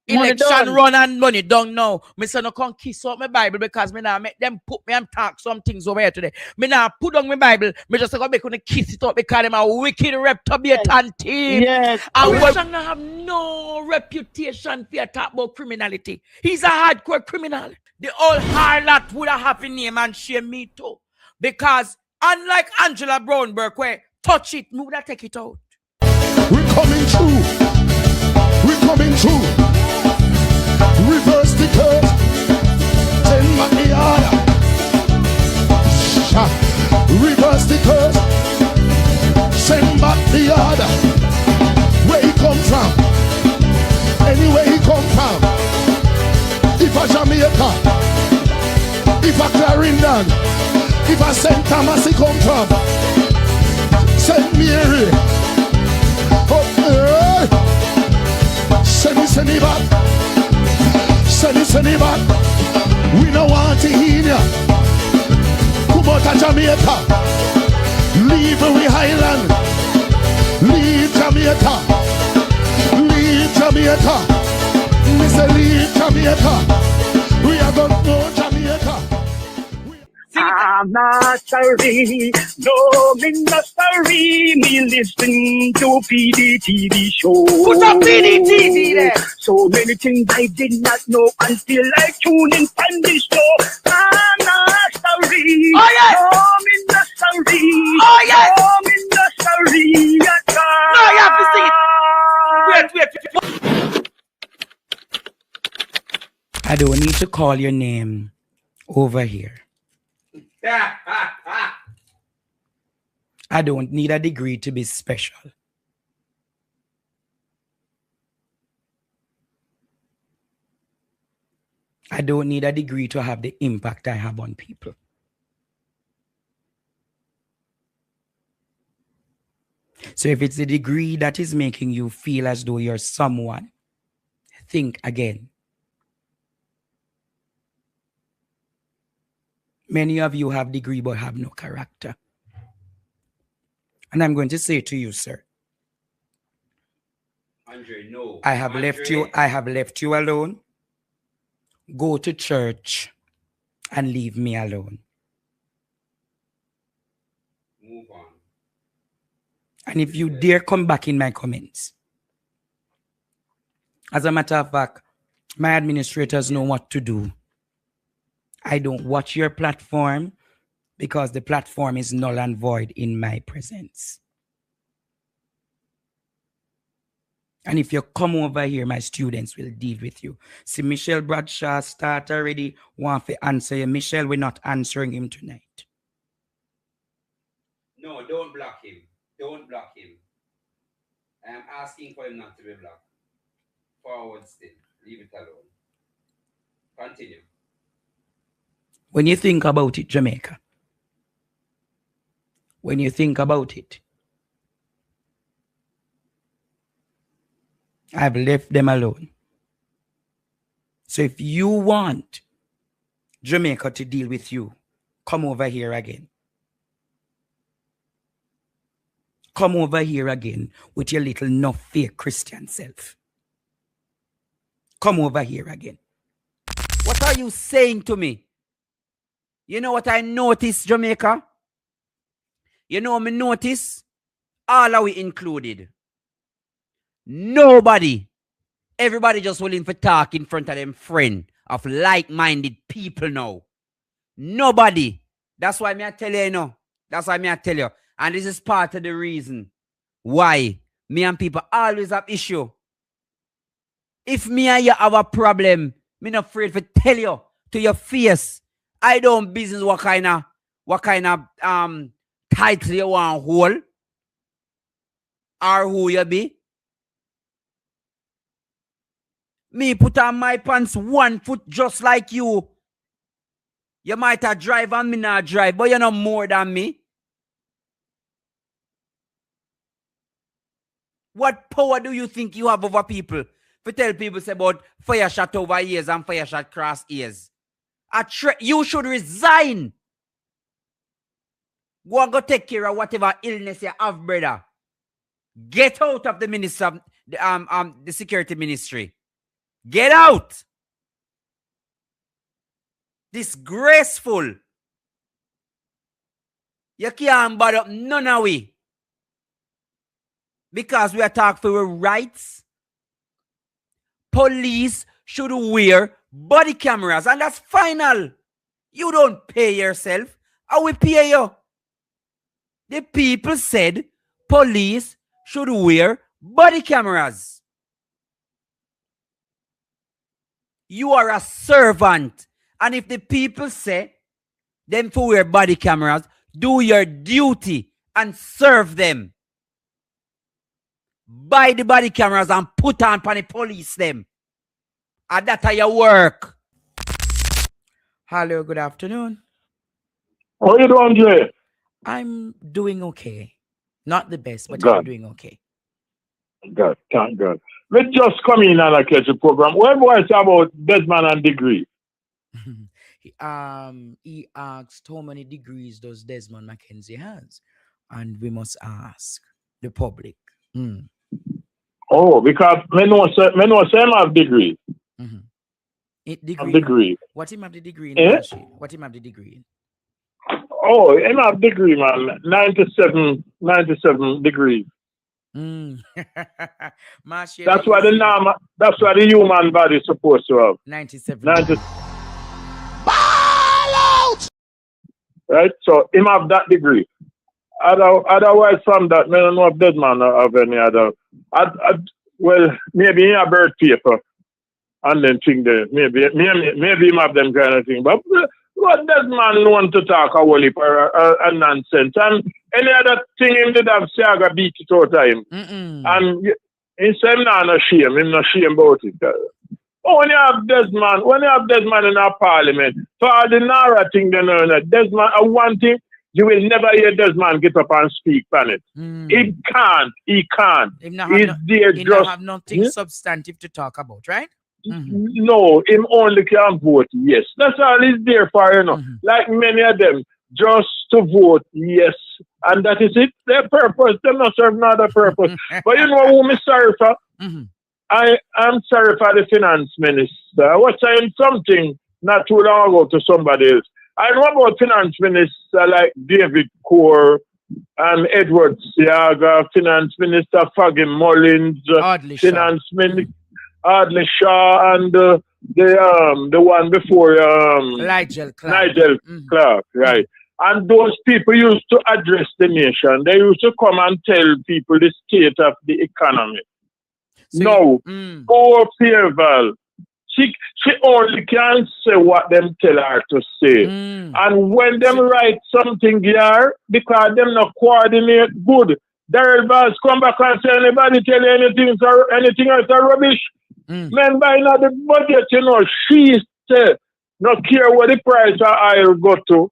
Money Election done. run and money done now. Me say no come kiss out my Bible because me now make them put me and talk some things over here today. Me now put on my Bible. Me just go make on kiss it up because them a wicked reprobate Yes. and thief. Yes. And Western have no reputation for talk about criminality. He's a hardcore criminal. The old harlot would have happy name and shame me too. Because unlike Angela Brownberg, where touch it, me would have take it out. We're coming through. We're coming through. Reverse the curve. Send back the order. Reverse the curve. Send back the order. Where he come from? Anywhere he come from. If a Jamaica, if a Clarendon, if a St. Thomas he come from, St. Mary, send it back. Send it back. We don't want to hear ya. Come out of Jamaica. Leave we Highland. Leave Jamaica. Leave Jamaica. We say leave Jamaica. We are going to go Jamaica. I'm not sorry, no, me not sorry. Me listen to Pdtv show. Put up Pdtv there. So many things I did not know until I tuned in on this show. I'm not sorry, oh, yes. no, me not sorry. Oh, yes. No, me not sorry at all. No, you have to sing it. Wait. I don't need to call your name over here. I don't need a degree to be special. I don't need a degree to have the impact I have on people. So if it's the degree that is making you feel as though you're someone, think again. Many of you have degree but have no character. And I'm going to say to you, sir, Andre, no. I have left you alone. Go to church and leave me alone. Move on. And if you dare come back in my comments, as a matter of fact, my administrators know what to do. I don't watch your platform because the platform is null and void in my presence. And if you come over here, my students will deal with you. See, Michelle Bradshaw start already, want to answer you. Michelle, we're not answering him tonight. No, don't block him. Don't block him. I am asking for him not to be blocked. Forward still. Leave it alone. Continue. When you think about it, Jamaica, when you think about it, I've left them alone. So if you want Jamaica to deal with you, come over here again. Come over here again with your little no fake Christian self. Come over here again. What are you saying to me? You know what I noticed, Jamaica? You know me notice? All are we included. Nobody. Everybody just willing for talk in front of them friend of like-minded people now. Nobody. That's why me I tell you, That's why me I tell you. And this is part of the reason why me and people always have issue. If me and you have a problem, me not afraid to tell you to your face. I don't business what kind of title you want to hold or who you be. Me put on my pants 1 foot just like you. You might have drive and me not drive, but you're not more than me. What power do you think you have over people? To tell people say about fire shot over ears and fire shot cross ears. You should resign. Go and go take care of whatever illness you have, brother. Get out of the minister, the security ministry. Get out. Disgraceful. You can't bother up none of we. Because we are talking for our rights. Police should wear body cameras, and that's final. You don't pay yourself. I will pay you. The people said police should wear body cameras. You are a servant. And if the people say them to wear body cameras, do your duty and serve them. Buy the body cameras and put on the police them. And that's your work. Hello, good afternoon. How you doing, Jay? I'm doing okay. Not the best, but God. I'm doing okay. God, thank God. Let's just come in and catch the program. What was about Desmond and degree? He asked how many degrees does Desmond Mackenzie has, and we must ask the public. Oh, because men know same have degree. Degree. What him have the degree in? Eh? What him have the degree in? Oh, him have degree, man. 97 degrees. That's what the human body is supposed to have. 97. Right? So him have that degree. Otherwise, from that, I don't know if Desmond have any other. Well, maybe in a birth paper, and then think there. Maybe him have them kind of thing. But what Desmond want to talk a whole heap of nonsense? And any other thing him did have Saga beat it out of him. And he said him not shame. Him not shame about it. When you have Desmond in our parliament, for all the Nara thing they know, Desmond, one thing, you will never hear Desmond get up and speak on it. He can't. He don't have nothing substantive to talk about, right? No, him only can vote yes. That's all he's there for, you know. Like many of them, just to vote yes. And that is it. Their purpose. They not serve another purpose. But you know who I'm sorry for? I'm sorry for the finance minister. I was saying something not too long ago to somebody else. I know about finance minister like David Core and Edward Siaga, finance minister Fagin Mullins, finance minister Audley Shaw, and the one before Nigel Clark, right? And those people used to address the nation. They used to come and tell people the state of the economy. Poor Pierval. She only can say what them tell her to say. And when them write something here, because them not coordinate good, Daryl Vaz come back and say anybody tell you anything else are rubbish. Men buying out the budget, you know, she said, not care what the price of oil go to,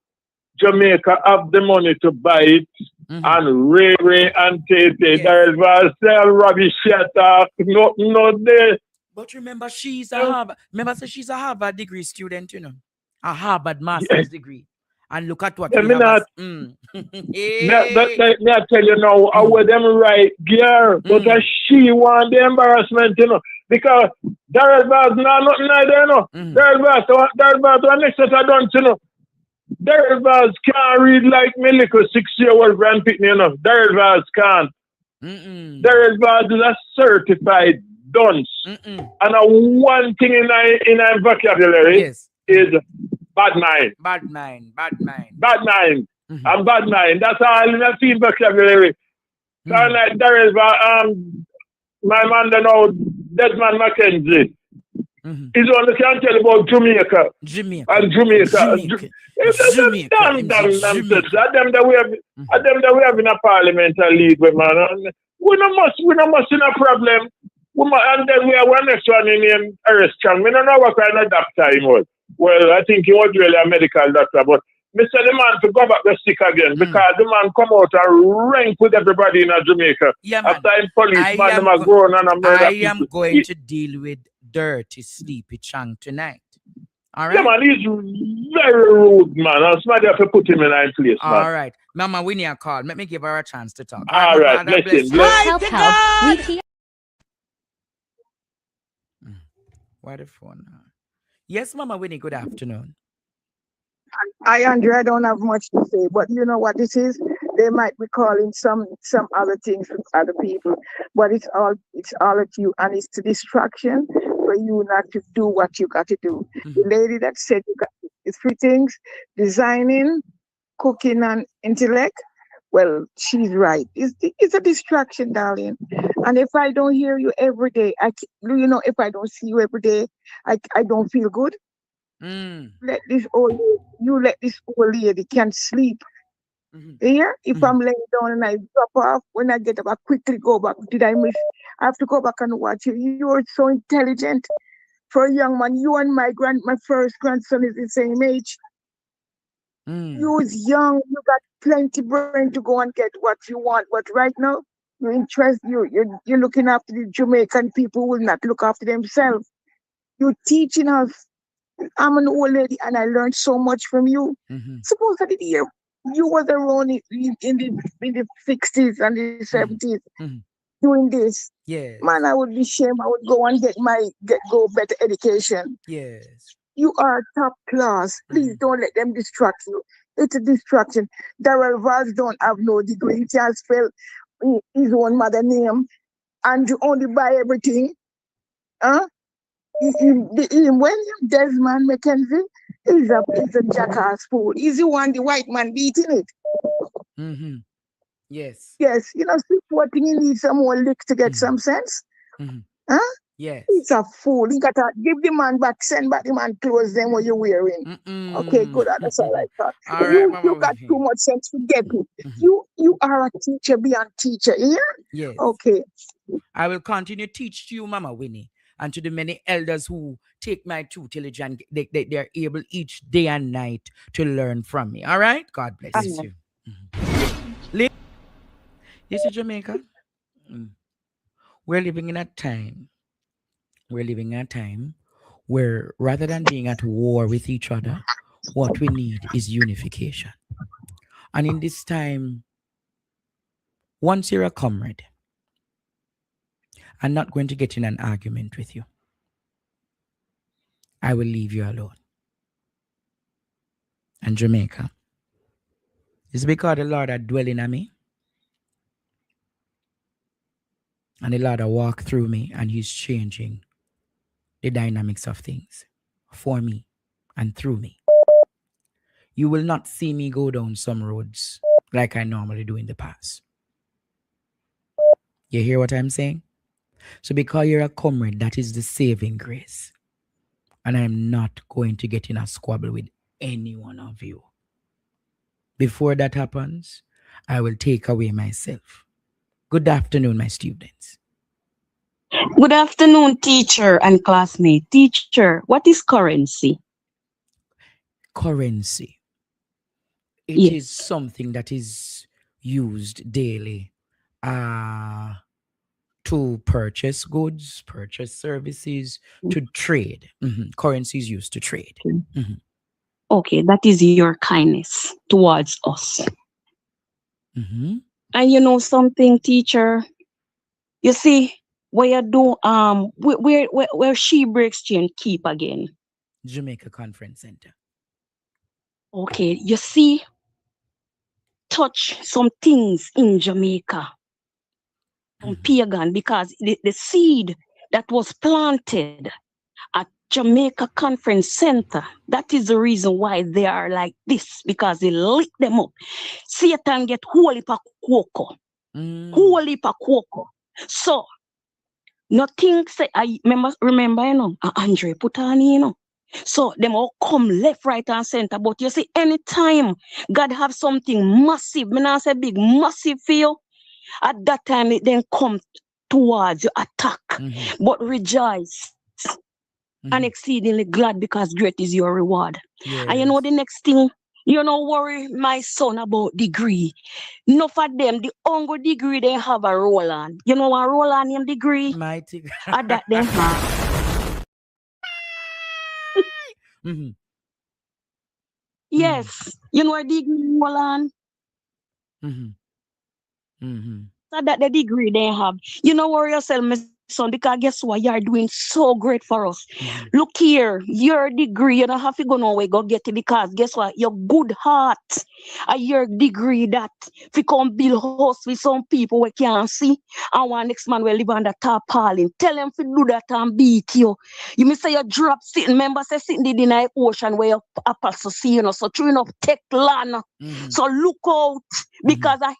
Jamaica have the money to buy it. And Ray and Tate, Daryl Vaz sell rubbish shut up, no there. But remember, she's a Harvard degree student, you know, a Harvard master's degree. And look at what we have. Me I tell you now, I would them right gear, but she want the embarrassment, you know, because Daryl Vaz not nothing either, you know. Daryl Vaz next that I don't, you know. Daryl Vaz can't read like me little 6-year-old grandpicking, you know. Daryl Vaz can't. Daryl Vaz is a certified dunce. And one thing in our vocabulary is bad mind. And bad mind. That's all in a team vocabulary. So like Daryl Vaz, my man don't know Desmond Mackenzie. He's only can tell about Jamaica. Damn nonsense. Them that we have in a parliamentary league, man. We not must in a problem. And then we have one next one in Ernest Chang. We don't know what kind of doctor he was. Well, I think he was really a medical doctor, but Mr. The man to go back the stick again because the man come out and rank with everybody in Jamaica. After him police man them grown and murder. I am going to deal with Dirty Sleepy Chang tonight. All right. Yeah, man, he's very rude, man. I'm somebody have to put him in a place, man. All right. Mama, we need a call. Let me give her a chance to talk. All right, bless him. Help. Why the phone? Yes, Mama Winnie, good afternoon. Andrea, I don't have much to say, but you know what this is? They might be calling some other things with other people, but it's all at you, and it's a distraction for you not to do what you got to do. The Mhm. lady that said you got the three things: designing, cooking, and intellect. Well, she's right. It's a distraction, darling. And if I don't hear you every day, if I don't see you every day, I don't feel good. Mm. Let this old you let this old lady can sleep. Mhm. Here, if Mhm. I'm laying down and I drop off, when I get up, I quickly go back. Did I miss? I have to go back and watch you. You're so intelligent for a young man. You and my first grandson is the same age. Mm. You is young. You got plenty brain to go and get what you want. But right now, you're looking after the Jamaican people who will not look after themselves. You're teaching us. I'm an old lady and I learned so much from you. Mhm. Suppose I did hear you was around in the 60s and the Mhm. 70s Mhm. doing this. Man, Yes. I would be ashamed. I would go and go better education. Yes. You are top class. Please Mhm. don't let them distract you. It's a distraction. Darrell Vaz don't have no degree. He can't spell his own mother name and you only buy everything. Huh? When Desmond McKenzie is a jackass fool. He's the one, the white man beating it. Mhm. Yes. Yes, supporting he needs some more lick to get Mhm. some sense. Mhm. Huh? Yes. He's a fool. He got to give the man back, send back the man clothes them what you're wearing. Okay, Mm-mm. good. That's all I thought. All right, You Mama got too Winnie. much sense to get it. Mhm. You are a teacher beyond teacher, yeah? Yes. Okay. I will continue to teach to you, Mama Winnie, and to the many elders who take my tutelage and they're able each day and night to learn from me. All right? God bless Uh-huh. you. Mhm. You see, Jamaica, mm, we're living in a time, we're living in a time where rather than being at war with each other, what we need is unification. And in this time, once you're a comrade, I'm not going to get in an argument with you. I will leave you alone. And Jamaica, it's because the Lord are dwelling on me and the Lord are walk through me and He's changing the dynamics of things for me and through me. You will not see me go down some roads like I normally do in the past. You hear what I'm saying? So because you're a comrade, that is the saving grace. And I'm not going to get in a squabble with any one of you. Before that happens, I will take away myself. Good afternoon, my students. Good afternoon, teacher and classmate. Teacher, what is currency? Currency. It is Yes. something that is used daily uh, to purchase goods, purchase services, to trade. Mhm. Currency is used to trade. Mhm. Okay, that is your kindness towards us. Mhm. And you know something, teacher? You see, where you do where Sheba Exchange keep again. Jamaica Conference Center. Okay, you see, touch some things in Jamaica, some Mhm. pagan, because the seed that was planted at Jamaica Conference Center. That is the reason why they are like this, because they lit them up. Satan get whole heap of cocoa. Mm. Whole heap of cocoa. So nothing say I remember, Andre put on, So them all come left, right, and center. But you see, anytime God have something massive, me not say big, massive for you, at that time it then come towards you, attack. Mhm. But rejoice and Mhm. exceedingly glad because great is your reward. And you know the Yes. next thing, you know, worry my son about degree. No for them, the only degree they have a Roland. You know a Roland name degree? Mighty. At that they have. Mhm. Mhm. Yes. You know a degree Roland? Mhm. Mhm. So that the degree they have. You know worry yourself, my son. son, because guess what? You're doing so great for us. Look here, your degree, you don't have to go nowhere, go get it, because guess what? Your good heart, your degree that if you come build house with some people we can't see, and one next man will live on the tarpaulin. Tell them to do that and beat you. You may say you drop sitting, remember say sitting in the ocean where your apostle see, you know, so true enough take land. So look out, because I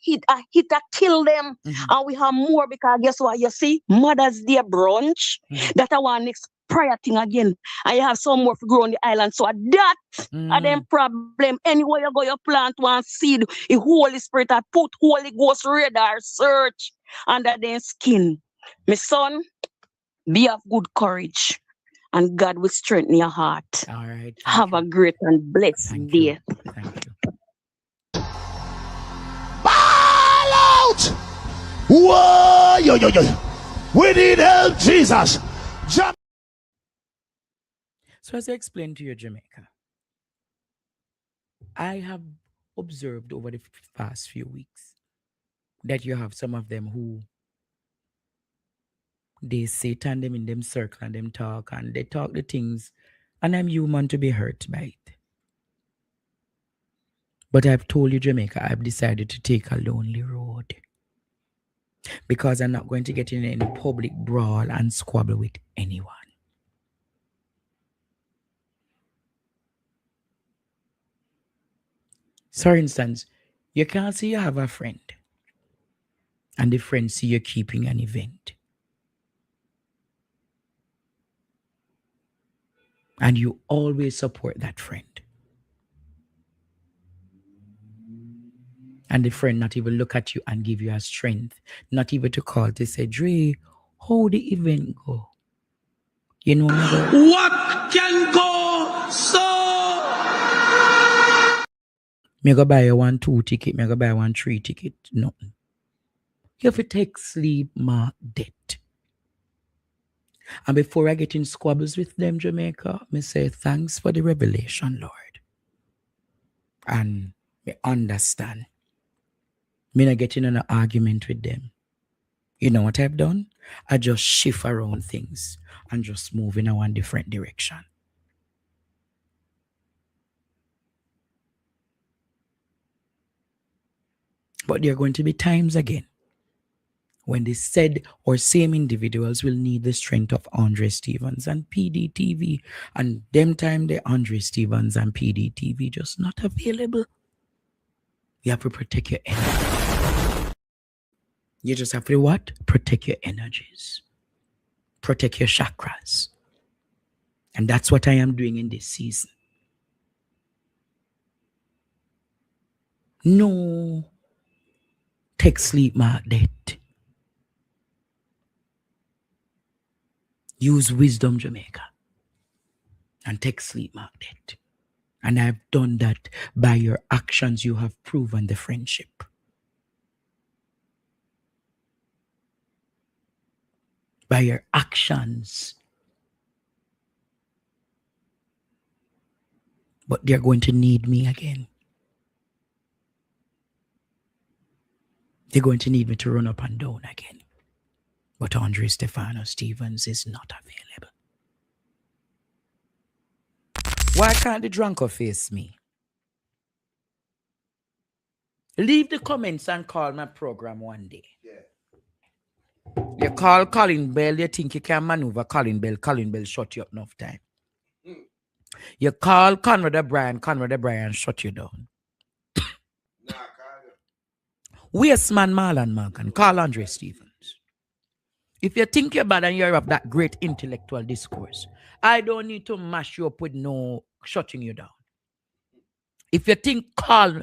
kill them, and we have more, because guess what? You see, Mother's Day brunch, that I want next prayer thing again, and you have some more to grow on the island. So that are them problem. Anywhere you go, you plant one seed, the Holy Spirit, I put Holy Ghost radar search under their skin. My son, be of good courage, and God will strengthen your heart. All right. Have a great and blessed day. Thank you. Ball out! Whoa, yo. We need help, Jesus. So as I explained to you, Jamaica, I have observed over the past few weeks that you have some of them who they sit and them in them circle and them talk and they talk the things, and I'm human to be hurt by it. But I've told you, Jamaica, I've decided to take a lonely road, because I'm not going to get in any public brawl and squabble with anyone. So, for instance, you can't say you have a friend and the friend see you keeping an event, and you always support that friend, and the friend not even look at you and give you a strength, not even to call to say, Dre, how the event go? You know, what can go so? Me go buy a 1-2 ticket, me go buy 1-3 ticket, nothing. You have to take sleep mark debt. And before I get in squabbles with them, Jamaica, me say thanks for the revelation, Lord. And me understand. Me not getting in an argument with them. You know what I've done? I just shift around things and just move in a one different direction. But there are going to be times again when the said or same individuals will need the strength of Andre Stevens and Pdtv, and them time the Andre Stevens and Pdtv just not available. You have to protect your energy. You just have to what? Protect your energies. Protect your chakras. And that's what I am doing in this season. No. Take sleep mark debt. Use wisdom, Jamaica. And take sleep mark debt. And I've done that by your actions. You have proven the friendship. By your actions. But they're going to need me again. They're going to need me to run up and down again. But Andre Stefano Stevens is not available. Why can't the drunker face me? Leave the comments and call my program one day. Yeah. You call Colin Bell, you think you can maneuver Colin Bell shut you up enough time. You call Conrad O'Brien shut you down. Waste man Marlon Morgan, call Andre Stevens. If you think you're bad and you're of that great intellectual discourse, I don't need to mash you up with no shutting you down. If you think I'm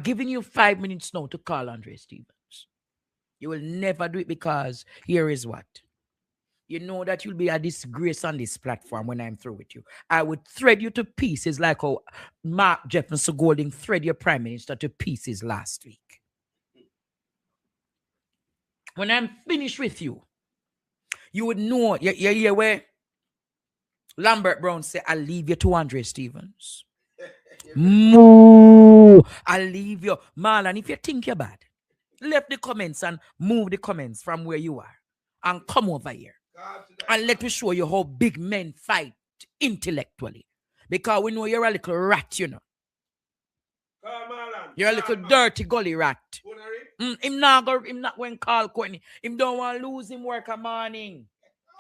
giving you 5 minutes now to call Andre Stevens. You will never do it, because here is what. You know that you'll be a disgrace on this platform when I'm through with you. I would thread you to pieces like how Mark Jefferson Golding thread your prime minister to pieces last week. When I'm finished with you, you would know, you hear where Lambert Brown said, I'll leave you to Andre Stevens. Moo! I'll leave you. Marlon, if you think you're bad, left the comments and move the comments from where you are and come over here. And let me show you how big men fight intellectually. Because we know you're a little rat, you know. You're a little dirty gully rat. Him not going to call Courtney. Him don't want to lose him work a morning.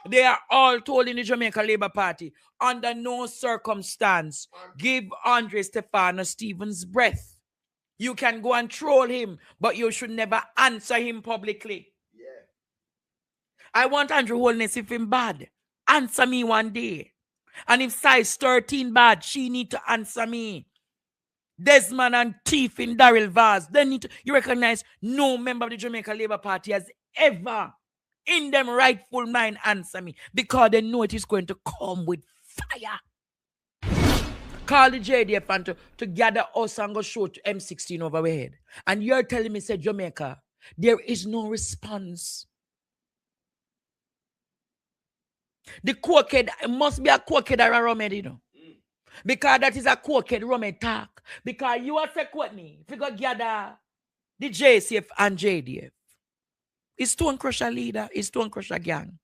They are all told in the Jamaica Labour Party, under no circumstance, give Andre Stefano Stevens breath. You can go and troll him, but you should never answer him publicly. Yeah. I want Andrew Holness, if him bad, answer me one day. And if size 13 bad, she need to answer me. Desmond and Thief in Daryl Vaz, they need to, you recognize no member of the Jamaica Labour Party has ever in them rightful mind answer me, because they know it is going to come with fire. Call the JDF and to gather us and go show to M16 over our head. And you're telling me, say Jamaica, there is no response. The cokehead, it must be a cokehead or a rumhead, you know. Because that is a cokehead rumhead talk. Because you are saying, Courtney, if you go gather the JCF and JDF, it's Stone Crusher leader, it's Stone Crusher gang.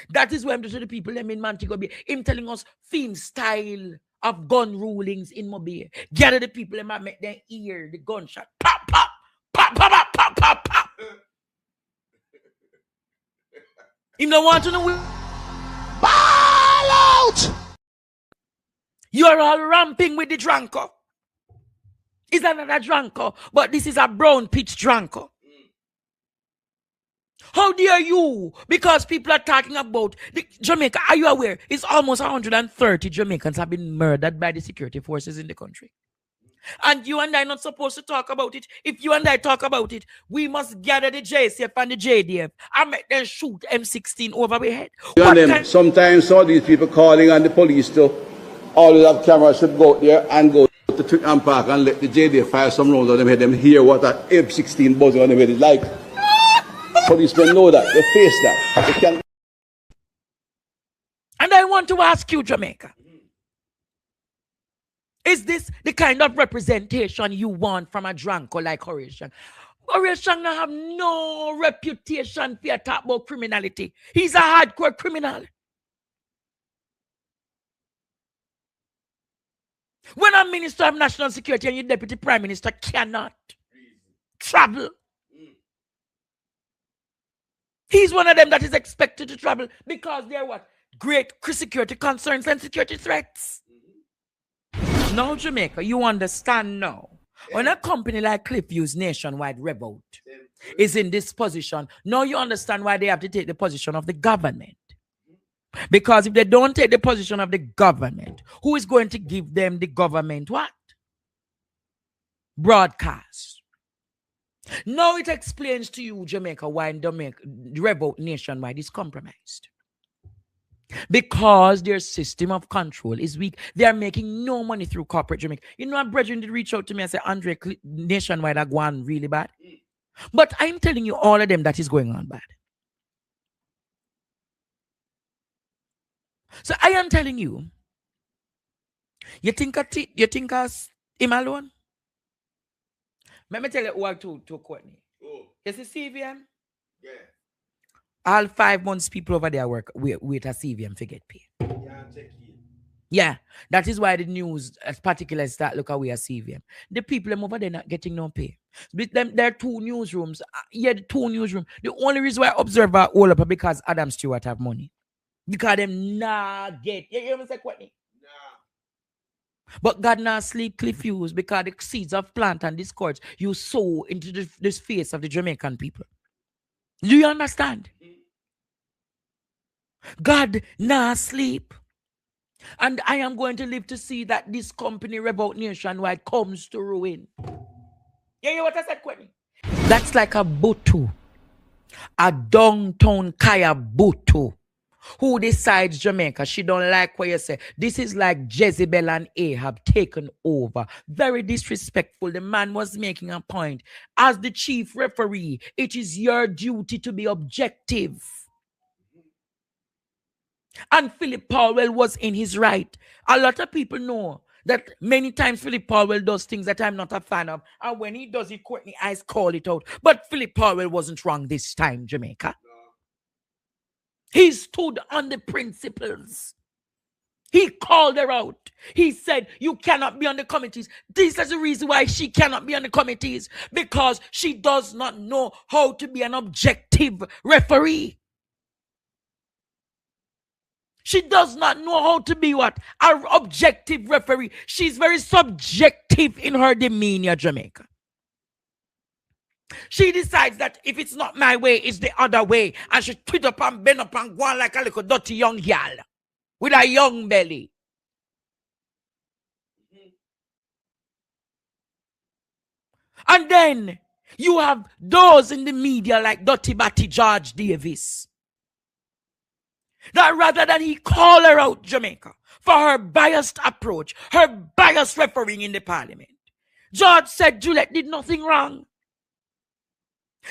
That is why I'm to the people them in Montego Bay. Him telling us theme style of gun rulings in Mobile. Gather the people them and make them hear the gunshot. Pop, pop, pop, pop, pop, pop, pop, pop. Him don't want to know. Ball out! You are all ramping with the drunker. It's another drunker, but this is a brown pitch drunker. How dare you? Because people are talking about Jamaica. Are you aware? It's almost 130 Jamaicans have been murdered by the security forces in the country. And you and I are not supposed to talk about it. If you and I talk about it, we must gather the JCF and the JDF and make them shoot M16 over our head. Sometimes all these people calling on the police to always have cameras should go out there and go to Twickenham Park and let the JDF fire some rounds on them head, them hear what that M16 buzzing on them head is like. Policemen know that, they face that. They can. And I want to ask you, Jamaica, is this the kind of representation you want from a drunko like Horatian? Horatian have no reputation for talk about criminality. He's a hardcore criminal. When a minister of national security and your deputy prime minister cannot travel, he's one of them that is expected to travel because they're what? Great security concerns and security threats. Now, Jamaica, you understand now. When a company like Cliffview's Nationwide Revolt is in this position, now you understand why they have to take the position of the government. Because if they don't take the position of the government, who is going to give them the government what? Broadcast. Now it explains to you, Jamaica, why the Revolt Nationwide is compromised. Because their system of control is weak. They are making no money through corporate Jamaica. You know, a brethren did reach out to me and say, Andre, Nationwide are going really bad. But I'm telling you, all of them that is going on bad. So I am telling you, you think us him alone? Let me tell you what to Courtney. Oh. You see CVM? Yeah. All 5 months people over there work wait a CVM to get paid. Yeah, that is why the news, as particular as that, look away at CVM. The people them over there not getting no pay. With them, there are 2 newsrooms. Yeah, the 2 newsrooms. The only reason why Observer all up because Adam Stewart have money. Because them not get. You hear me say Courtney? Nah. But God not sleep Cliffviews because the seeds of plant and discords you sow into this face of the Jamaican people. Do you understand? God not sleep. And I am going to live to see that this company Revolt Nationwide comes to ruin. You hear what I said, Courtney? That's like a Butu. A downtown Kaya Butu. Who decides Jamaica? She don't like what you say. This is like Jezebel and Ahab taken over. Very disrespectful. The man was making a point. As the chief referee, it is your duty to be objective. And Philip Powell was in his right. A lot of people know that many times Philip Powell does things that I'm not a fan of. And when he does it, Courtney eyes call it out. But Philip Powell wasn't wrong this time, Jamaica. He stood on the principles. He called her out. He said, you cannot be on the committees. This is the reason why she cannot be on the committees, because she does not know how to be an objective referee. She does not know how to be what? An objective referee. She's very subjective in her demeanor, Jamaica. She decides that if it's not my way, it's the other way. And she twit up and bend up and go on like a little dirty young girl with a young belly. And then you have those in the media like Dirty Batty George Davis, that rather than he call her out, Jamaica, for her biased approach, her biased refereeing in the parliament, George said Juliet did nothing wrong.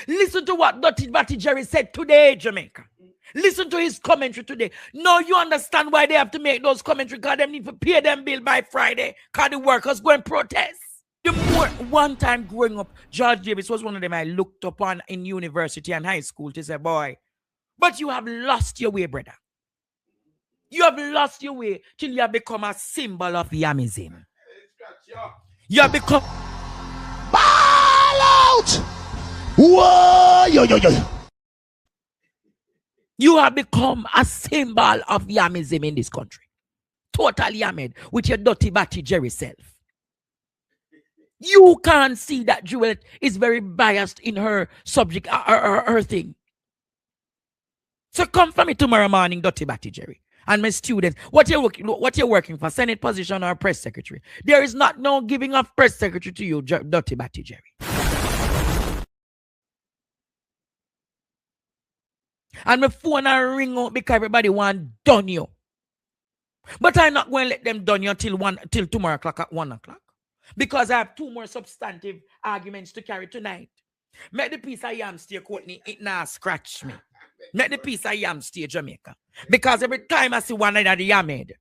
Listen to what Dirty Batty Jerry said today, Jamaica. Listen to his commentary today. Now you understand why they have to make those commentaries, because they need to pay them bill by Friday, because the workers go and protest. One time growing up, George Davis was one of them I looked upon in university and high school to say, boy, but you have lost your way, brother. You have lost your way till you have become a symbol of Yamism. You have become... Ball out! Whoa! Yo, yo, yo. You have become a symbol of Yamism in this country. Totally Yamid with your Dirty Batty Jerry self. You can't see that Juliet is very biased in her subject, her thing. So come for me tomorrow morning, Dirty Batty Jerry. And my students, what you're working for, Senate position or press secretary. There is not no giving of press secretary to you, Dirty Batty Jerry. And my phone will ring out because everybody want done you. But I'm not going to let them done you till tomorrow o'clock at 1 o'clock. Because I have 2 more substantive arguments to carry tonight. Make the piece of yam stay, Courtney, it now scratch me. Make the piece of yam stay, Jamaica. Because every time I see one of the yammed,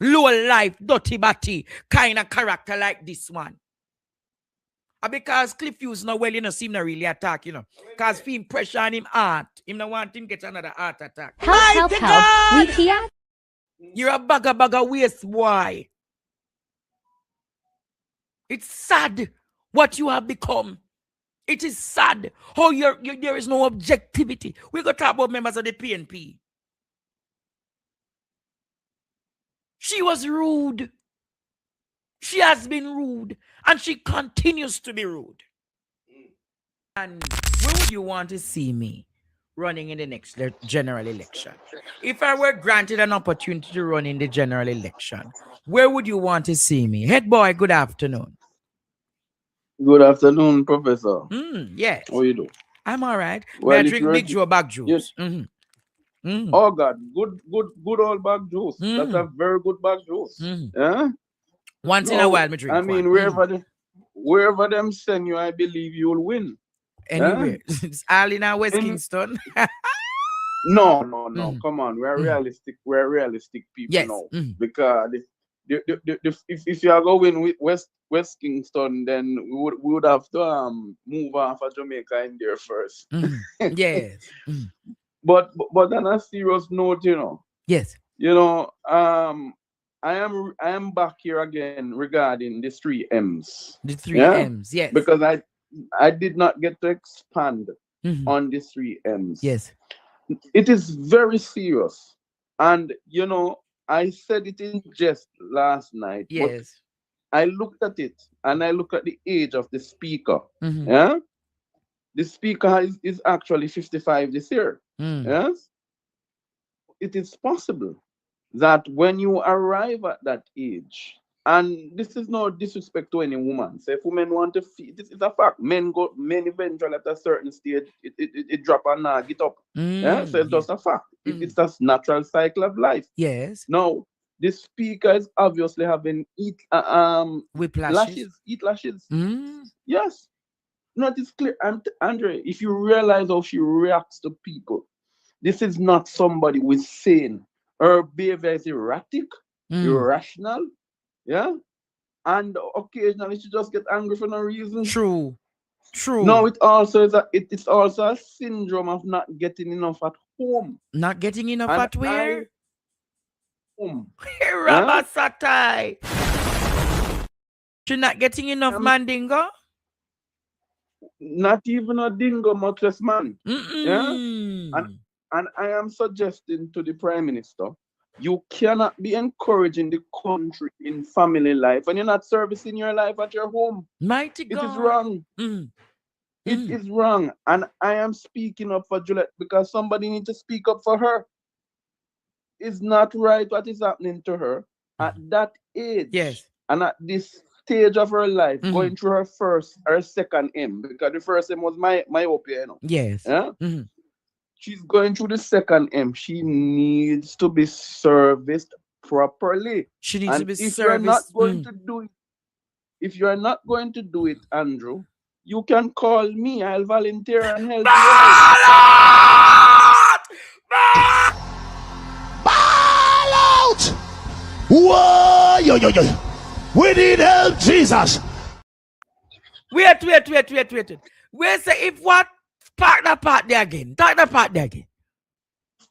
low life, dirty batty, kind of character like this one. Because Cliff Hughes no well, seem to really attack, Because feel pressure on him heart. Him no want him get another heart attack. Help. We here? You're a bagger waste boy. It's sad what you have become. It is sad how there is no objectivity. We're going to talk about members of the PNP. She was rude. She has been rude. And she continues to be rude. And where would you want to see me running in the next general election? If I were granted an opportunity to run in the general election, where would you want to see me? Head boy, good afternoon. Good afternoon, Professor. Yes. How you do? I'm all right. Well, I drink Big Joe bag juice. Yes. Oh God, good old bag juice. That's a very good bag juice. Yeah? Once in a while, me drink. I mean, wherever them send you, I believe you will win. Anyway, it's all in our West Kingston. No. Come on, we're realistic. We're realistic people now. Because if you are going with West Kingston, then we would have to move off of Jamaica in there first. Yes. But on a serious note, Yes. I am back here again regarding the 3 M's. The 3 M's, yes. Because I did not get to expand on the 3 M's. Yes. It is very serious. And I said it in jest last night. Yes. I looked at it and I look at the age of the speaker. Yeah. The speaker is actually 55 this year. Yes. It is possible that when you arrive at that age, and this is no disrespect to any woman. So if women want to feed, this is a fact. Men eventually at a certain stage, it drop and get up. Yeah? So it's just a fact. It's just natural cycle of life. Yes. Now, the speaker is obviously having whiplashes. Lashes. Yes. No, it is clear. Andre, if you realize how she reacts to people, this is not somebody who is sane. Her behavior is erratic, irrational. Yeah. And occasionally she just gets angry for no reason. True. No, it's also a syndrome of not getting enough at home. Not getting enough And at where? Home. Rabasatai. You're not getting enough mandingo? Not even a dingo, much less man. Yeah? Mm-mm. And I am suggesting to the Prime Minister, you cannot be encouraging the country in family life and you're not servicing your life at your home. Mighty God. It is wrong. It is wrong. And I am speaking up for Juliet because somebody needs to speak up for her. It's not right what is happening to her at that age. Yes. And at this stage of her life, going through her first or second M, because the first M was myopia, you know. Yes. Yeah? She's going through the second M. She needs to be serviced properly. She needs to be if serviced. you're not going to do it, if you're not going to do it, Andrew, you can call me. I'll volunteer and help you. Ball out! Whoa, yo. We need help, Jesus. Wait. Where say if what? Park that part there again.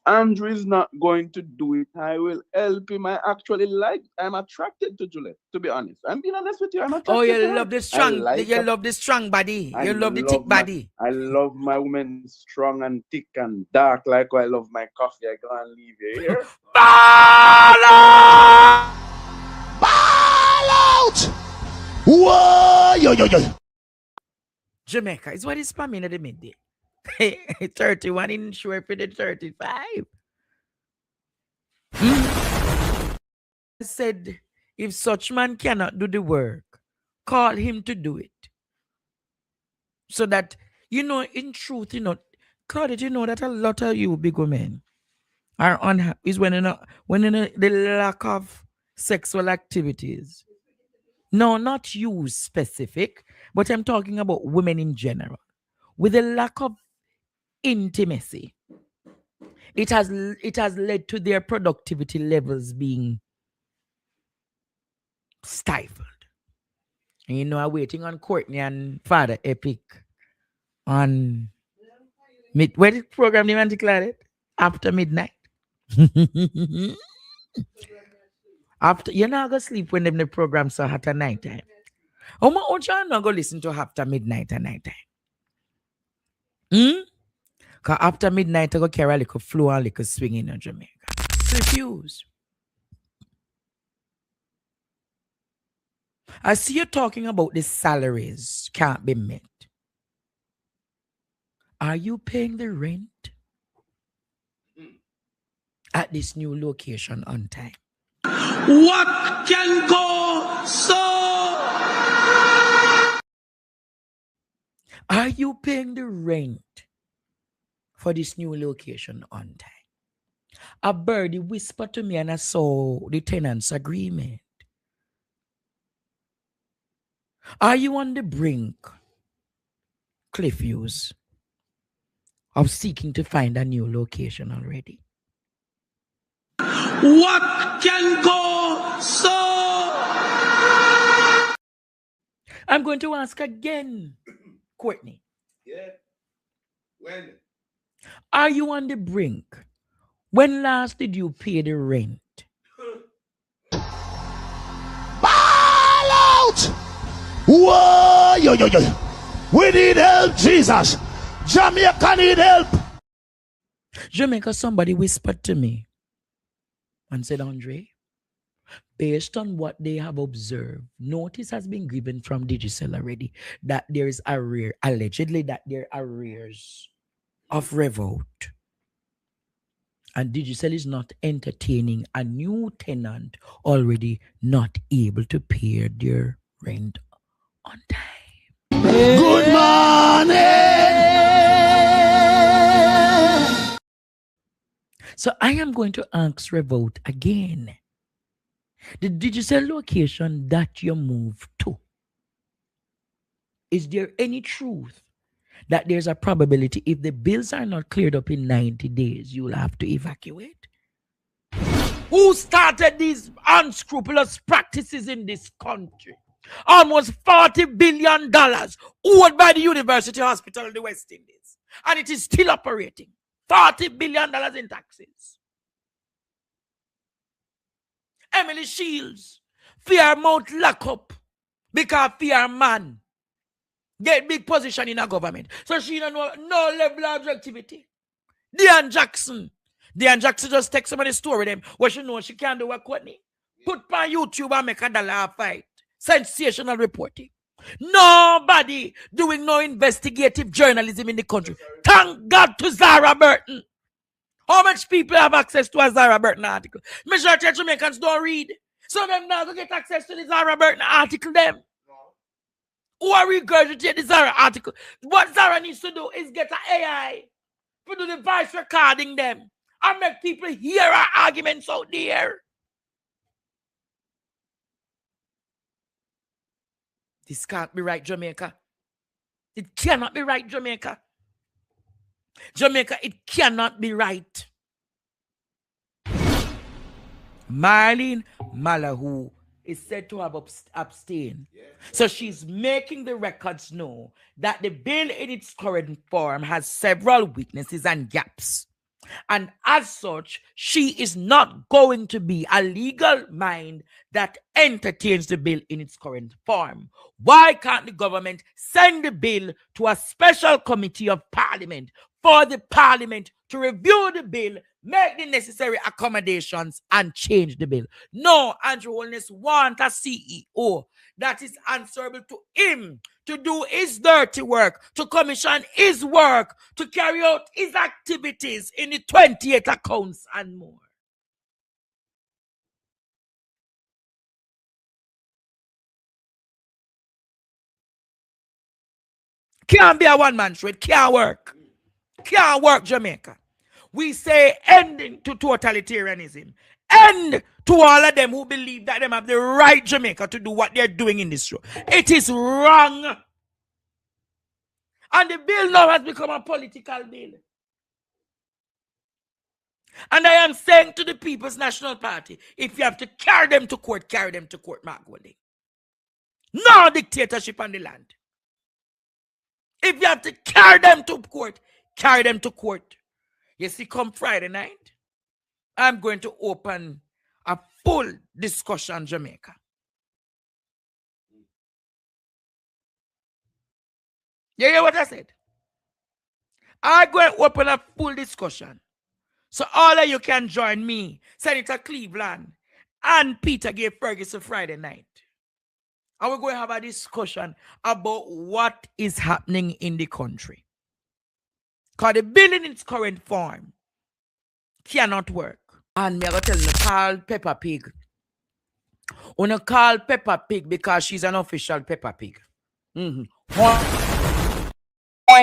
Andrew is not going to do it. I will help him. I'm attracted to Juliet, to be honest. I'm being honest with you. I'm attracted to her. Love the strong. Love the strong body. You love the thick body. I love my women strong and thick and dark, like I love my coffee. I can't leave you here. Ball out! Whoa, yo. Jamaica is what is spamming at the midday. 31 in sure for the 35. I said, if such man cannot do the work, call him to do it. So that, in truth, Claudette, that a lot of you big women are unhappy is when the lack of sexual activities. No, not you specific, but I'm talking about women in general. With the lack of intimacy, it has led to their productivity levels being stifled. And I'm waiting on Courtney and Father Epic on where the program name declared it? After midnight. After you're not gonna sleep when the program so hot at night time. Oh my own child not gonna listen to after midnight at night time. Because after midnight, I go carry a little flow and a little swing in Jamaica. Refuse. I see you talking about the salaries can't be met. Are you paying the rent at this new location on time? What can go so? Are you paying the rent for this new location on time? A birdie whispered to me and I saw the tenant's agreement. Are you on the brink, Cliffviews, of seeking to find a new location already? What can go so? I'm going to ask again, Courtney. Yeah. When? Are you on the brink? When last did you pay the rent? Ball out! Whoa, yo. We need help, Jesus. Jamaica need help. Jamaica, somebody whispered to me and said, Andre, based on what they have observed, notice has been given from Digicel already that there is allegedly that there are arrears of revolt. And Digicel is not entertaining a new tenant already not able to pay their rent on time. Good morning. So I am going to ask Revolt again. The Digicel location that you moved to, is there any truth that there's a probability if the bills are not cleared up in 90 days, you'll have to evacuate? Who started these unscrupulous practices in this country? Almost $40 billion owed by the University Hospital in the West Indies. And it is still operating. $40 billion in taxes. Emily Shields, fear mount lock up because fear man get big position in a government. So she don't know no level of objectivity. Dean Jackson just text somebody story them what she know she can't do what Courtney. Put on YouTube and make a dollar fight. Sensational reporting. Nobody doing no investigative journalism in the country. Thank God to Zara Burton. How much people have access to a Zara Burton article? Majority of Jamaicans don't read. So them now to get access to the Zara Burton article them. Who are regurgitate the Zara article? What Zara needs to do is get an AI to do the voice recording them and make people hear our arguments out there. This can't be right, Jamaica. It cannot be right, Jamaica. Jamaica, it cannot be right. Marlene Malahoo is said to have abstained. Yeah. So she's making the records know that the bill in its current form has several weaknesses and gaps. And as such, she is not going to be a legal mind that entertains the bill in its current form. Why can't the government send the bill to a special committee of parliament for the parliament to review the bill, make the necessary accommodations, and change the bill? No, Andrew Holness wants a CEO that is answerable to him to do his dirty work, to commission his work, to carry out his activities in the 28 accounts and more. Can't be a one-man show. It can't work. Can't work, Jamaica. We say ending to totalitarianism. End to all of them who believe that them have the right, Jamaica, to do what they're doing in this show. It is wrong. And the bill now has become a political bill. And I am saying to the People's National Party, if you have to carry them to court, Mark Golding. No dictatorship on the land. If you have to carry them to court, carry them to court. You see, come Friday night, I'm going to open a full discussion Jamaica. You hear what I said? I'm going to open a full discussion. So all of you can join me, Senator Cleveland and Peter Gay Ferguson Friday night. And we're going to have a discussion about what is happening in the country. Because the bill in its current form cannot work. And I'm going to tell you, call Peppa Pig. I'm going to call Peppa Pig because she's an official Peppa Pig. Hoing,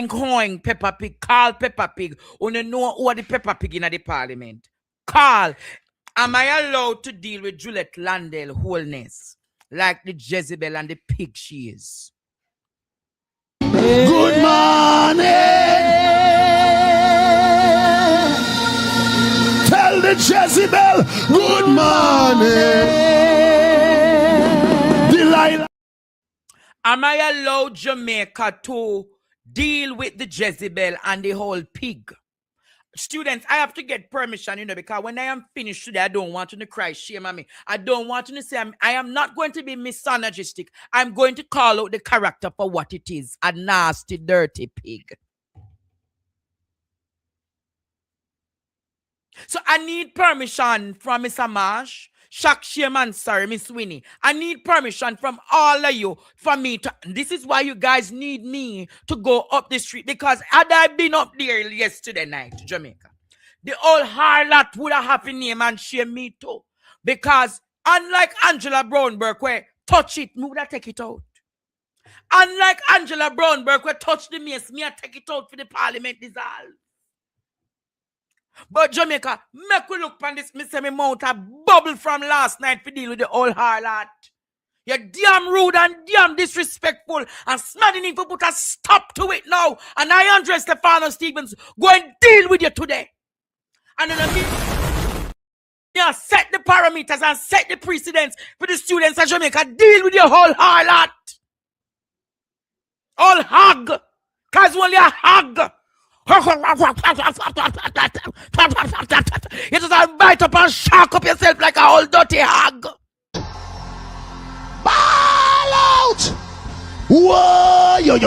hoing, Peppa Pig. Call Peppa Pig. I'm going to know who are the Peppa Pig in the parliament. Call. Am I allowed to deal with Juliet Landell wholeness like the Jezebel and the pig she is? Good morning. Tell the Jezebel good morning. Delilah. Am I allowed Jamaica to deal with the Jezebel and the whole pig? Students, I have to get permission, because when I am finished today, I don't want you to cry shame on me. I don't want you to say I am not going to be misogynistic. I'm going to call out the character for what it is, a nasty, dirty pig. So I need permission from Miss Amash, Shak Shaman, sorry, Miss Winnie. I need permission from all of you for me to. This is why you guys need me to go up the street, because had I been up there yesterday night, Jamaica, the old harlot would have happy name and shame me too. Because unlike Angela Brownberg, where touch it, me would have take it out. Unlike Angela Brownberg, where touch the mace, me I take it out for the parliament dissolve. But Jamaica, make we look on this, me say me mouth a bubble from last night for deal with the old harlot. You're damn rude and damn disrespectful, and Smaddy need to put a stop to it now. And I, Andre Stefano Stevens, go and deal with you today. And then I set the parameters and set the precedents for the students of Jamaica. Deal with your whole harlot. All hog. Because only a hog You just bite up and shock up yourself like a old dirty hog. Ball out! Whoa, yo.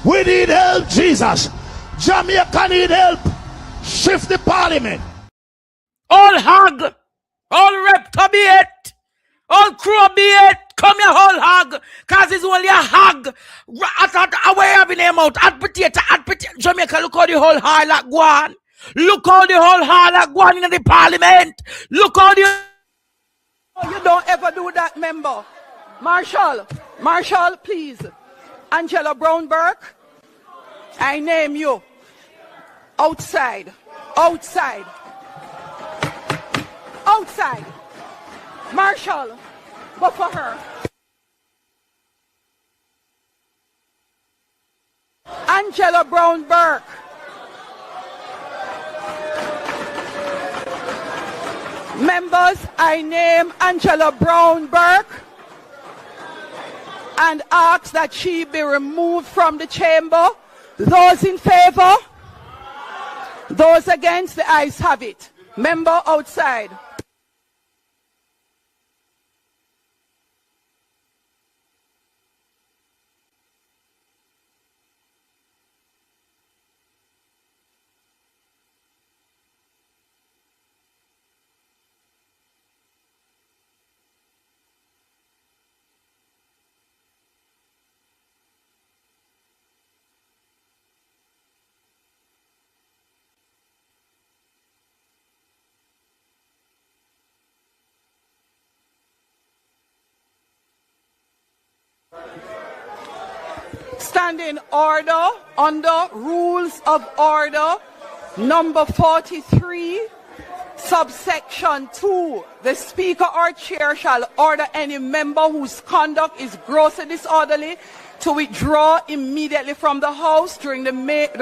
We need help, Jesus. Jamaica need help. Shift the parliament. All hog, all reptile, all crow beard, come here, whole hog, cause it's only a hog. Away having them out, at potato, Jamaica, look how the whole hog like go on. Look how the whole hog like go on in the parliament. Look how the... Oh, you don't ever do that, member. Marshall, please. Angela Brownberg, I name you. Outside. Marshall, but for her. Angela Brownberg. Members, I name Angela Brownberg and ask that she be removed from the chamber. Those in favor? Those against, the ayes have it. Member outside. Standing order under Rules of Order number 43, subsection 2. The Speaker or Chair shall order any member whose conduct is grossly disorderly to withdraw immediately from the House during the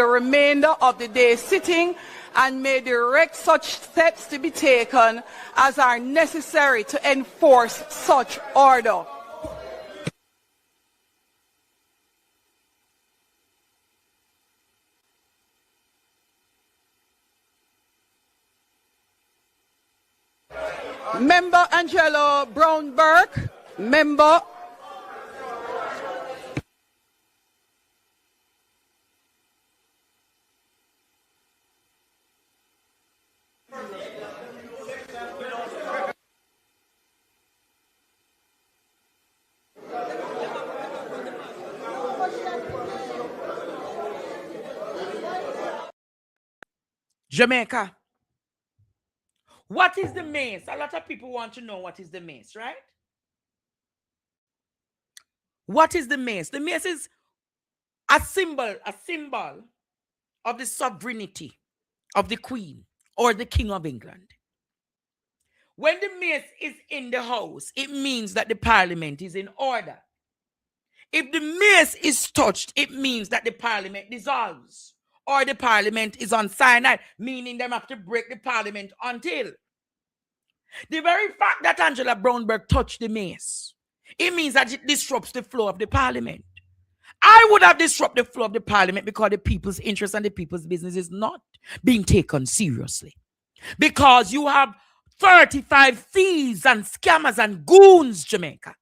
remainder of the day's sitting, and may direct such steps to be taken as are necessary to enforce such order. Member Angela Brownberg, member. Jamaica. What is the mace? A lot of people want to know what is the mace, right? What is the mace? The mace is a symbol of the sovereignty of the Queen or the King of England. When the mace is in the house, it means that the parliament is in order. If the mace is touched, it means that the parliament dissolves or the parliament is on cyanide, meaning they have to break the parliament until. The very fact that Angela Brownberg touched the mace, it means that it disrupts the flow of the parliament. I would have disrupted the flow of the parliament because the people's interest and the people's business is not being taken seriously. Because you have 35 thieves and scammers and goons, Jamaica,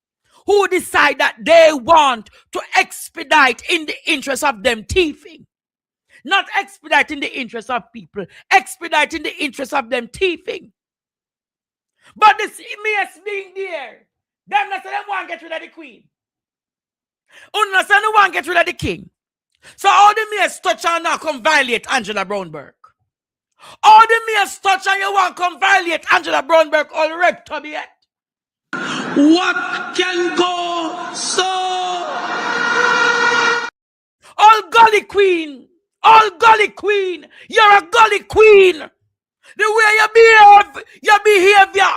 who decide that they want to expedite in the interest of them thieving. Not expedite in the interest of people, expedite in the interest of them thieving. But this mace being there, them not say them want to get rid of the Queen. Not say they want to get rid of the King. So all the mace touch and now come violate Angela Brownberg. All the mace touch and you want to come violate Angela Brownberg all rep to be it. What can go so? All gully queen, you're a gully queen. The way you behave, your behavior.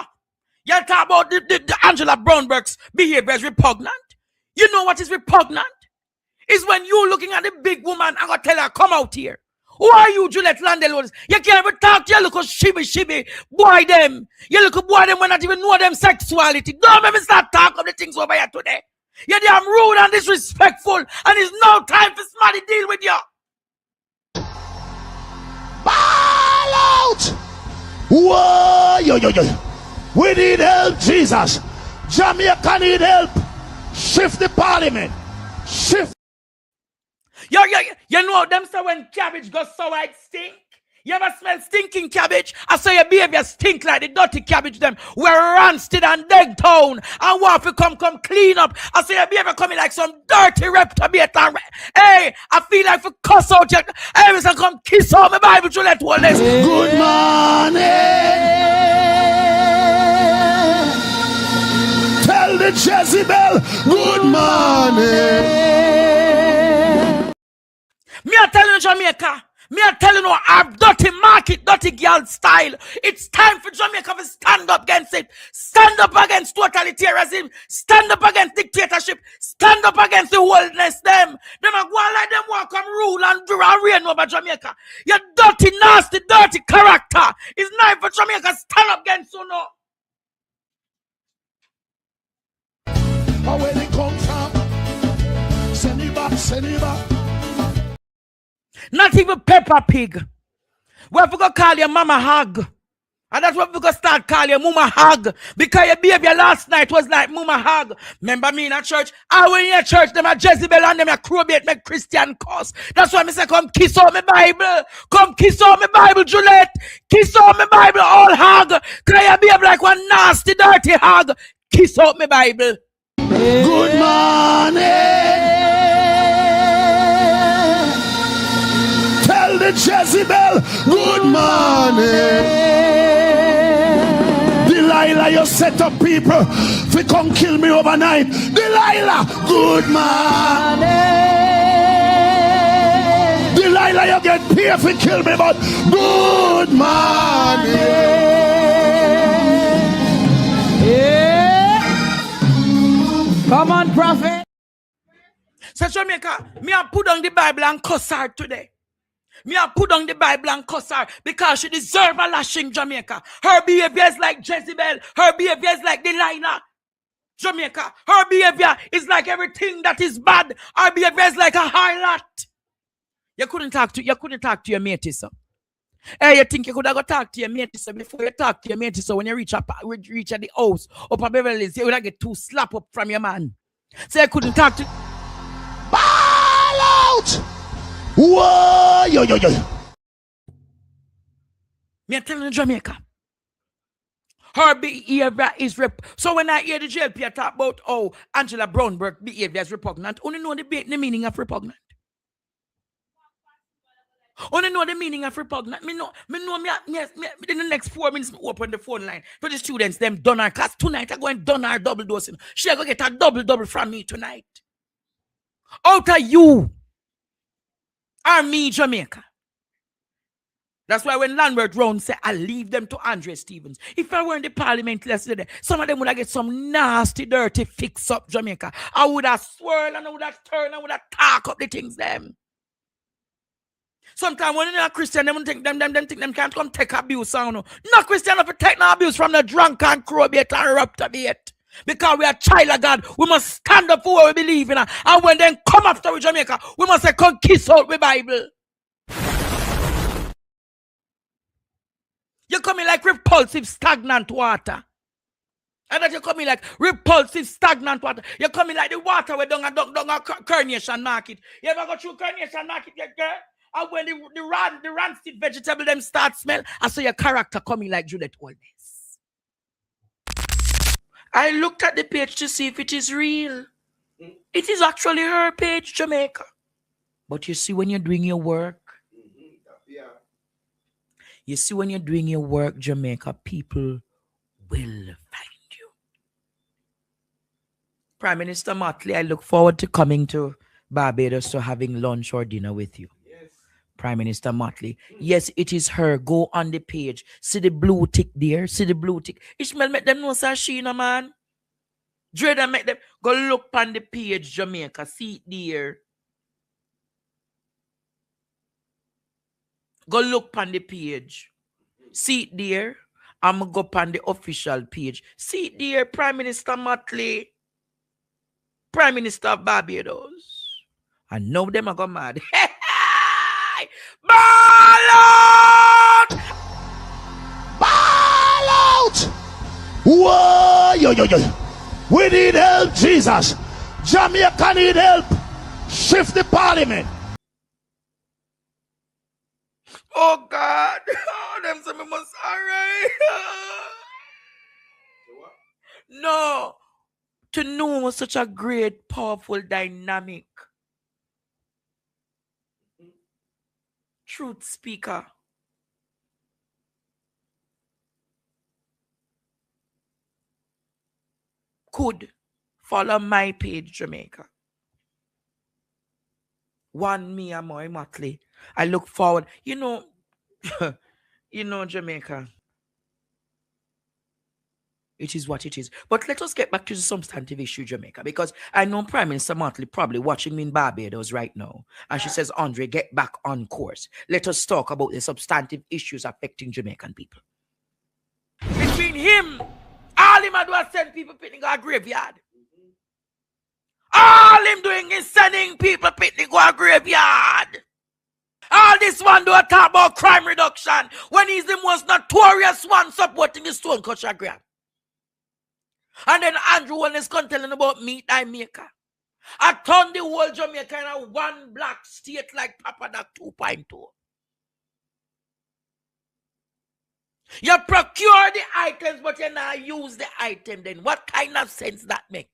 You talk about the Angela Brownberg's behavior is repugnant. You know what is repugnant? Is when you looking at the big woman and go tell her, come out here. Who are you, Juliet Landell? You can't even talk to you, look shibby, boy them. You look at boy them when not even know them sexuality. Don't make me start talking of the things over here today. You're damn rude and disrespectful, and it's no time for somebody to deal with you. Ball out! Whoa! Yo, yo, yo. We need help, Jesus. Jamaica need help. Shift the parliament. Shift. Yo, you know them say when cabbage goes sour, it stink. You ever smell stinking cabbage? I say your behavior stink like the dirty cabbage them. We're rancid and dead town. And what if you come clean up? I say your behavior coming like some dirty reptile. Hey, I feel like for cuss out your... Hey, Mr. Come kiss out my Bible to let one less. Good morning. Tell the Jezebel, good morning. Me I tell you, Jamaica. Me I tell you, no, our dirty market, dirty girl style. It's time for Jamaica to stand up against it. Stand up against totalitarianism. Stand up against dictatorship. Stand up against the wilderness. Them are going like them walk come rule and do and reign over Jamaica. Your dirty, nasty, dirty character. It's time for Jamaica to stand up against you now. But where they come from? Send it back, send it back. Not even Peppa Pig. We have to go call your mama hug. And that's what we go start calling your mama hug. Because your behavior last night was like mama hug. Remember me in a church? I went in a church, them a Jezebel and them a crowbait make Christian cause. That's why I say come kiss out my Bible. Come kiss out my Bible, Juliet. Kiss out my Bible, all hug. Because you behave like one nasty, dirty hug. Kiss out my Bible. Good morning. Tell the Jezebel, good morning. Delilah, you set up people if you come kill me overnight. Delilah, good morning. Delilah, you get paid if you kill me, but good morning. Yeah. Come on, prophet. So Jamaica, me I put on the Bible and cuss her today. Me I put on the Bible and cuss her because she deserve a lashing, Jamaica. Her behavior is like Jezebel. Her behavior is like Delilah. Jamaica. Her behavior is like everything that is bad. Her behavior is like a harlot. You couldn't talk to your matey, so. Hey, you think you could have got talk to your matey, so before you talk to your matey, so when you reach at the house up at Beverly Hills, you would get two slap up from your man. So you couldn't talk to. Ball out! Whoa, yo, yo, yo. Me telling you, Jamaica. Her behavior is so when I hear the JLP talk about Angela Brownberg behavior is repugnant, only know the meaning of repugnant. Only know the meaning of repugnant. Me know in the next 4 minutes, me open the phone line for the students, them done her, because tonight I'm going to done her double dosing. She going to get a double from me tonight. Out of you are me, Jamaica. That's why when Lambert Round said, I leave them to Andre Stevens. If I were in the parliament yesterday, some of them would have get some nasty, dirty fix up Jamaica. I would have swirled and I would have turned and I would have talk up the things them. Sometimes when you're a Christian, them think them can't come take abuse. No Christian have to take no abuse from the drunk and crowbait and raptor. Because we are child of God, we must stand up for what we believe in. And when they come after with Jamaica, we must say, come kiss out the Bible. You're coming like repulsive, stagnant water. And that you're coming like repulsive, stagnant water. You're coming like the water we don't a Coronation Market. You ever go through Coronation Market, girl? And when the rancid vegetable them start smell, I saw your character coming like Juliet Oldness. I looked at the page to see if it is real. It is actually her page, Jamaica. But you see when you're doing your work, you see when you're doing your work, Jamaica, people will find you. Prime Minister Motley, I look forward to coming to Barbados to having lunch or dinner with you. Yes. Prime Minister Motley. Yes, it is her. Go on the page. See the blue tick there. See the blue tick. Ishmael, make them know Sashina, man. Dreda, make them go look on the page, Jamaica. See it there. Go look on the page. See it there. I'm going to go on the official page. See it there, Prime Minister Motley. Prime Minister of Barbados. I know them are going mad. Ball out! Ball out! Whoa, yo. We need help, Jesus. Jamaica need help. Shift the parliament. Oh God. Oh, them say me must alright. No. To know was such a great, powerful dynamic. Truth speaker. Could follow my page, Jamaica. One me and my Motley. I look forward. You know, Jamaica. It is what it is. But let us get back to the substantive issue, Jamaica, because I know Prime Minister Motley probably watching me in Barbados right now. And she says, Andre, get back on course. Let us talk about the substantive issues affecting Jamaican people. Between him, all him do is send people picnic to a graveyard. All him doing is sending people picnic to a graveyard. All this one do a talk about crime reduction when he's the most notorious one supporting the stone culture grab. And then Andrew One is telling about meat I maker. I turned the whole Jamaica in a one black state like Papa Doc 2.2. You procure the items, but you not use the item then. What kind of sense that make?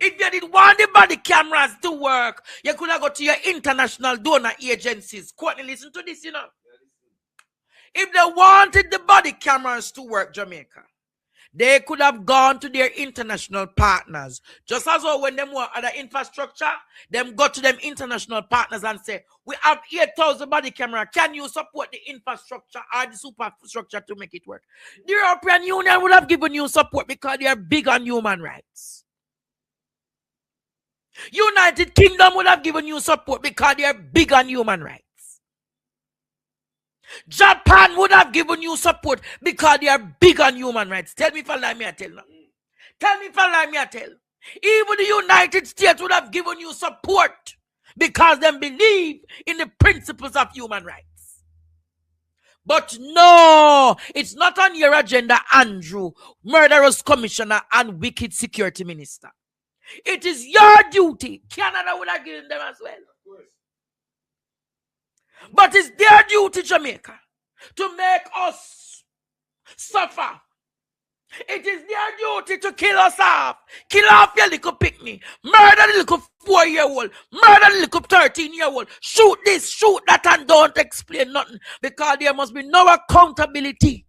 If you did want the body cameras to work, you could have go to your international donor agencies. Courtney, listen to this, you know. If they wanted the body cameras to work, Jamaica, they could have gone to their international partners. Just as well when them were other infrastructure, them go to them international partners and say, we have 8,000 body camera. Can you support the infrastructure or the superstructure to make it work? The European Union would have given you support because they are big on human rights. United Kingdom would have given you support because they are big on human rights. Japan would have given you support because they are big on human rights. Tell me if I lie, me I tell now. Tell me if I lie, me I tell. Even the United States would have given you support because they believe in the principles of human rights. But no, it's not on your agenda, Andrew, murderous commissioner and wicked security minister. It is your duty. Canada would have given them as well. But it's their duty, Jamaica, to make us suffer. It is their duty to kill us off. Kill off your little picnic. Murder the little 4-year-old. Murder the little 13-year-old. Shoot this, shoot that, and don't explain nothing. Because there must be no accountability.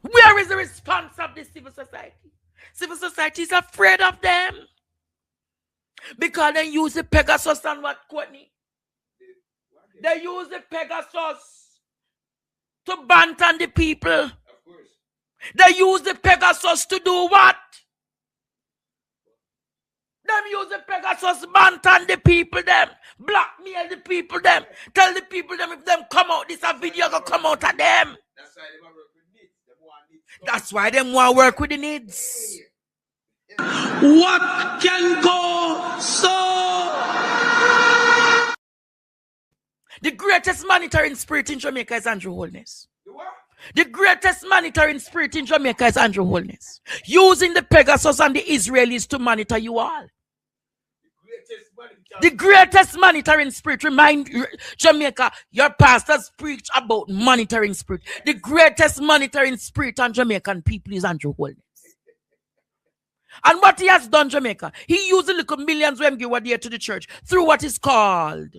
Where is the response of the civil society? Civil society is afraid of them. Because they use the Pegasus and what, Courtney? They use the Pegasus to banter the people. Of course. They use the Pegasus to do what? Them use the Pegasus banter the people them. Blackmail the people them. Tell the people them if them come out, this a video gonna come out of them. That's why they want to work with the needs. What can go so? The greatest monitoring spirit in Jamaica is Andrew Holness. The greatest monitoring spirit in Jamaica is Andrew Holness. Using the Pegasus and the Israelis to monitor you all. The greatest monitoring spirit, remind Jamaica, your pastors preach about monitoring spirit. The greatest monitoring spirit on Jamaican people is Andrew Holness. And what he has done, Jamaica, he used the little millions when he was there to the church through what is called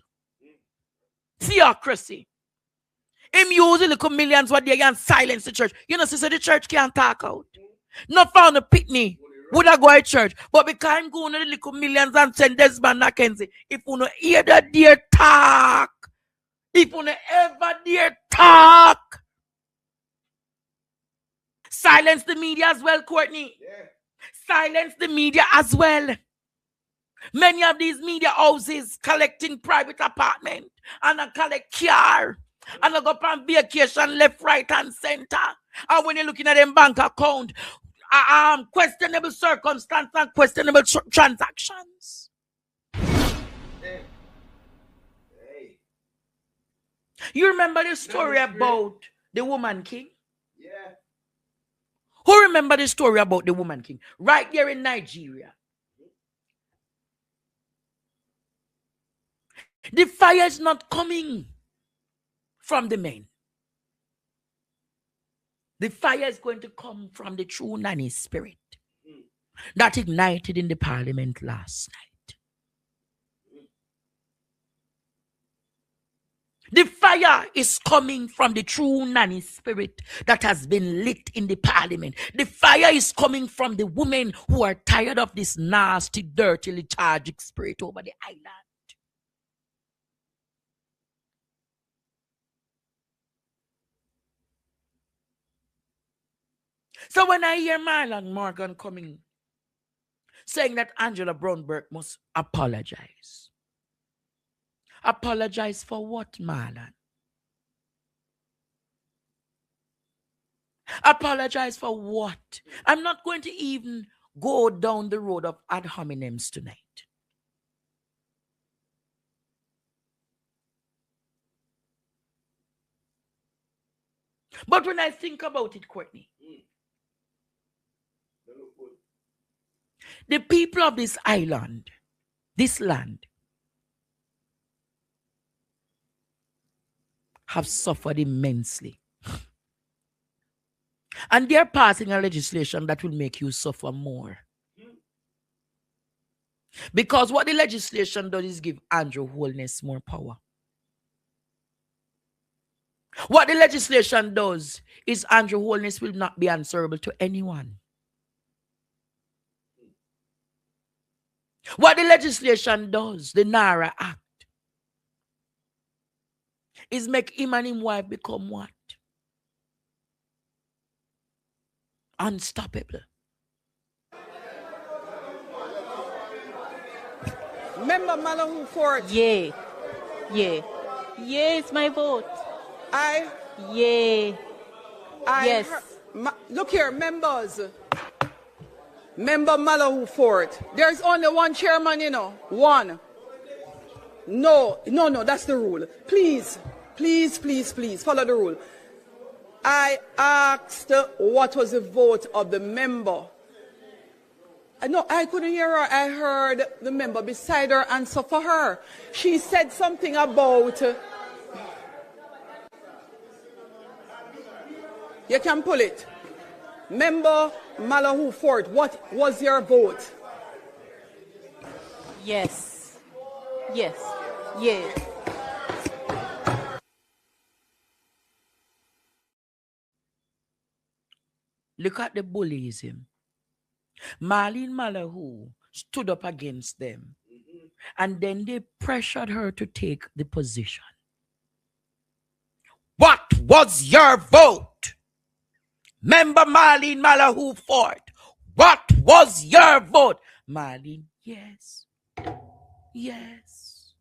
theocracy. Him use the little millions what they can silence the church. You know, so the church can't talk out. Not found a pitney. Would I go to church? But because I'm going to the little millions and send Desmond Mackenzie, if you don't hear that dear talk, if you don't ever dear talk, silence the media as well, Courtney. Yeah. Silence the media as well. Many of these media houses collecting private apartment and I collect car and I go up on vacation left, right, and center. And when you're looking at them bank account, questionable circumstances and questionable transactions. You remember the story about the woman king? Yeah. Who remember the story about the woman king? Right there in Nigeria. The fire is not coming from the men. The fire is going to come from the true nanny spirit that ignited in the parliament last night. The fire is coming from the true nanny spirit that has been lit in the parliament. The fire is coming from the women who are tired of this nasty, dirty, lethargic spirit over the island. So when I hear Marlon Morgan coming, saying that Angela Brownberg must apologize. Apologize for what, Marlon? Apologize for what? I'm not going to even go down the road of ad hominems tonight. But when I think about it, Courtney, the people of this island, this land, have suffered immensely. And they're passing a legislation that will make you suffer more. Because what the legislation does is give Andrew Holness more power. What the legislation does is Andrew Holness will not be answerable to anyone. What the legislation does, the NARA Act, is make him and his wife become what? Unstoppable. Member Malahoo Fort. Yeah. Yeah. Yeah, it's my vote. Yeah. Yes. Look here, members. Member Malahoo Fort. There's only one chairman, you know. One. No, that's the rule. Please, follow the rule. I asked what was the vote of the member. No, I couldn't hear her. I heard the member beside her answer for her. She said something about... You can pull it. Member Malahoo Fort, what was your vote? Yes. Yes. Yeah. Look at the bullyism. Marlene Malahoo stood up against them. And then they pressured her to take the position. What was your vote? Member Marlene Malahoo Fort, what was your vote? Marlene, yes. Yes.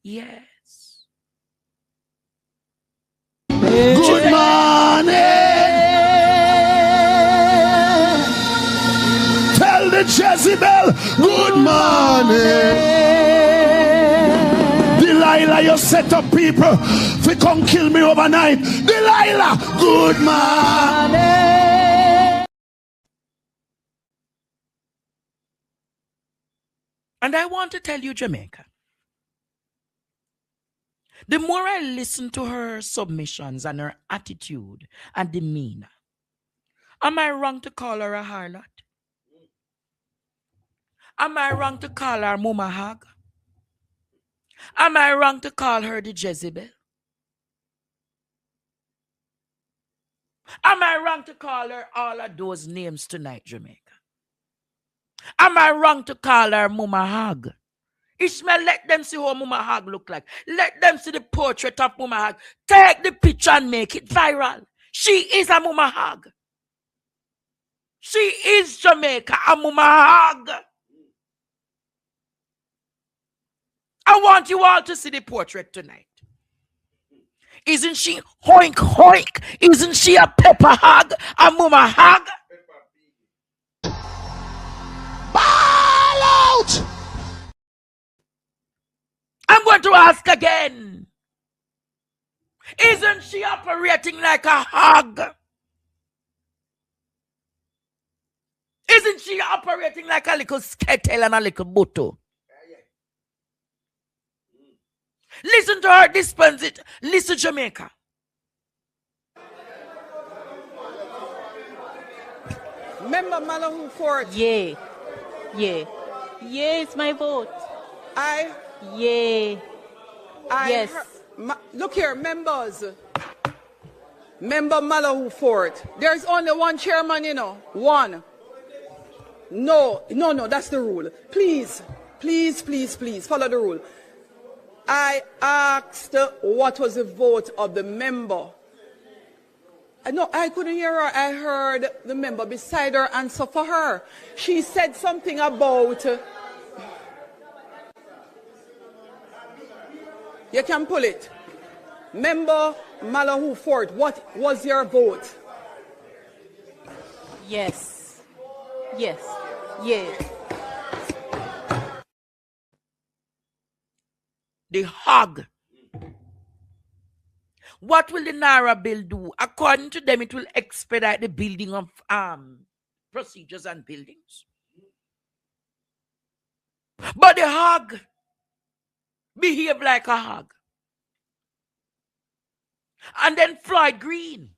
Yes. Good morning. Tell the Jezebel, good morning. Delilah, you set up people to come kill me overnight. Delilah, good morning. And I want to tell you, Jamaica, the more I listen to her submissions and her attitude and demeanor, am I wrong to call her a harlot? Am I wrong to call her Mama Hag? Am I wrong to call her the Jezebel? Am I wrong to call her all of those names tonight, Jamaica? Am I wrong to call her Mama Hag? Ishmael, let them see how Mama Hag look like. Let them see the portrait of Mama Hag. Take the picture and make it viral. She is a Mama Hag. She is Jamaica, a Mama Hag. I want you all to see the portrait tonight. Isn't she hoink hoink? Isn't she a pepper hog? A Mama Hag? Ball out! ask again. Isn't she operating like a hog? Isn't she operating like a little skettle and a little buto? Listen to her dispense it. Listen, Jamaica. Member Malahoo Fort. Yeah. Yeah. Yeah, it's my vote. Yeah. Yes. Look here, members. Member Malahoo Fort. There's only one chairman, you know. One. No, that's the rule. Please, follow the rule. I asked what was the vote of the member. No, I couldn't hear her. I heard the member beside her answer for her. She said something about... You can pull it. Member Malahoo Fort, what was your vote? Yes. Yes. Yeah. The hog. What will the Naira bill do? According to them, it will expedite the building of procedures and buildings. But the hog behave like a hog. And then Floyd Green.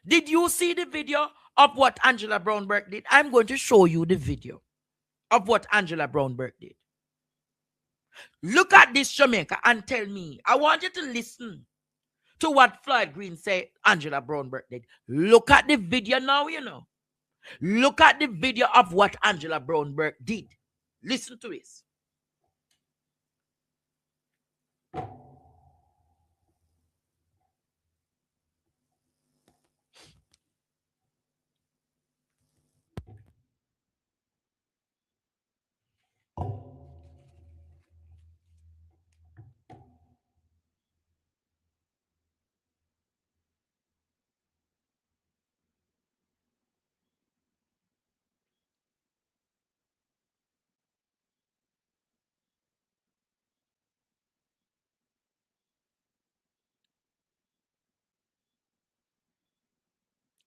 Did you see the video of what Angela Brownberg did? I'm going to show you the video of what Angela Brownberg did. Look at this, Jamaica, and tell me. I want you to listen to what Floyd Green said Angela Brownberg did. Look at the video now, you know. Look at the video of what Angela Brownberg did. Listen to this.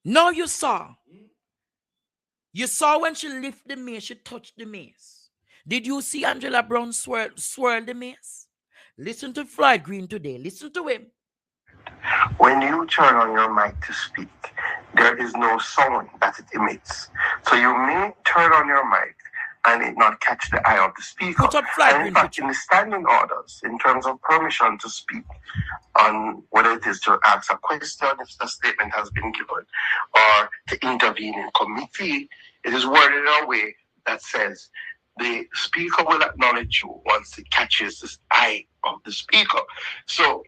Now you saw. You saw when she lifted the mace, she touched the mace. Did you see Angela Brown swirl the mace? Listen to Floyd Green today. Listen to him. When you turn on your mic to speak, there is no sound that it emits. So you may turn on your mic and it not catch the eye of the speaker. Put up Floyd And in fact, in the standing orders, in terms of permission to speak on whether it is to ask a question, if the statement has been given, or to intervene in committee, it is worded in a way that says the speaker will acknowledge you once it catches the eye of the speaker. So,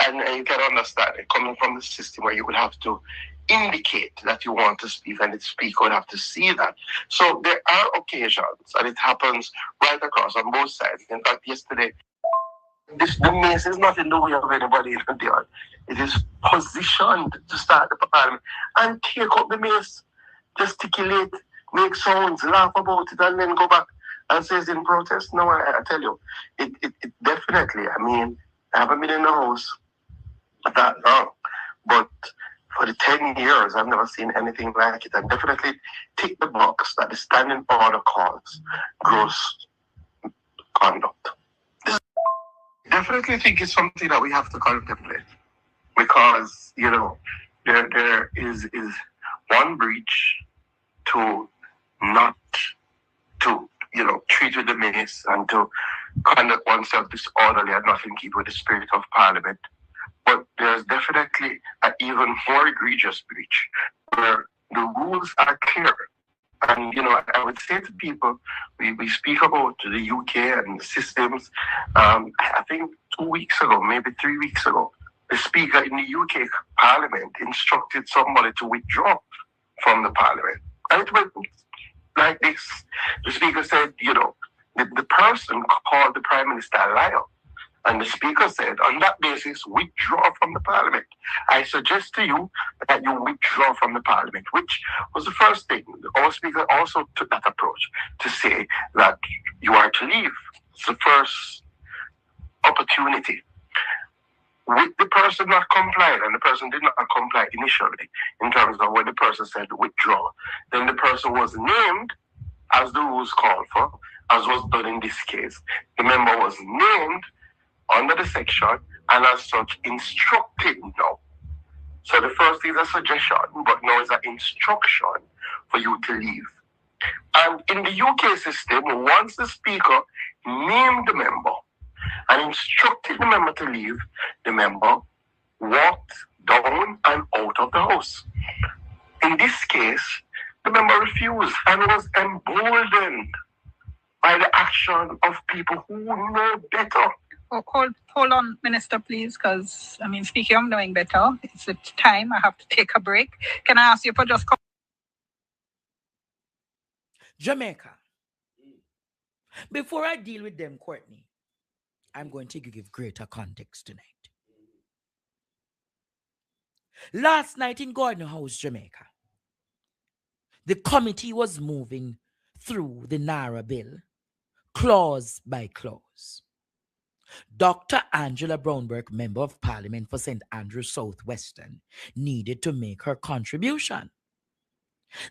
and you can understand it coming from the system where you would have to indicate that you want to speak, and the speaker would have to see that. So there are occasions, and it happens right across on both sides. In fact, yesterday, the mace is not in the way of anybody in the yard. It is positioned to start the parliament and take up the mace, gesticulate, make sounds, laugh about it, and then go back and say it's in protest. No, I tell you, it definitely, I mean, I haven't been in the house that long, but for the 10 years, I've never seen anything like it. And definitely tick the box that the standing order calls gross conduct. Definitely think it's something that we have to contemplate, because, you know, there is one breach to not to, you know, treat with the mace and to conduct oneself disorderly and not in keep with the spirit of Parliament. But there's definitely an even more egregious breach where the rules are clear. And, you know, I would say to people, we speak about the UK and the systems. I think 2 weeks ago, maybe 3 weeks ago, the speaker in the UK Parliament instructed somebody to withdraw from the Parliament. And it went like this. The speaker said, you know, the person called the Prime Minister a liar. And the speaker said, on that basis, withdraw from the Parliament. I suggest to you that you withdraw from the parliament, which was the first thing. Our speaker also took that approach to say that you are to leave. It's the first opportunity. With the person not complying, and the person did not comply initially in terms of when the person said withdraw, then the person was named as the rules called for, as was done in this case. The member was named under the section and as such instructed now. So the first is a suggestion, but now is an instruction for you to leave. And in the UK system, once the speaker named the member and instructed the member to leave, the member walked down and out of the house. In this case, the member refused and was emboldened by the action of people who know better. Hold on, Minister, please, because, I mean, speaking of knowing better, it's time. I have to take a break. Can I ask you for just... Jamaica. Before I deal with them, Courtney, I'm going to give greater context tonight. Last night in Gordon House, Jamaica, the committee was moving through the NARA bill, clause by clause. Dr. Angela Brownberg, Member of Parliament for St. Andrews Southwestern, needed to make her contribution.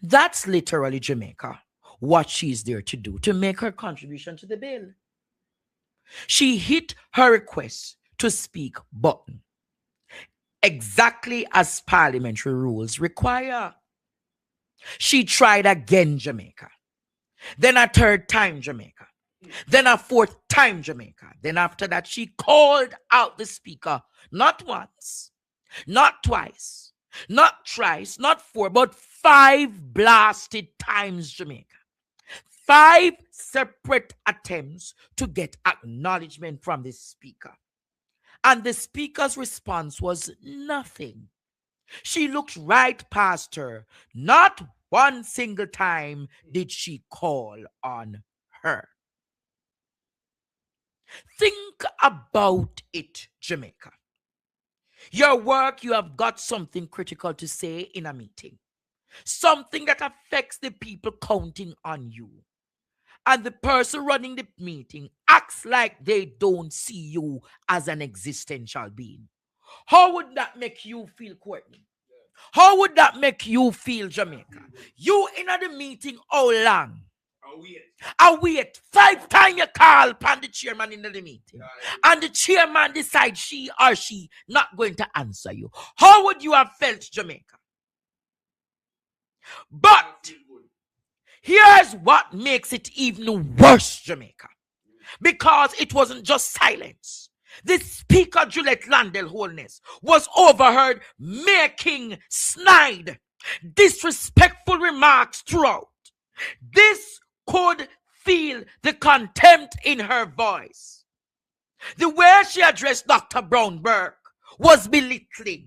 That's literally, Jamaica, what she's there to do, to make her contribution to the bill. She hit her request to speak button, exactly as parliamentary rules require. She tried again, Jamaica. Then a third time, Jamaica. Then a fourth time, Jamaica. Then after that, she called out the speaker, not once, not twice, not thrice, not four, but 5 blasted times, Jamaica. 5 separate attempts to get acknowledgement from the speaker. And the speaker's response was nothing. She looked right past her. Not one single time did she call on her. Think about it, Jamaica. Your work, you have got something critical to say in a meeting. Something that affects the people counting on you. And the person running the meeting acts like they don't see you as an existential being. How would that make you feel, Courtney? How would that make you feel, Jamaica? You in the meeting, how long? I wait 5 times you call upon the chairman in the meeting. And the chairman decides she or she not going to answer you. How would you have felt, Jamaica? But here's what makes it even worse, Jamaica. Because it wasn't just silence. The speaker, Juliet Landell Holness, was overheard making snide, disrespectful remarks throughout. This could feel the contempt in her voice. The way she addressed Dr. Brownberg was belittling,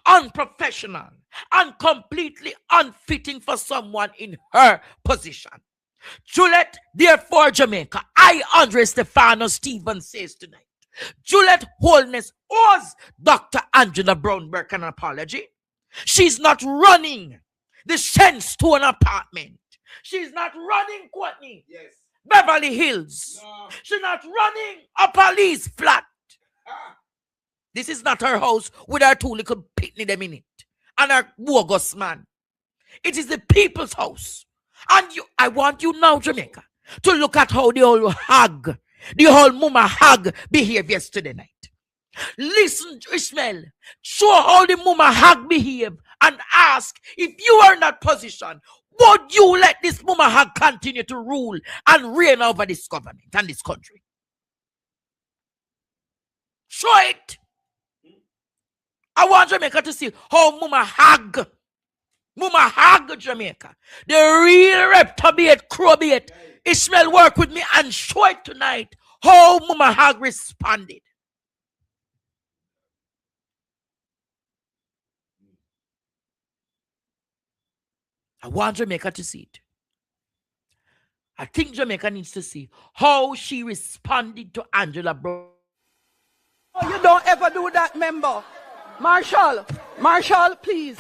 unprofessional, and completely unfitting for someone in her position. Juliet, therefore, Jamaica, I, Andre Stefano Stevens, says tonight, Juliet Holness owes Dr. Angela Brownberg an apology. She's not running the Shenstone apartment. She's not running, Courtney. Yes. Beverly Hills. No. She's not running a police flat. This is not her house with her 2 little pitney them in it. And her bogus man. It is the people's house. And I want you now, Jamaica, to look at how the whole hag, the whole mama hag behaved yesterday night. Listen, Ishmael, show how the mama hag behaved and ask, if you are in that position, would you let this mama hag continue to rule and reign over this government and this country? Show it. I want Jamaica to see how mama hag Jamaica, the real reptobate, crowbate, Ishmael, work with me and show it tonight how mama hag responded. I want Jamaica to see it. I think Jamaica needs to see how she responded to Angela Brown. Oh, you don't ever do that, member. Marshall, please.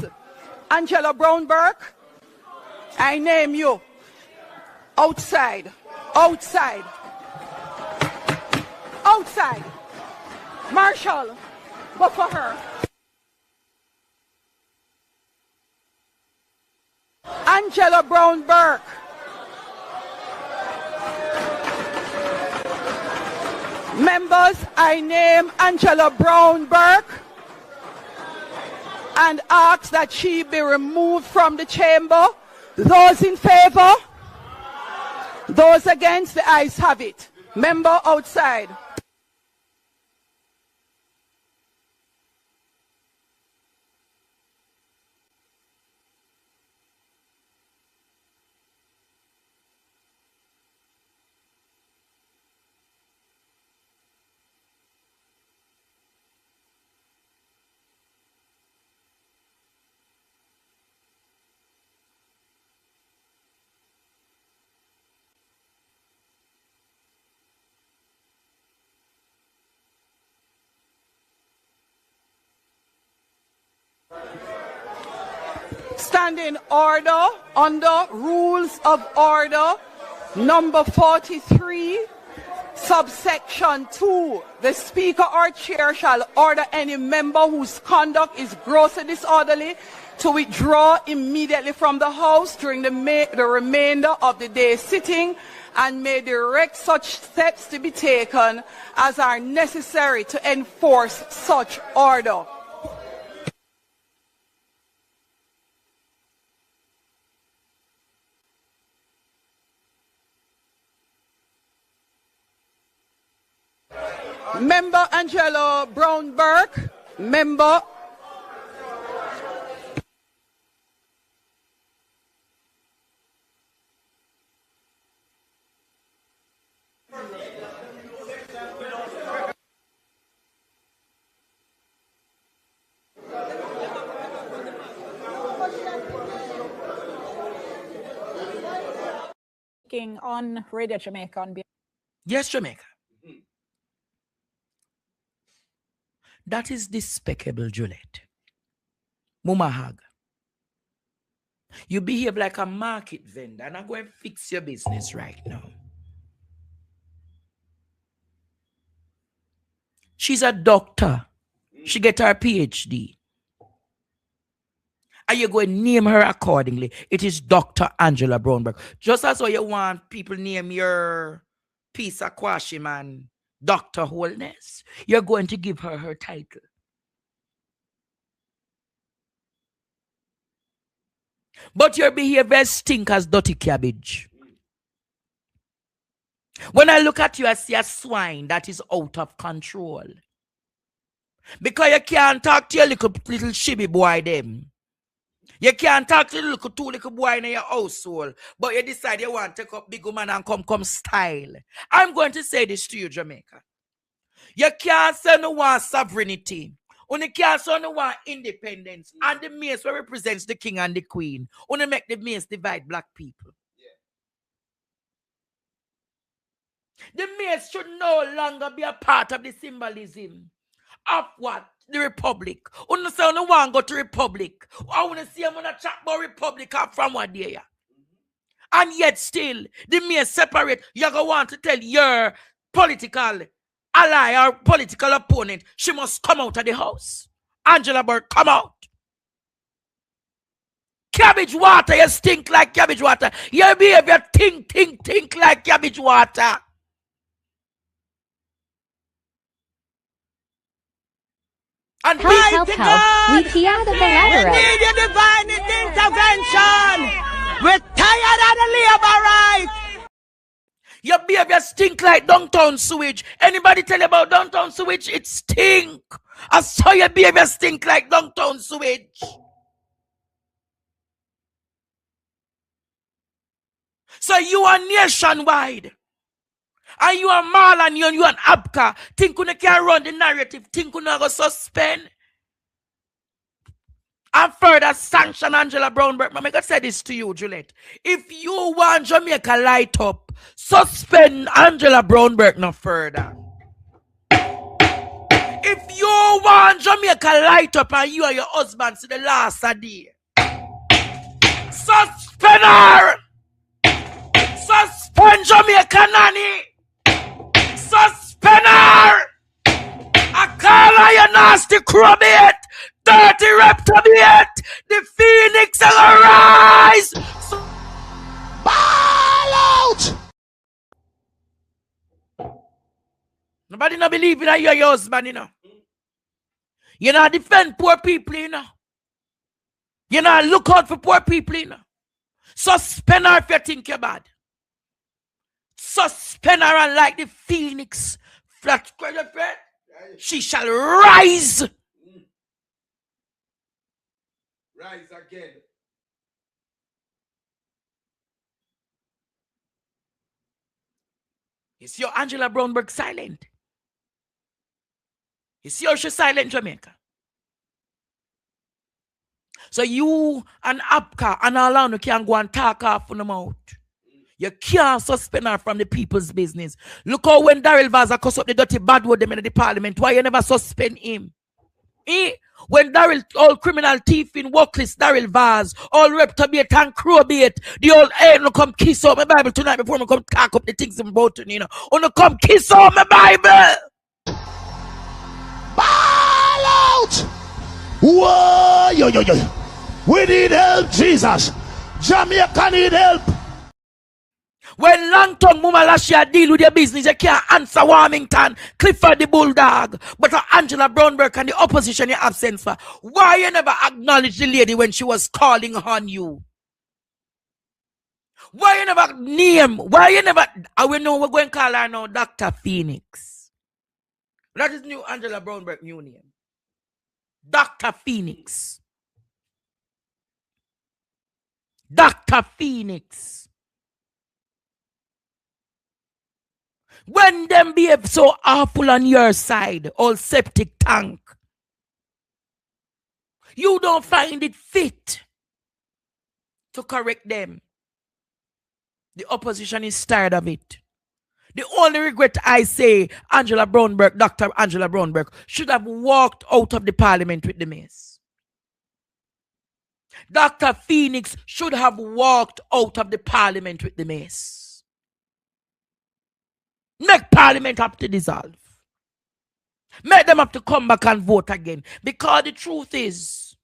Angela Brown-Burke, I name you. Outside. Marshall, go for her. Angela Brown-Burke. Members, I name Angela Brown-Burke and ask that she be removed from the chamber. Those in favor? Those against, the ayes have it. Member outside. Standing order under Rules of Order number 43, subsection 2. The Speaker or Chair shall order any member whose conduct is grossly disorderly to withdraw immediately from the House during the remainder of the day sitting, and may direct such steps to be taken as are necessary to enforce such order. Member Angela Brown-Burke, member. On Radio Jamaica. Yes, Jamaica. That is despicable, Juliet. Mama Hag. You behave like a market vendor, and I'm going to fix your business right now. She's a doctor. She get her PhD. And you're going to name her accordingly. It is Dr. Angela Brown-Burke. Just as how you want people name your piece of quashi man Dr. Wholeness, you're going to give her her title. But your behavior stinks as dirty cabbage. When I look at you, I see a swine that is out of control. Because you can't talk to your little shibby boy them. You can't talk to the two little boy in your household, but you decide you want to take up big woman and come style. I'm going to say this to you, Jamaica. You can't say no one sovereignty. You can't say no one independence. And the mace represents the king and the queen. You make the mace divide black people. The mace should no longer be a part of the symbolism of what? The republic. You say you want to go to republic. I want to see them on a chat about republic from what day. And yet still, the mere separate, you're going to want to tell your political ally or political opponent, she must come out of the house. Angela Burke, come out. Cabbage water, you stink like cabbage water. Your behavior think like cabbage water. And help. We hear the We need your divine intervention. We're tired of the labor right. Your behavior stink like downtown sewage. Anybody tell you about downtown sewage? It stink. I saw your behavior stink like downtown sewage. So you are nationwide. And you are Marlon, you are Abka. Think you can run the narrative. Think you go suspend. And further sanction Angela Brown-Burke. I'm going to say this to you, Juliet. If you want Jamaica light up, suspend Angela Brown-Burke no further. If you want Jamaica light up and you and your husband see the last a day, suspend her! Suspend Jamaica nanny! Suspend her! I call her you nasty crowbait! Dirty reptibate! The phoenix will arise! Ball out! Nobody not believe in you and your husband, you know. You not defend poor people, you know. You not look out for poor people, you know. Suspend her if you think you're bad. Suspend her and like the phoenix flat she shall rise. Rise again. You see how Angela Brownberg silent? You see how she's silent, Jamaica? So you and Apka and Alano can go and talk off on them out. You can't suspend her from the people's business. Look how when Daryl Vaza cuss up the dirty bad word them in the parliament, why you never suspend him? When Daryl, all criminal thief in workless Daryl Vaz, all reptibate and crowbait, the old no come kiss up my Bible tonight before me come talk up the things about you know. No come kiss up my Bible. Ball out! Whoa, yo. We need help, Jesus. Jamaica need help. When long-tongue Mama Lashia deal with your business, you can't answer Warmington, Clifford the Bulldog, but Angela Brownberg and the opposition you absent for. Why you never acknowledge the lady when she was calling on you? Why you never name? Why you never? I will know we're going to call her now Dr. Phoenix. That is new Angela Brownberg new name. Dr. Phoenix. Dr. Phoenix. When them behave so awful on your side, all septic tank, you don't find it fit to correct them. The opposition is tired of it. The only regret I say, Angela Brownberg, Dr. Angela Brownberg, should have walked out of the parliament with the mess. Dr. Phoenix should have walked out of the parliament with the mess. Make parliament have to dissolve. Make them have to come back and vote again. Because the truth is,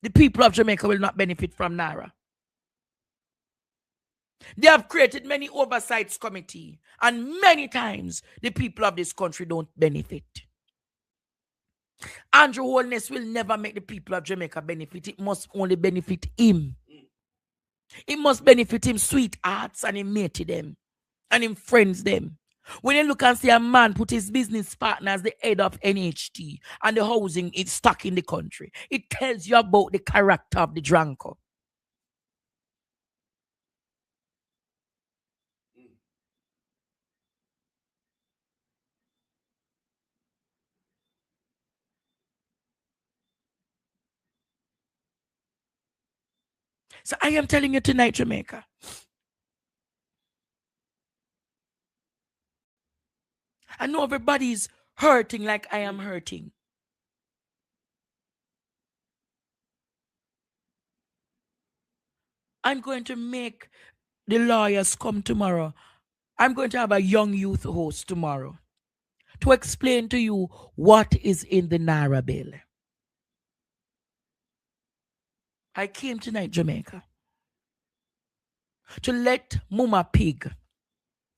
the people of Jamaica will not benefit from Naira. They have created many oversights committee, and many times the people of this country don't benefit. Andrew Holness will never make the people of Jamaica benefit. It must only benefit him. It must benefit him sweethearts and him matey them and him friends them. When you look and see a man put his business partner as the head of NHT and the housing is stuck in the country, it tells you about the character of the drunker. So I am telling you tonight, Jamaica, I know everybody's hurting like I am hurting. I'm going to make the lawyers come tomorrow. I'm going to have a young youth host tomorrow to explain to you what is in the Naira bill. I came tonight, Jamaica, to let Mama Pig,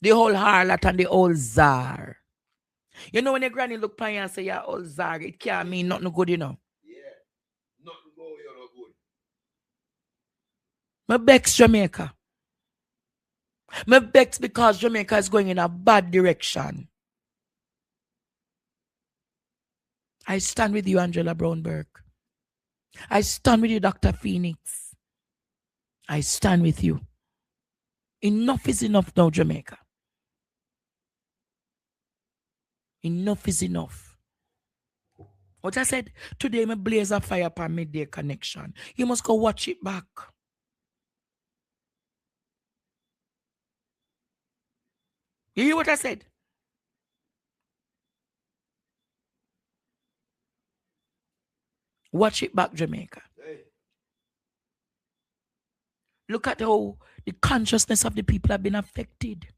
the whole harlot and the old czar. You know when your granny look at you and say, yeah, old czar, it can't mean nothing good, you know. Yeah, nothing go, you're not good. Me vex Jamaica. Me vex because Jamaica is going in a bad direction. I stand with you, Angela Brownberg. I stand with you, Dr. Phoenix. I stand with you. Enough is enough now, Jamaica. Enough is enough. What I said, today me blaze a fire upon Midday Connection. You must go watch it back. You hear what I said? Watch it back, Jamaica. Look at how the consciousness of the people have been affected.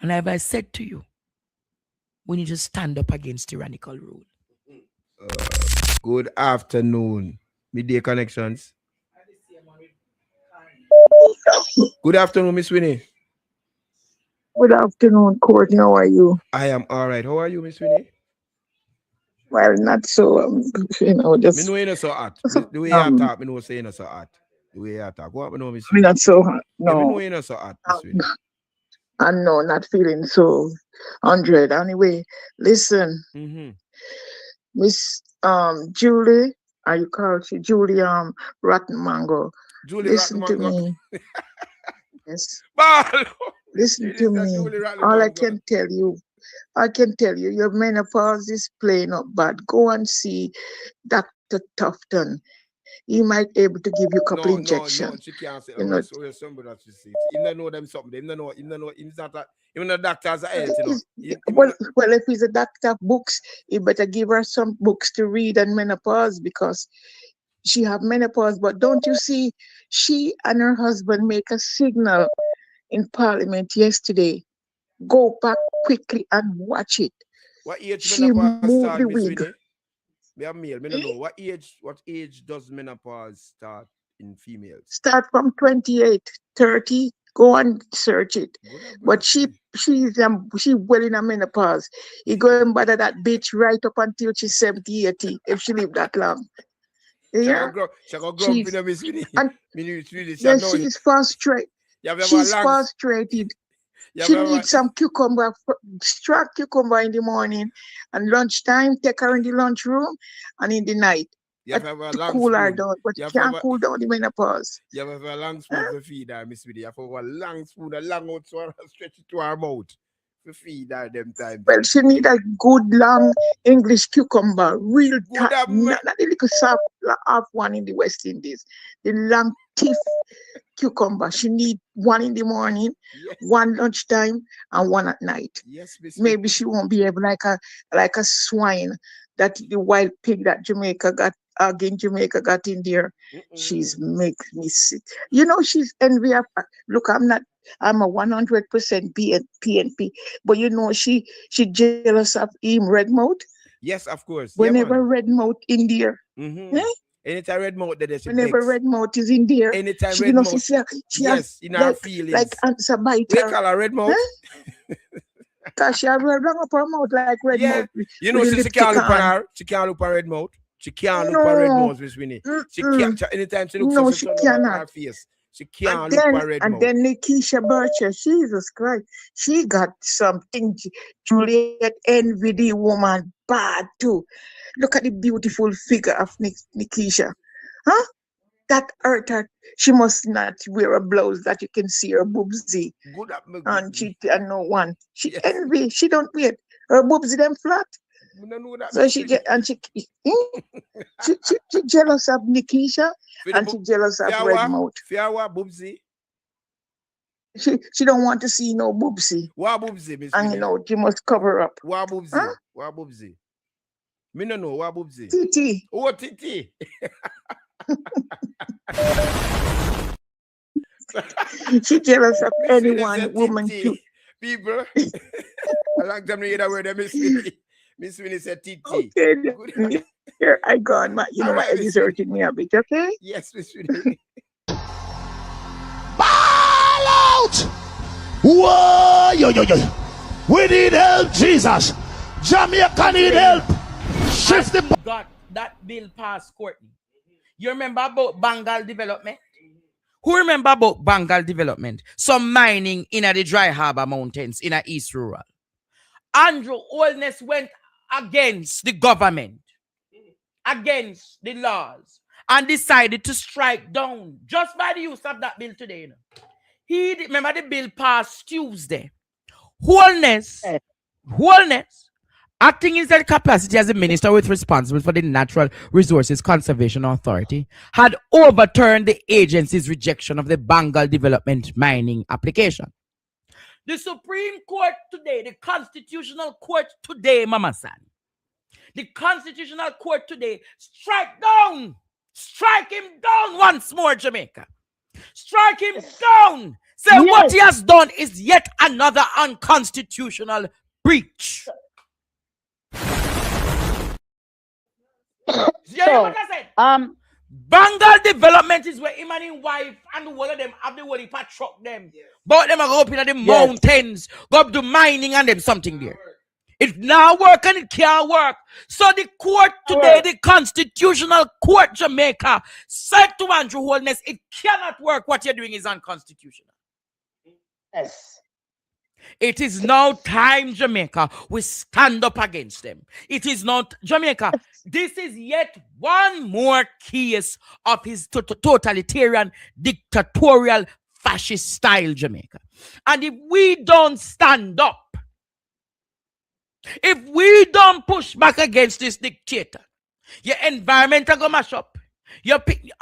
And as I said to you, we need to stand up against tyrannical rule. Good afternoon, Midday Connections. Good afternoon, Miss Winnie. Good afternoon, Courtney. How are you? I am all right. How are you, Miss Winnie? Well, not so, just... Me know you're not so hot. The way you talk, me know you're not so hot. The way you talk. What me know, Miss I'm Winnie? not so hot, no. Yeah, me know you're not so hot, Miss Winnie. I'm not feeling so 100. Anyway, listen. Miss Julie, are you called Julie Rotten Mango? Julie Listen Rotten to Mango. me. Yes. Ball. Listen to me. All I can tell you, your menopause is playing up bad. Go and see Dr. Tufton. He might be able to give you a couple injections. No, she can't say. Somebody that she see. He don't know them something. He don't know. He's not that. Even the doctor's a health, Well, if he's a doctor of books, you better give her some books to read on menopause because she have menopause. But don't you see, she and her husband make a signal in Parliament yesterday. Go back quickly and watch it. What age she menopause moved start, the Miss wig. Winnie? Me a male. Me don't know. What age does menopause start in females? Start from 28, 30. Go and search it. But she's well in a menopause. You go and bother that bitch right up until she's 70, 80, if she live that long. Yeah. She go grump in Miss Winnie. Yes, she's frustrated. She's frustrated. She needs some cucumber, extract cucumber in the morning, and lunchtime, take her in the lunchroom, and in the night. To cool her down, but you can't cool down the menopause. You have a long spoon to feed her, Miss Winnie. You have a long spoon, a long out, so stretch it to her mouth to feed her them times. Well, she need a good long English cucumber, real tight, not the little soft half one in the West Indies. The long teeth cucumber. She need one in the morning, one lunchtime, and one at night. Yes, Miss. Maybe she won't be able like a swine that the wild pig that Jamaica got in there. She's makes me sick. You know, she's envy of. Look, I'm a 100% PNP, but you know she jealous of him Redmouth. Yes, of course. Whenever Redmouth in there. Anytime Redmouth there, she whenever Redmouth is in there, anytime she, Redmouth, she has in her feelings. like answer bite. We call her Redmouth. Because she have run up her mouth like Redmouth. You know, she can't look on her. She can't look on Redmouth. She can't look on Redmouth, Miss Winnie. She can't. Anytime she looks, she cannot. Her face. She can't look on Redmouth. And then Nikisha Bircher, Jesus Christ, she got something. Juliet envy the woman bad too. Look at the beautiful figure of Nikisha. Huh? That hurt her. She must not wear a blouse that you can see her boobsy. And she and no one. She envy. She don't wear her boobsy them flat. So she jealous of Nikisha and she jealous of Redmouth. Boobsy. She don't want to see no boobsy. What boobsy, Miss? And you know she must cover up. What boobsy? Huh? What boobsy? Me no know what boobsy. Titi. Oh, Titi. She jealous of anyone, woman. People. I like them to hear that word. Miss Winnie said Titi. Okay, here I gone. You know, it is hurting me a bit. Okay. Yes, Miss Winnie. Ball out! Whoa, yo. We need help, Jesus. Jamaica need help. Shift the. Got that bill passed, Courtney. You remember about Bengal development? Who remember about Bengal development? Some mining in the Dry Harbor Mountains in East Rural. Andrew Holness went against the government, against the laws, and decided to strike down just by the use of that bill today. Remember the bill passed Tuesday. Holness, acting in their capacity as a minister with responsibility for the Natural Resources Conservation Authority, had overturned the agency's rejection of the Bengal development mining application. The Supreme Court today, the Constitutional Court today, Mama San, The Constitutional Court today strike him down once more, Jamaica. Strike him down. Say what he has done is yet another unconstitutional breach. You hear what I said? Bengal development is where him and his wife and the whole of them have the whole heap of truck them. But them are go up in the mountains, go up to mining and them something there. It's not work and it can't work. So the court today, the Constitutional Court Jamaica, said to Andrew Holness, it cannot work. What you're doing is unconstitutional. Yes. It is now time, Jamaica, we stand up against them. It is not, Jamaica, this is yet one more case of his totalitarian, dictatorial, fascist style, Jamaica. And if we don't stand up, if we don't push back against this dictator, your environment are going to mash up.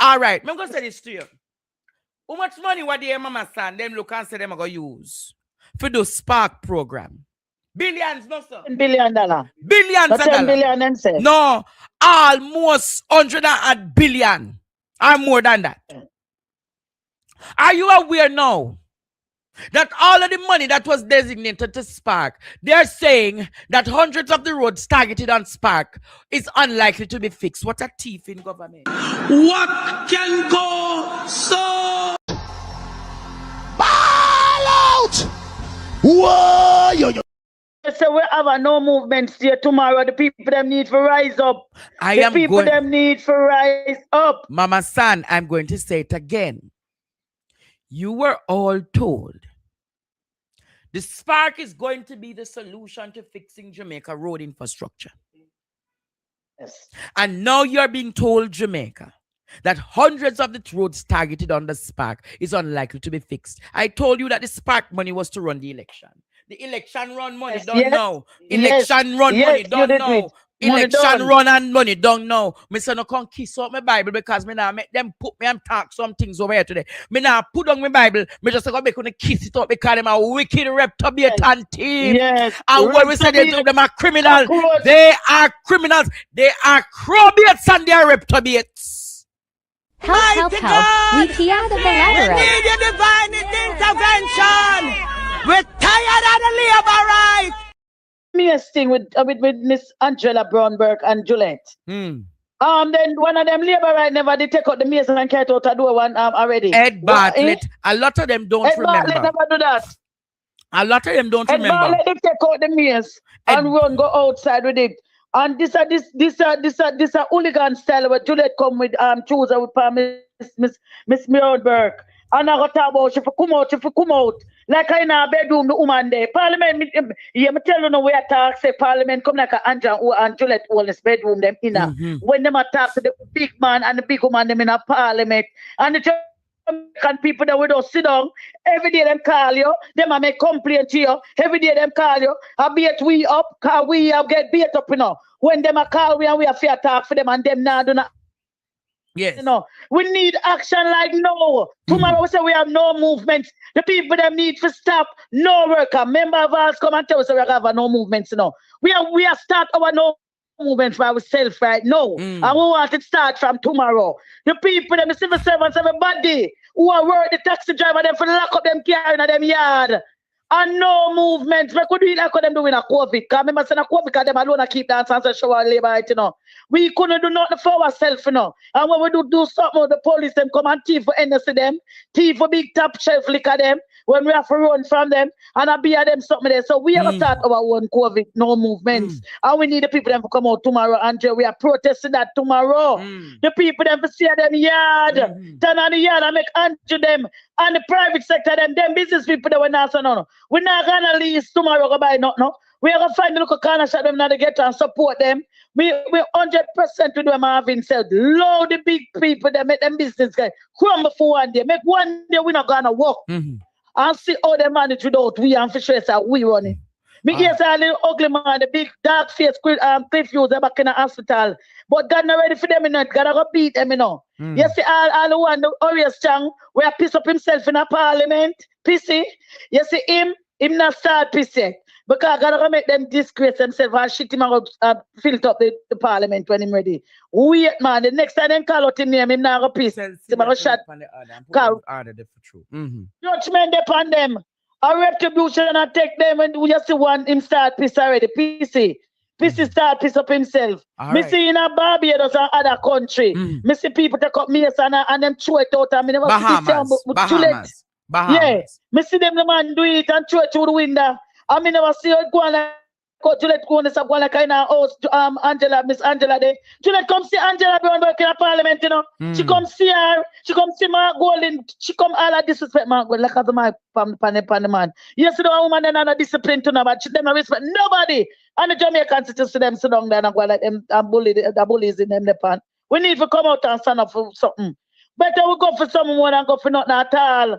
All right, I'm going to say this to you. How much money what the mama son, them look and say them are going to use for the Spark program? Billions, no, sir. $10 billion. Billions of $10 billion and say. No, almost 100 billion or more than that. Are you aware now that all of the money that was designated to Spark, they're saying that hundreds of the roads targeted on Spark is unlikely to be fixed? What a thief in government. What can go so? Ball out! Whoa, yo. So we have a no movement here tomorrow. The people them need to rise up. The people them need to rise up. Mama San, I'm going to say it again. You were all told the Spark is going to be the solution to fixing Jamaica road infrastructure. Yes. And now you're being told, Jamaica, that hundreds of the roads targeted on the Spark is unlikely to be fixed. I told you that the Spark money was to run the election. The election run money, don't know. Election run money, don't know. Election run and money, don't know. Me say no come kiss up my Bible because me now make them put me and talk some things over here today. Me now put down my Bible. Me just go make them kiss it up because them are wicked reprobate and thief. Yes. And when we say they do them are criminals, they are criminals. They are crobates and they are reprobates. Help. We hear the We Belarus. need your divine intervention. We're tired of the labor right. Thing with Miss Angela Brownberg and Juliet. Then one of them labor right never did take out the mason and carry out a door one already. Ed Bartlett, a lot of them don't remember. Ed Bartlett never do that. A lot of them don't remember. Ed Bartlett they take out the mace and run go outside with it. And this a hooligan style where Juliet come with chooser with Miss Brownberg. And I got talk about she for come out. Like I in a bedroom, the woman there. Parliament, me tell you no way I talk, say Parliament come like a Angela and Juliet all this bedroom them in when them attack to the big man and the big woman them in a Parliament. And the Jamaican people that we don't sit down, every day them call you, them a make complaint to you, every day them call you, I beat we up, cause we have get beat up, you know. When them a call we and we have fear talk for them and them now do not. Yes. You know, we need action like no. Tomorrow we say we have no movement. The people them need to stop. No worker. Member of us come and tell us we have no movements. You know, we are start our no movements by ourselves right now, and we want it start from tomorrow. The people them, the civil servants, everybody who are worried, the taxi driver them for lock up them car in them yard. And no movement. We could do it like them doing a COVID. Because remember saying a COVID because them alone keep dance and show our labor right, you know. We couldn't do nothing for ourselves, you know. And when we do something, the police them come and thief for NSC them, thief for big top shelf liquor them, when we have to run from them, and I be at them something there. So we have to start our own COVID, no movements. And we need the people them to come out tomorrow, and we are protesting that tomorrow. The people them to see them yard, turn on the yard and make answer them. And the private sector, them business people that we're not so no. We're not gonna lease tomorrow go buy nothing. We're gonna find the local corner shop them now to get and support them. We 100% to them having said, load the big people that make them business guys crumble for one day. Make one day we're not gonna work. And see how they manage without we and for sure that we running. Me hear a little ugly man, the big dark face cliff user back in the hospital. But God not ready for them, you know. God go beat them, you know. You see, all the one, the Orius Chang, where piss up himself in a parliament, pissy. You see him not start pissy. Because God gonna make them disgrace themselves and shit him out filter up the parliament when him ready. Wait, man. The next time they call out him name, him not gonna piss. Him gonna shut. Judgment upon them. A retribution and take them when we just see one him start piss already. PC start piss up himself. Me see in a Barbados and other country. Me see people take up mace and them throw it out and me never see this Bahamas. Yeah. Me see them the man do it and throw it through the window. I mean never see it go on like Juliet go on this up like kind of house Angela, Miss Angela there. Juliet come see Angela Brown working in parliament, you know. She come see her, she come see Mark Golden, she come all a disrespect Mark Golden, like as my pan the man. You see the woman then not discipline to know, but she them not respect nobody. And the Jamaicans to see them sit down there and go like them and bully the bullies in them the pan. We need to come out and stand up for something. Better we go for something more than go for nothing at all.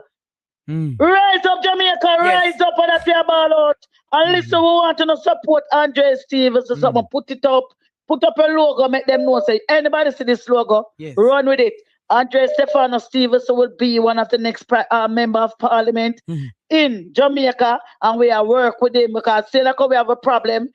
Rise up, Jamaica, rise up and that's your ball out. And listen, we want to support Andre Stevens or something. Put it up, put up a logo, make them know. Say, anybody see this logo? Run with it. Andre Stefano Stevens will be one of the next member of parliament in Jamaica, and we are work with him because still like we have a problem.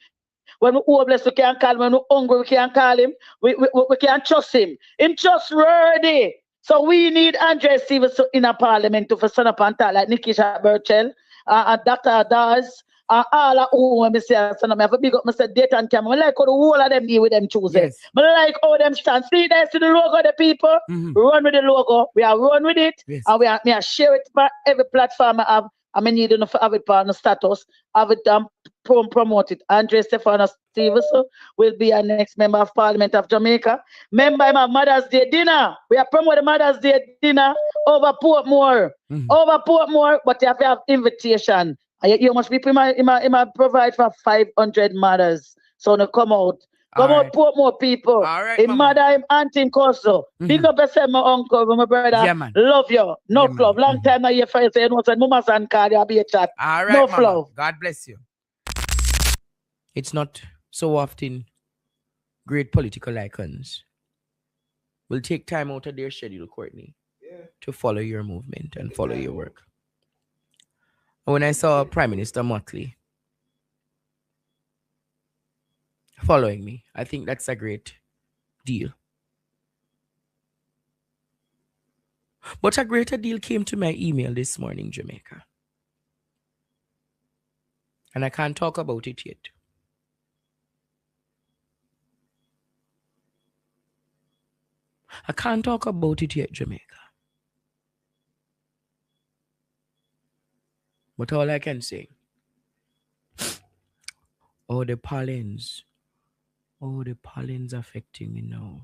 When we're homeless, we can't call him. When we're hungry, we can't call him. We can't trust him. Him trustworthy. So we need Andre Stevens in a parliament to stand up and talk like Nikisha Burchell, and Dr. Dawes, and all of who when me say I have a big up Mr. Data and Cameron. I like how the whole of them deal with them choosing. I like how them stand. See there, see the logo of the people. Run with the logo. We are run with it. And we are share it for every platform I have. I mean, you don't have it on the status. Have it promote it. Andre Stefano Stevens will be our next member of Parliament of Jamaica. Member of Mother's Day dinner. We are promoting Mother's Day dinner over Portmore. Over Portmore, but you have to have invitation. You must be provide for 500 mothers. So now come out. Come out, Portmore people. Him mother, him auntie, him cousin. Big up yourself, my uncle, my brother. Yeah, man. Love you. No love. Long time now you say you know say mama's and call you be a chat. All right, no mama. love. God bless you. It's not so often great political icons will take time out of their schedule, Courtney, to follow your movement and follow your work. When I saw Prime Minister Motley following me, I think that's a great deal. But a greater deal came to my email this morning, Jamaica. And I can't talk about it yet. I can't talk about it yet, Jamaica. But all I can say, the pollens affecting me now.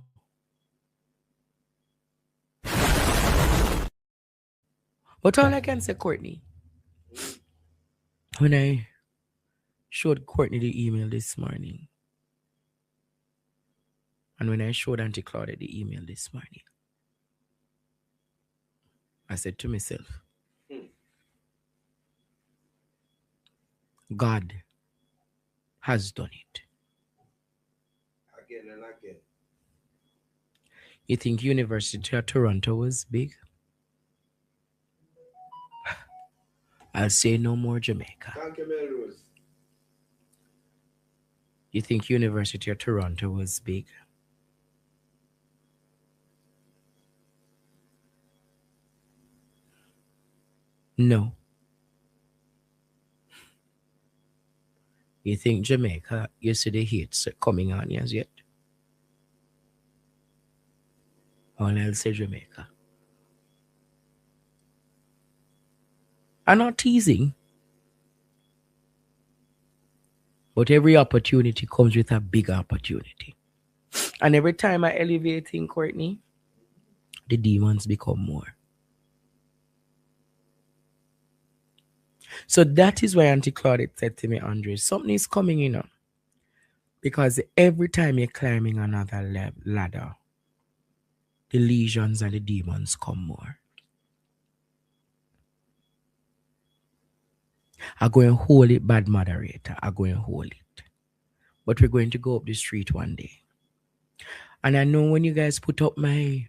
But all I can say, Courtney, when I showed Courtney the email this morning, and when I showed Auntie Claudia the email this morning, I said to myself, God has done it. Again and again. You think University of Toronto was big? I'll say no more, Jamaica. Thank you, Melrose. You think University of Toronto was big? No. You think Jamaica, you see the hits coming on as yet? All I'll say Jamaica. I'm not teasing. But every opportunity comes with a big opportunity. And every time I elevate in Courtney, the demons become more. So that is why Auntie Claudette said to me, Andre, something is coming in. Because every time you're climbing another ladder, the legions and the demons come more. I'm going to hold it, bad moderator. I'm going to hold it. But we're going to go up the street one day. And I know when you guys put up my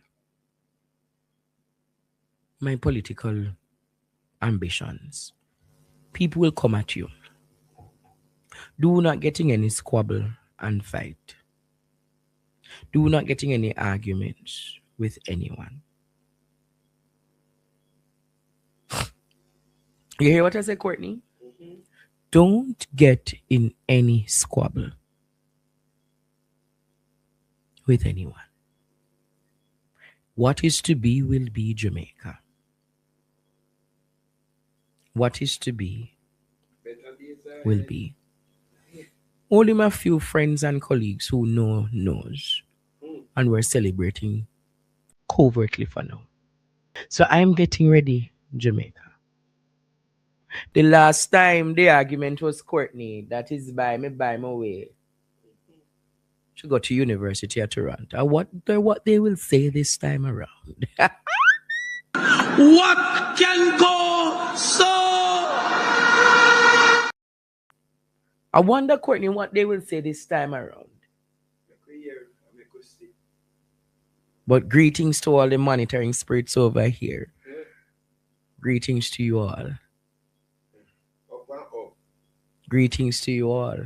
political ambitions, people will come at you. Do not getting any squabble and fight. Do not getting any arguments with anyone. You hear what I said, Courtney? Don't get in any squabble with anyone. What is to be will be Jamaica. What is to be will be. Only my few friends and colleagues who knows. And we're celebrating covertly for now. So I'm getting ready, Jamaica. The last time the argument was Courtney, that is by my way. She got to University of Toronto. I wonder what they will say this time around. What can go so? I wonder, Courtney, what they will say this time around. But greetings to all the monitoring spirits over here. Greetings to you all. Greetings to you all.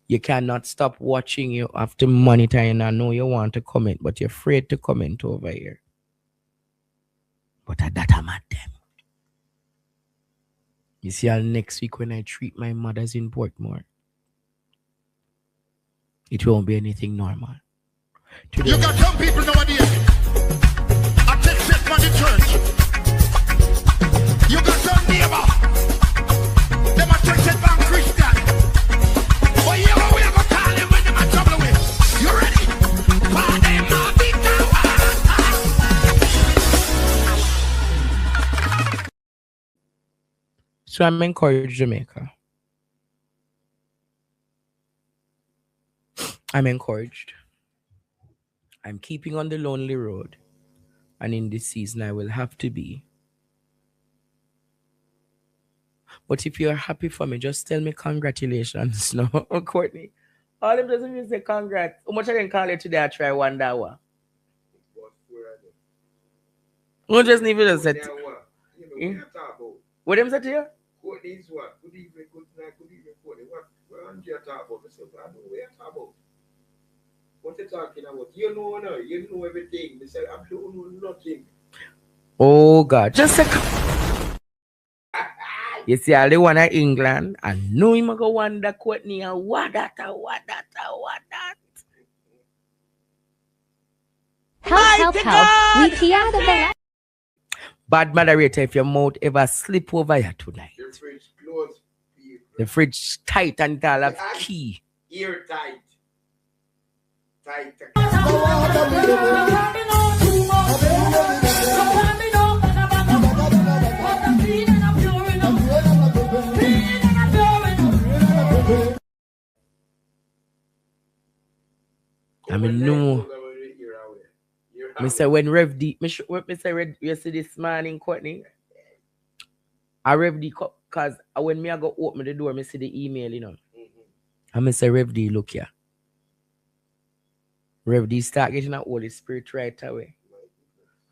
You cannot stop watching. You have to monitor, and I know you want to comment, but you're afraid to comment over here. But that I'm at them. You see, next week when I treat my mothers in Portmore, it won't be anything normal. Today, You got some people nowadays. I take set from the church. You got some neighbor. Them a take set from Christian. But you know we are gonna call them when them a trouble with. You ready? For them not be so I'm encouraged, Jamaica. I'm encouraged. I'm keeping on the lonely road. And in this season, I will have to be. But if you're happy for me, just tell me congratulations. No, Courtney. All them doesn't mean say congrats. How much I can call you today? I try $1. Who just need to say what them say to you? Courtney is what? Good evening, good night, good evening, Courtney. What Andrea talk about? I don't know what you talk about. What you talking about? You know now, you know everything. They say, I don't know nothing. Oh God, just a second. You see, all the one in England, I know him go wonder Courtney and what that. Help. We tear the Bad moderator, if your mouth ever slip over here tonight. The fridge closed. The fridge tight and all have key. Ear tight. Tight. I mean, no. I say when Rev D, I say you see this morning, Courtney. I Rev D, because when me I go open the door, I see the email, you know. I say Rev D, look here. Rev D start getting that Holy Spirit right away.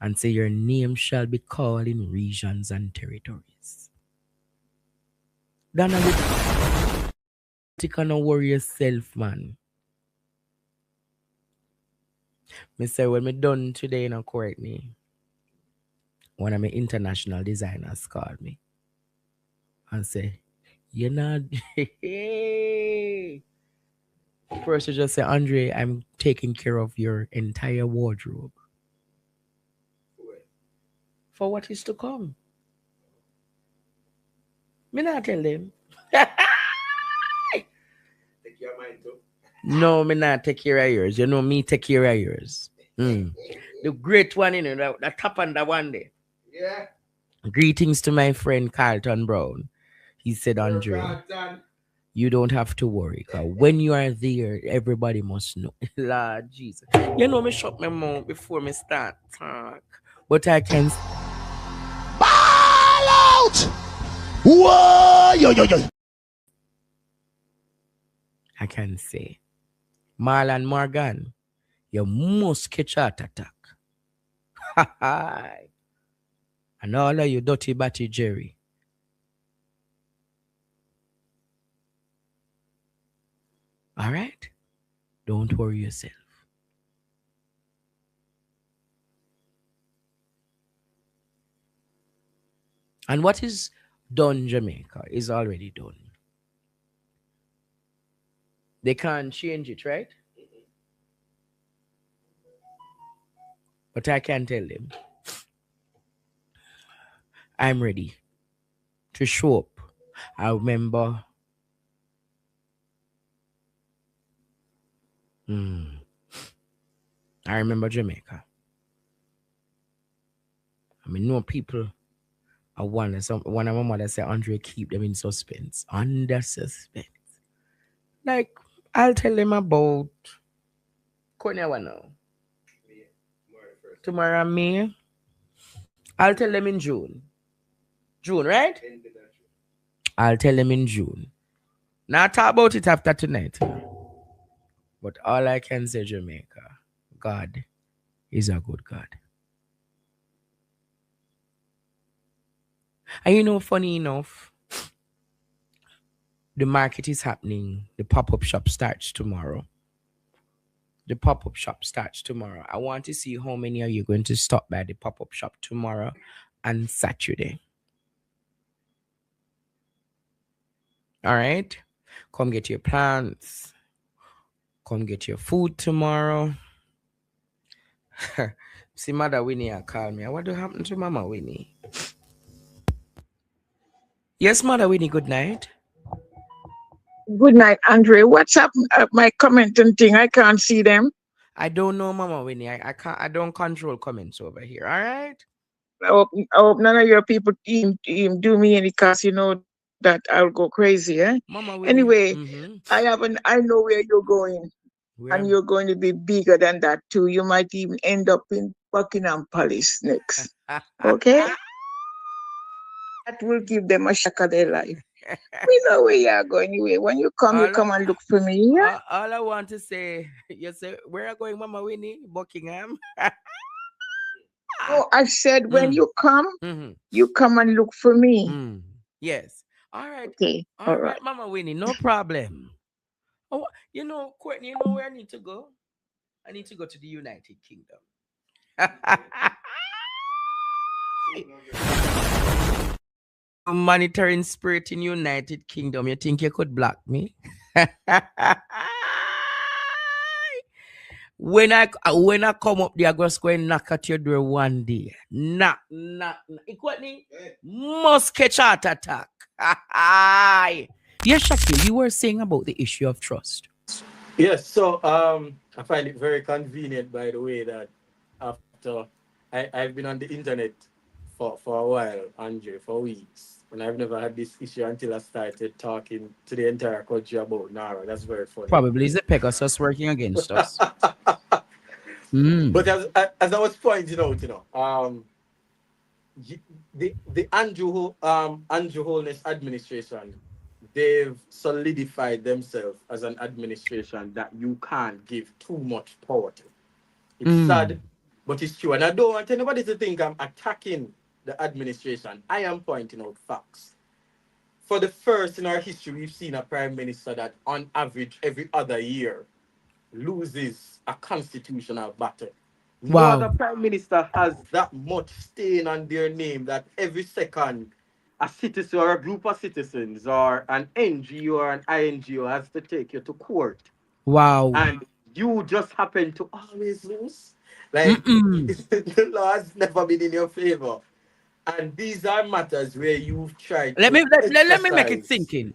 And say your name shall be called in regions and territories. Then I will worry yourself, man. Me say when me done today, you know, Courtney, one of my international designers called me and say, you know, first you just say, Andre, I'm taking care of your entire wardrobe. For what is to come. Me not tell them. Take your mind too. No, me not take care of yours. You know me take care of yours. The great one, you know, the top and the one there. Yeah. Greetings to my friend Carlton Brown. He said, Andre, you don't have to worry. Because when you are there, everybody must know. Lord Jesus. You know me shut my mouth before me start talk. But I can... Ball out! Whoa! Yo. I can say, Marlon Morgan, you must catch heart attack. And all of you dirty batty Jerry. All right? Don't worry yourself. And what is done, Jamaica, is already done. They can't change it, right? But I can tell them I'm ready to show up. I remember Jamaica. I mean, no people. One of my mother said, Andre, keep them in suspense. Under suspense. Like, I'll tell them about Cornell now. Tomorrow, May. I'll tell them in June. June, right? I'll tell them in June. Now talk about it after tonight. But all I can say, Jamaica, God is a good God. And you know, funny enough, the market is happening. The pop-up shop starts tomorrow. The pop-up shop starts tomorrow. I want to see how many of you are going to stop by the pop-up shop tomorrow and Saturday. All right? Come get your plants. Come get your food tomorrow. See, Mother Winnie call me. What do happen to Mama Winnie? Yes, Mother Winnie, good night. Good night, Andre. What's up? My comment and thing, I can't see them. I don't know, Mama Winnie. I don't control comments over here. All right. I hope none of your people do me any cause you know that I'll go crazy, eh? Mama Winnie. Anyway, I know where you're going. And you're going to be bigger than that too. You might even end up in Buckingham Palace next. Okay? That will give them a shock of their life. We know where you are going anyway. When you come, you come and look for me. Yeah? All I want to say, you say, where are you going, Mama Winnie? Buckingham? Oh, I said when you come, you come and look for me. Yes. All right. Okay. All right, Mama Winnie, no problem. Oh, you know, Courtney, you know where I need to go? I need to go to the United Kingdom. Monitoring spirit in United Kingdom. You think you could block me? When I come up there, I'm just going to knock at your door one day. Knock. Courtney, must catch heart attack. Yes, Shakil, you were saying about the issue of trust. Yes, so I find it very convenient, by the way, that after I've been on the internet for a while, Andre, for weeks, and I've never had this issue until I started talking to the entire country about Nara. That's very funny. Probably is the Pegasus working against us. But as I was pointing out, the Andrew Holness administration, they've solidified themselves as an administration that you can't give too much power to. It's sad, but it's true. And I don't want anybody to think I'm attacking the administration. I am pointing out facts. For the first in our history, we've seen a prime minister that on average every other year loses a constitutional battle. No other prime minister has that much stain on their name that every second a citizen or a group of citizens or an NGO or an INGO has to take you to court. Wow. And you just happen to always lose. Like, the law has never been in your favor. And these are matters where you've tried let me make it sink in.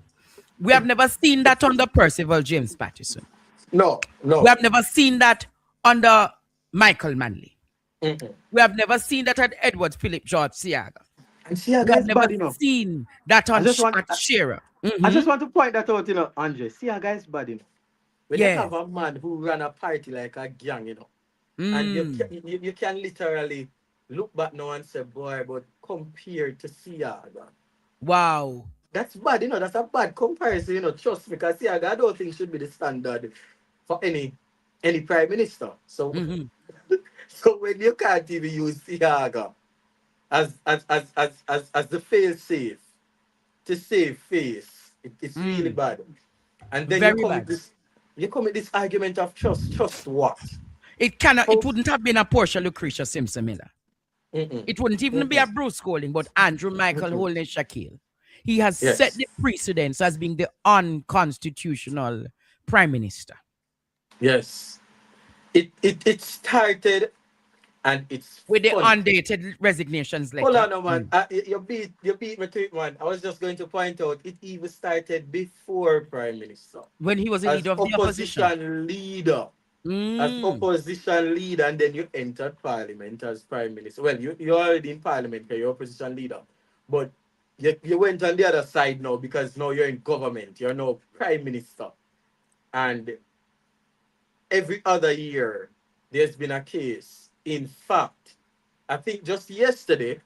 We have never seen that under Percival James Patterson. No. We have never seen that under Michael Manley. We have never seen that at Edward Philip George Siaga. And Siaga we have is never bad enough. Seen that on Shearer. I just want to point that out, Andre. Siaga is bad enough. When you have a man who ran a party like a gang, and you can literally look back now and say, boy, but compared to Siaga. Wow. That's bad, that's a bad comparison, trust me, because Siaga, I don't think should be the standard for any prime minister. So, so when you can't even use Siaga as the fail-safe to save face, it's really bad. And then you come with this argument of trust. Trust what? It wouldn't have been a Portia Lucretia Simpson Miller. It wouldn't even be a Bruce Golding, but Andrew Michael Holness Shaquille. He has set the precedence as being the unconstitutional prime minister. Yes. It started and it's with the funny. undated resignations letter. Hold on, no, man. You beat me to it, man. I was just going to point out it even started before Prime Minister. When he was a leader of the opposition. Leader. As opposition leader, and then you entered Parliament as Prime Minister. Well, you're already in Parliament because you're opposition leader. But you went on the other side now because now you're in government. You're now Prime Minister. And every other year, there's been a case. In fact, I think just yesterday,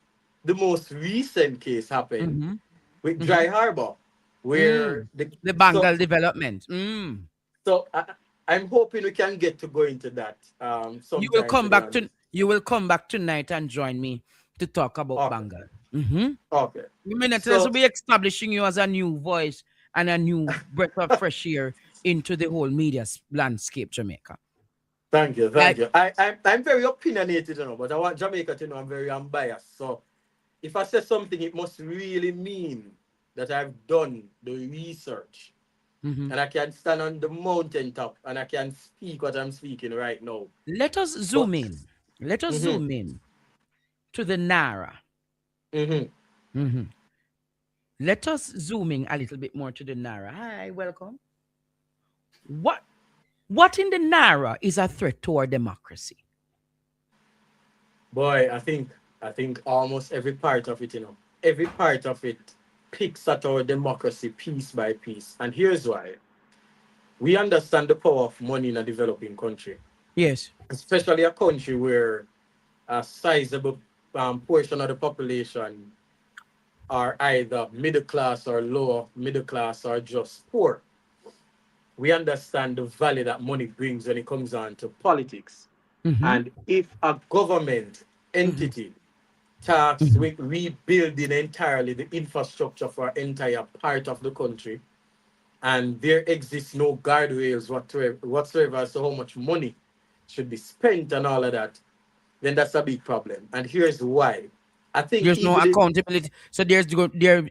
the most recent case happened with Dry Harbor, where the Bengal development. So I'm hoping we can get to go into that. You will come back tonight and join me to talk about Bengal. Okay. We'll be establishing you as a new voice and a new breath of fresh air into the whole media landscape, Jamaica. Thank you. I'm very opinionated, but I want Jamaica to know I'm very unbiased. So if I say something, it must really mean that I've done the research. And I can stand on the mountaintop and I can speak what I'm speaking right now. Let us zoom in. Let us zoom in to the Nara. Let us zoom in a little bit more to the Nara. Hi, welcome. What in the Nara is a threat to our democracy? Boy, I think almost every part of it, every part of it picks at our democracy piece by piece. And here's why. We understand the power of money in a developing country. Yes. Especially a country where a sizable portion of the population are either middle class or lower middle class or just poor. We understand the value that money brings when it comes on to politics. And if a government entity tasked with rebuilding entirely the infrastructure for an entire part of the country, and there exists no guardrails whatsoever as to how much money should be spent and all of that, then that's a big problem. And here's why. I think there's no accountability. So there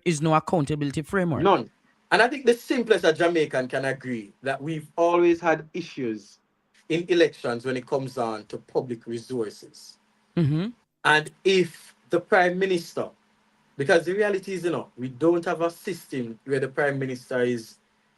is no accountability framework. None. And I think the simplest a Jamaican can agree that we've always had issues in elections when it comes on to public resources. And if the Prime Minister, because the reality is, we don't have a system where the Prime Minister is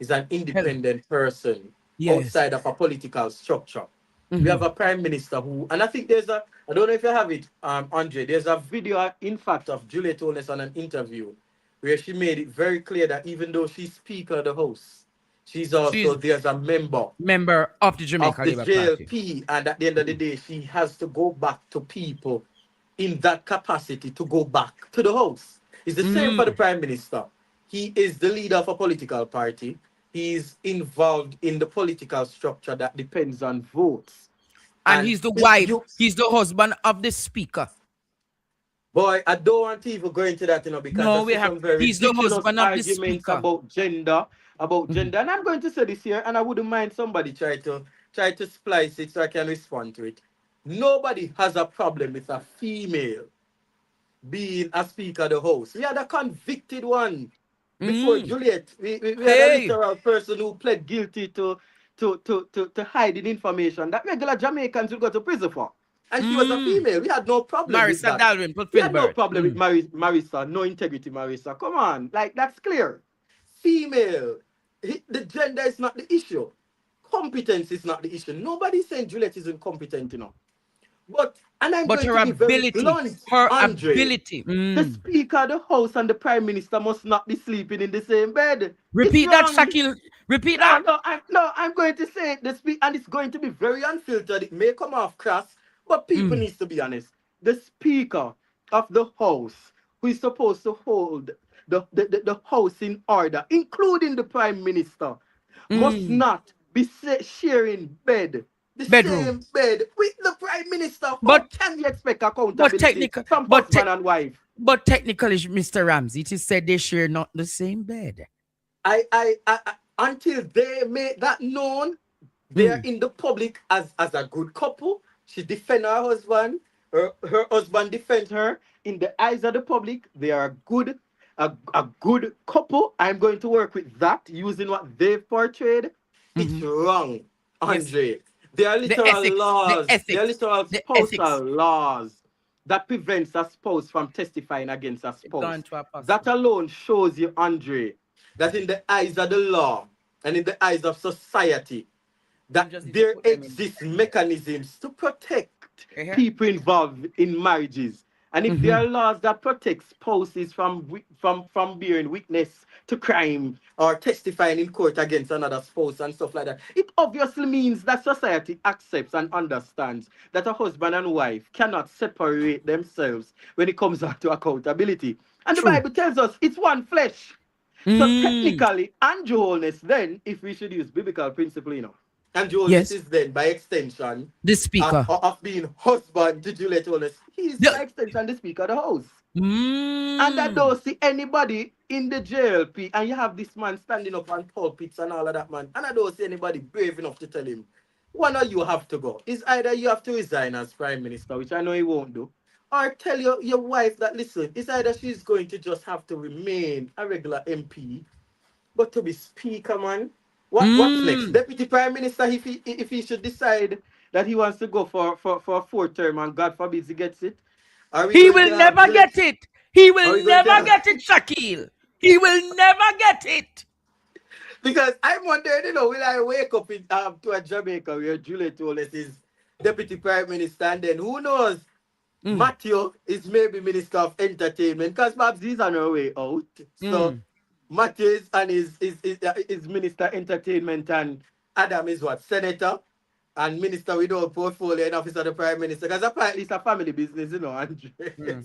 an independent person outside of a political structure. We have a Prime Minister who, and I think I don't know if you have it, Andre, there's a video, in fact, of Juliet Holness on an interview where she made it very clear that even though she's Speaker of the House, she's there's a member of the Jamaica Labour JLP, and at the end of the day, she has to go back to people in that capacity to go back to the House. It's the same for the Prime Minister. He is the leader of a political party. He's involved in the political structure that depends on votes. And he's the wife, he's the husband of the Speaker. Boy, I don't want to even go into that, because he's the husband of the Speaker. About gender, and I'm going to say this here, and I wouldn't mind somebody try to splice it so I can respond to it. Nobody has a problem with a female being a Speaker of the House. We had a convicted one before Juliet. We had a literal person who pled guilty to hiding information that regular Jamaicans will go to prison for. And she was a female. We had no problem with that. We had no problem with Marissa. No integrity, Marissa. Come on. That's clear. Female. The gender is not the issue. Competence is not the issue. Nobody's saying Juliet is incompetent, But her ability, the Speaker of the House and the Prime Minister must not be sleeping in the same bed. Repeat that, Shaquille. Repeat that. I'm going to say it. And it's going to be very unfiltered. It may come off crass, but people need to be honest. The Speaker of the House, who is supposed to hold the House in order, including the Prime Minister, must not be sharing bedroom. Same bed with the Prime Minister. But can you expect accountability from husband and wife? But technically, Mr. Ramsey, it is said they share not the same bed. I until they make that known, They are in the public as a good couple. She defends her husband. Her husband defends her. In the eyes of the public, they are good, a good couple. I'm going to work with that using what they've portrayed. It's wrong, Andre. There are literal laws. There are literal spousal laws that prevents a spouse from testifying against a spouse. That alone shows you, Andre, that in the eyes of the law and in the eyes of society, that there exist mechanisms to protect people involved in marriages. And if there are laws that protect spouses from bearing witness to crime or testifying in court against another spouse and stuff like that, it obviously means that society accepts and understands that a husband and wife cannot separate themselves when it comes down to accountability. And the Bible tells us it's one flesh. So technically, Andrew Holness then, if we should use biblical principle, and Holness is then, by extension, the speaker of being husband to Juliet Holness. He's by extension the speaker of the house. And I don't see anybody in the JLP, and you have this man standing up on pulpits and all of that, man. And I don't see anybody brave enough to tell him, one of you have to go. It's either you have to resign as Prime Minister, which I know he won't do, or tell your wife that, listen, it's either she's going to just have to remain a regular MP, but to be speaker, man. What's next? Deputy Prime Minister, if he should decide that he wants to go for a fourth term and God forbid he gets it. He will never get it. He will never get it, Shaquille. He will never get it. Because I'm wondering, will I wake up to a Jamaica where Juliet Holness is Deputy Prime Minister, and then who knows? Matthew is maybe Minister of Entertainment, because perhaps he's on her way out. So Matthew is Minister Entertainment, and Adam is what? Senator and Minister without portfolio and Office of the Prime Minister. Because apparently it's a family business, Andre.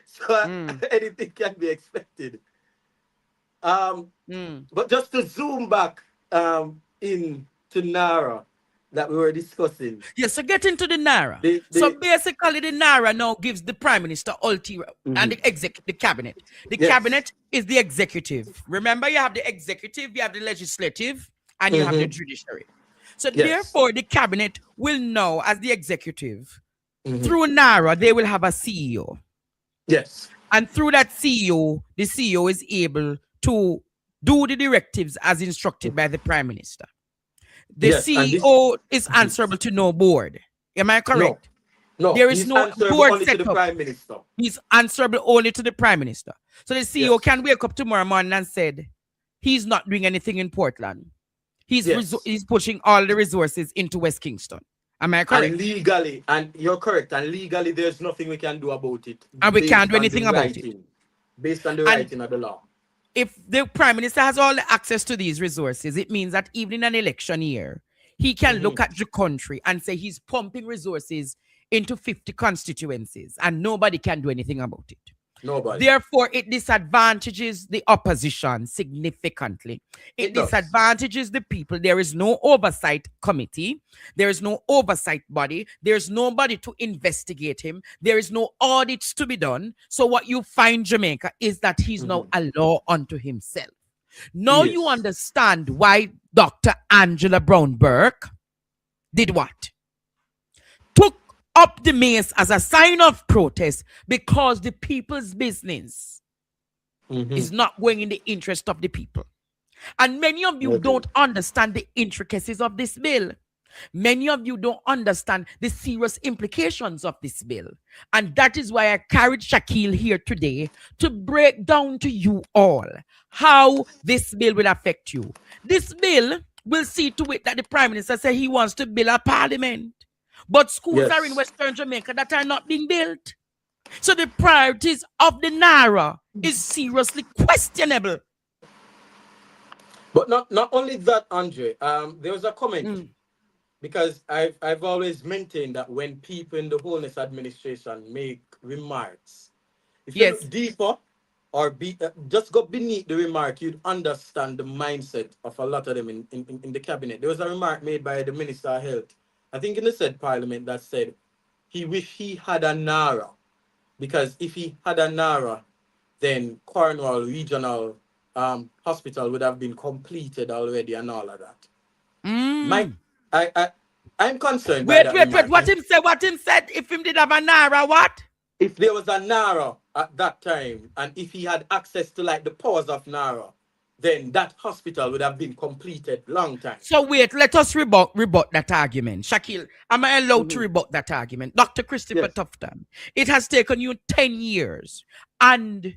So anything can be expected. But just to zoom back into Nara that we were discussing. Yes, so get into the Nara. So basically the Nara now gives the Prime Minister ulterior and the cabinet. The cabinet is the executive. Remember, you have the executive, you have the legislative, and you have the judiciary. So therefore, the cabinet will know, as the executive, through Nara, they will have a CEO. Yes. And through that CEO, the CEO is able to do the directives as instructed by the Prime Minister. The CEO is answerable to no board. Am I correct? No, there is no board set to the Prime Minister. He's answerable only to the Prime Minister. So the CEO can wake up tomorrow morning and said he's not doing anything in Portland. He's pushing all the resources into West Kingston. Am I correct? And legally, and you're correct, and legally there's nothing we can do about it. And we can't do anything about it. Based on the writing of the law. If the Prime Minister has all the access to these resources, it means that even in an election year, he can look at the country and say he's pumping resources into 50 constituencies and nobody can do anything about it. Nobody. Therefore, it disadvantages the opposition significantly. It disadvantages the people. There is no oversight committee. There is no oversight body. There's nobody to investigate him. There is no audits to be done. So what you find, Jamaica, is that he's now a law unto himself. Now you understand why Dr. Angela Brown Burke did what? Took up the mace as a sign of protest because the people's business is not going in the interest of the people. And many of you don't understand the intricacies of this bill. Many of you don't understand the serious implications of this bill. And that is why I carried Shaquille here today to break down to you all how this bill will affect you. This bill will see to it that the Prime Minister said he wants to build a parliament. But schools are in Western Jamaica that are not being built. So the priorities of the Nara is seriously questionable. But not only that, Andre, there was a comment. Because I've always maintained that when people in the Holness administration make remarks, if you look deeper or just go beneath the remark, you'd understand the mindset of a lot of them in the cabinet. There was a remark made by the Minister of Health, I think in the said parliament, that said he wished he had a Nara, because if he had a Nara, then Cornwall Regional Hospital would have been completed already and all of that. I'm concerned by that. Wait. What him said? What him said? If him did have a Naira, what? If there was a Naira at that time, and if he had access to like the powers of Naira, then that hospital would have been completed long time. So wait, let us rebut that argument. Shakil, am I allowed to rebut that argument? Dr. Christopher Tufton, it has taken you 10 years, and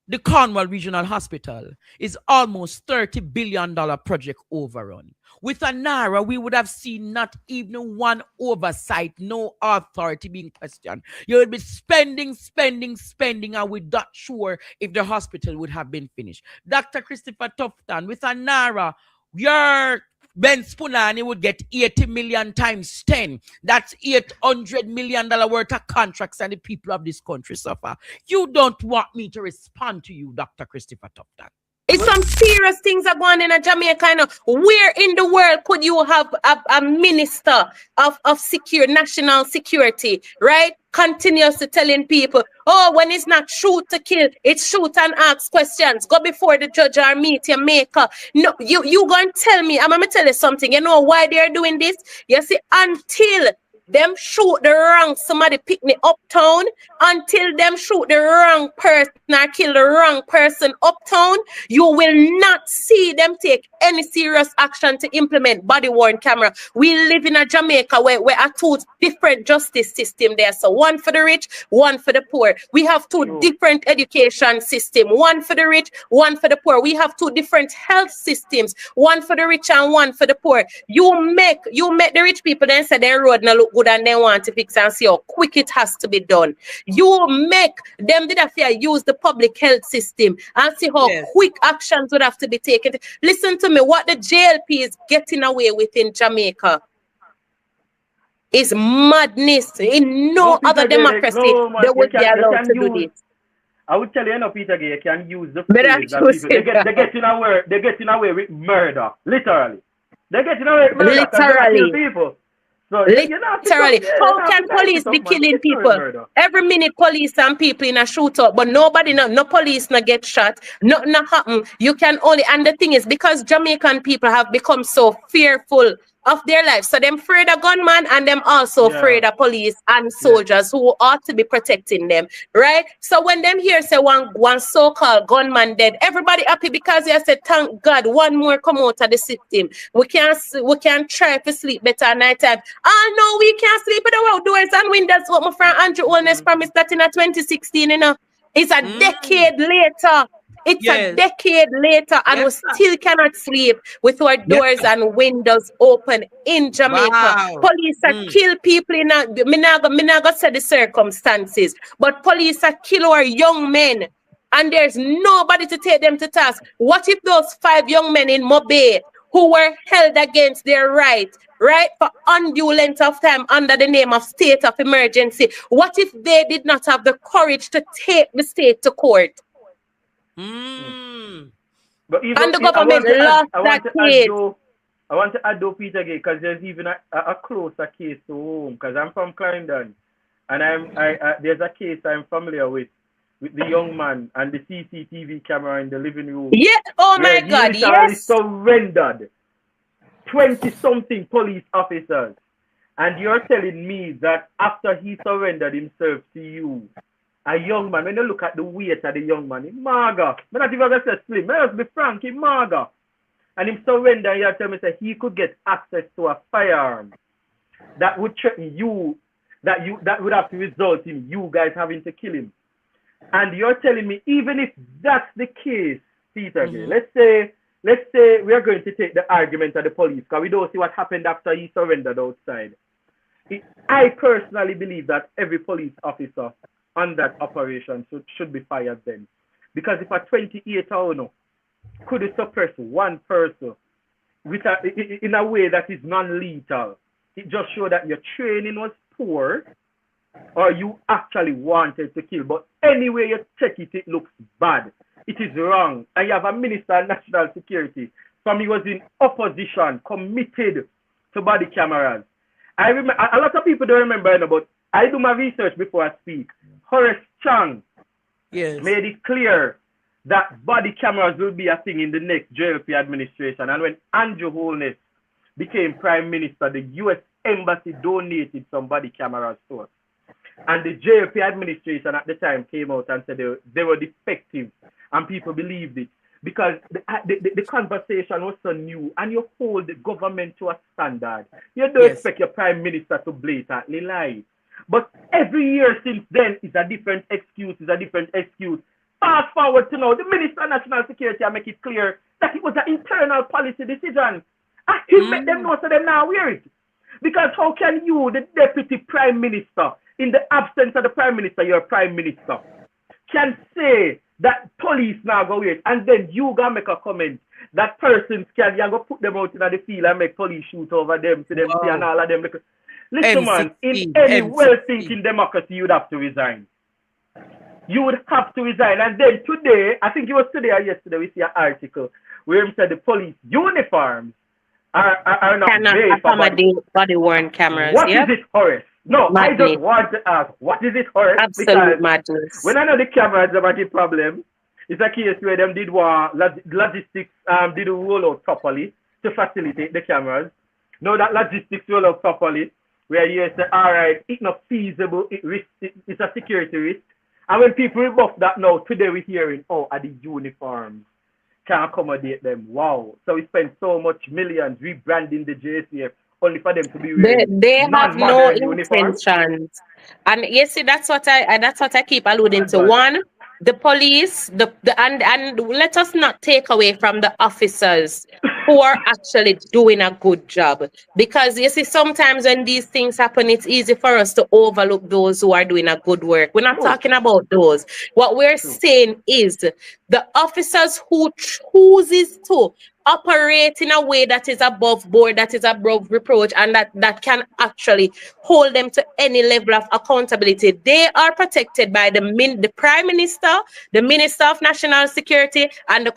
the Cornwall Regional Hospital is almost $30 billion project overrun. With a Naira, we would have seen not even one oversight, no authority being questioned. You would be spending, and we're not sure if the hospital would have been finished. Dr. Christopher Tufton, with a Naira, your Ben Spunani would get 80 million times 10. That's $800 million worth of contracts, and the people of this country suffer. You don't want me to respond to you, Dr. Christopher Tufton. It's some serious things are going on in Jamaica. Where in the world could you have a minister of national security, right? Continuously telling people, oh, when it's not shoot to kill, it's shoot and ask questions. Go before the judge or meet your maker. No, you gonna tell me, I'm gonna tell you something. You know why they're doing this? You see, until them shoot the wrong somebody pick me uptown, until them shoot the wrong person or kill the wrong person uptown, you will not see them take any serious action to implement body-worn camera. We live in a Jamaica where are two different justice system there. So one for the rich, one for the poor. We have two different education system, one for the rich, one for the poor. We have two different health systems, one for the rich and one for the poor. You make the rich people then say their road now look good and they want to fix and see how quick it has to be done. You make them did have to use the public health system and see how quick actions would have to be taken. Listen to me, what the JLP is getting away with in Jamaica is madness. In no other democracy they would be allowed to do this. I would tell you, Peter Gay, you can use the phrase that people, they get in away with murder, literally. They get in away with murder. Literally. People. So, literally. How can police be killing people? Every minute police and people in a shootout, but nobody, no police not get shot. Nothing happen. You can only, and the thing is, because Jamaican people have become so fearful of their lives, so them afraid of gunman and them also afraid of police and soldiers who ought to be protecting them, right? So when them here say one so-called gunman dead, everybody happy because they said, thank God, one more come out of the system. We can try to sleep better at night time. Oh no, we can't sleep without doors and windows. What my friend Andrew Holness promised that in 2016, you know, it's a decade later. It's a decade later, and we still cannot sleep with our doors and windows open in Jamaica. Wow. Police are kill people in a, me not gonna say the circumstances, but police are kill our young men, and there's nobody to take them to task. What if those 5 young men in Mobay who were held against their right for undue length of time under the name of state of emergency, what if they did not have the courage to take the state to court? But even, and the government lost that case. I want to add though, Peter Gay, because there's even a closer case to home, because I'm from Clarendon, and there's a case I'm familiar with the young man and the CCTV camera in the living room. Yeah, oh my God, yes. Surrendered 20-something police officers, and you're telling me that after he surrendered himself to you, a young man, when you look at the weight of the young man, he's mager. I'm not even going to say slim. Let's be frank, he's mager. And him surrender, you tell me that he could get access to a firearm that would threaten you, that would have to result in you guys having to kill him. And you're telling me, even if that's the case, Peter, let's say we are going to take the argument of the police, because we don't see what happened after he surrendered outside. I personally believe that every police officer on that operation should be fired then. Because if a 28-hour could suppress one person in a way that is non-lethal, it just shows that your training was poor or you actually wanted to kill. But anyway you check it, it looks bad. It is wrong. And you have a minister of national security from he was in opposition, committed to body cameras. I remember, a lot of people don't remember, but I do my research before I speak. Horace Chang made it clear that body cameras will be a thing in the next JLP administration. And when Andrew Holness became prime minister, the U.S. embassy donated some body cameras to us. And the JP administration at the time came out and said they were defective, and people believed it because the conversation was so new, and you hold the government to a standard. You don't expect your prime minister to blatantly lie. But every year since then is a different excuse, Fast forward to now, the Minister of National Security make it clear that it was an internal policy decision. And he made them know so they now wear it. Because how can you, the deputy prime minister, in the absence of the prime minister, your prime minister, can say that police now go wear it, and then you gonna make a comment that persons can you go put them out in the field and make police shoot over them to them see and all of them. Listen, man, in any well-thinking democracy, you'd have to resign. You would have to resign. And then today, I think it was today or yesterday, we see an article where he said the police uniforms are not cannot accommodate body-worn cameras. What is it, Horace? No, madness. I just want to ask, what is it, Horace? Absolute madness. When I know the cameras about the problem, it's a case where them did want logistics did roll out properly to facilitate the cameras. Now that logistics roll out properly, where you say, all right, it's not feasible, it's a security risk. And when people rebuff that now, today we're hearing, oh, are the uniforms can accommodate them. Wow. So we spend so much millions rebranding the JCF only for them to be wearing they have no intentions. And you see, that's what I keep alluding to. One, the police, and let us not take away from the officers who are actually doing a good job. Because you see, sometimes when these things happen, it's easy for us to overlook those who are doing a good work. We're not talking about those. What we're saying is the officers who chooses to operate in a way that is above board, that is above reproach, and that can actually hold them to any level of accountability. They are protected by the Prime Minister, the Minister of National Security, and the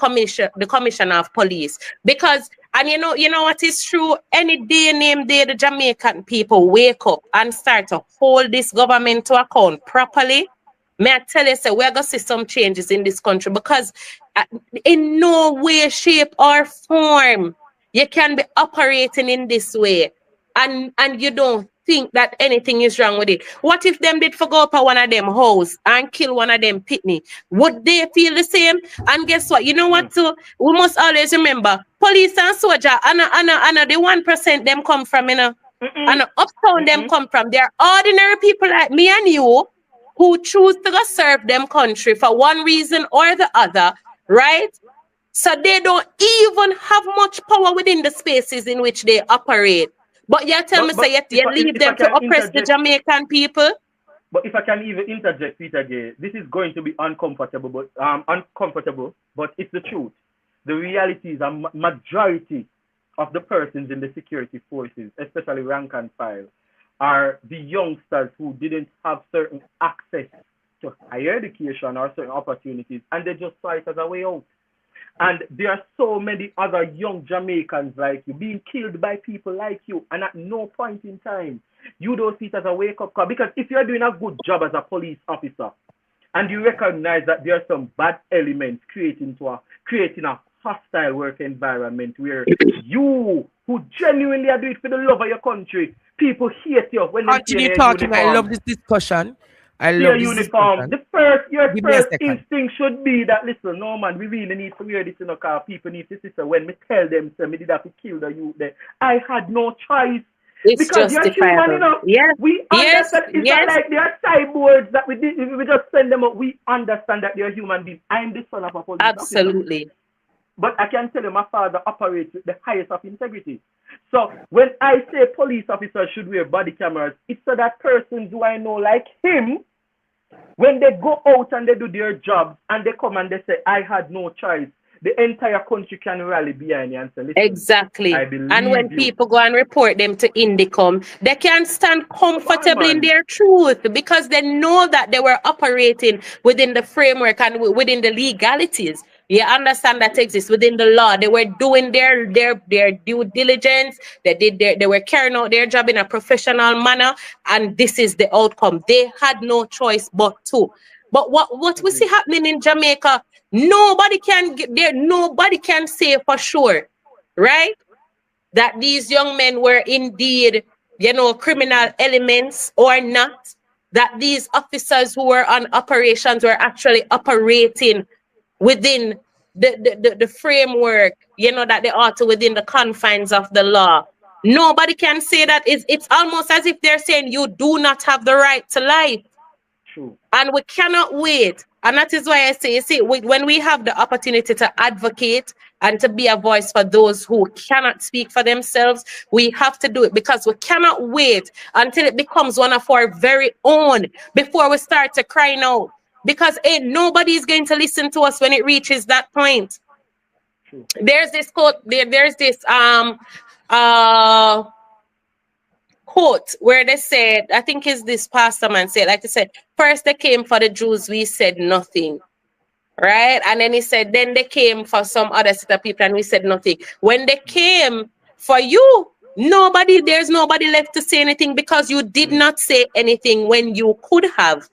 Commissioner of Police. Because, and you know what is true, any day, name day, the Jamaican people wake up and start to hold this government to account properly. May I tell you, we're going to see some changes in this country, because in no way, shape, or form you can be operating in this way and you don't think that anything is wrong with it. What if them did go up at one of them house and kill one of them pitney? Would they feel the same? And guess what? You know what? Too? We must always remember, police and soldier, and the 1% them come from, and the uptown them come from. They're ordinary people like me and you, who choose to go serve them country for one reason or the other, right? So they don't even have much power within the spaces in which they operate. But you tell me, you leave them to oppress the Jamaican people? But if I can even interject, Peter Gay, this is going to be uncomfortable, but it's the truth. The reality is a majority of the persons in the security forces, especially rank and file, are the youngsters who didn't have certain access to higher education or certain opportunities, and they just saw it as a way out. And there are so many other young Jamaicans like you being killed by people like you, and at no point in time you don't see it as a wake-up call. Because if you're doing a good job as a police officer and you recognize that there are some bad elements creating a hostile work environment where you, who genuinely are doing it for the love of your country, people hate you when they continue talking. Uniform. I love this discussion. I love this uniform. Your first instinct should be that, listen, no man, we really need to wear this in a car. People need to see. So when me tell them, so me did have to kill the youth there, I had no choice. It's because you're human, you know. Yes. We understand. It's not like they are cyborgs that we just send them up. We understand that they're human beings. I'm the son of a police Absolutely. officer. But I can tell you, my father operates with the highest of integrity. So when I say police officers should wear body cameras, it's so that persons who I know like him, when they go out and they do their jobs and they come and they say, I had no choice, the entire country can rally behind you and say, listen, exactly. And when people go and report them to Indicom, they can stand comfortably in their truth because they know that they were operating within the framework and within the legalities. You understand that exists within the law. They were doing their due diligence. They were carrying out their job in a professional manner, and this is the outcome. They had no choice but to. But what we see happening in Jamaica, nobody can get there. Nobody can say for sure, right? that these young men were indeed, criminal elements or not, that these officers who were on operations were actually operating within the framework, that they ought to, within the confines of the law. Nobody can say that. It's almost as if they're saying you do not have the right to life. True. And we cannot wait. And that is why I say, when we have the opportunity to advocate and to be a voice for those who cannot speak for themselves, we have to do it, because we cannot wait until it becomes one of our very own before we start to cry out. Because nobody's going to listen to us when it reaches that point. True. There's this quote, there's this quote where they said, I think it's this pastor man said, like they said, first they came for the Jews, we said nothing. Right? And then he said, then they came for some other set of people and we said nothing. When they came for you, there's nobody left to say anything, because you did not say anything when you could have.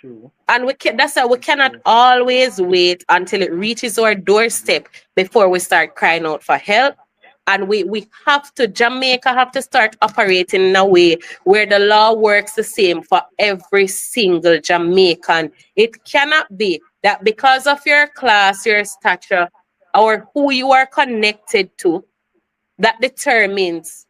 True. And that's why we cannot always wait until it reaches our doorstep before we start crying out for help. And Jamaica have to start operating in a way where the law works the same for every single Jamaican. It cannot be that because of your class, your stature, or who you are connected to, that determines,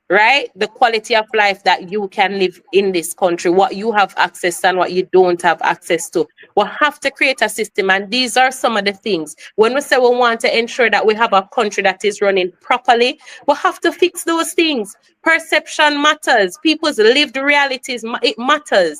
right, the quality of life that you can live in this country, what you have access to and what you don't have access to. We have to create a system, and these are some of the things. When we say we want to ensure that we have a country that is running properly, we have to fix those things. Perception matters. People's lived realities, it matters.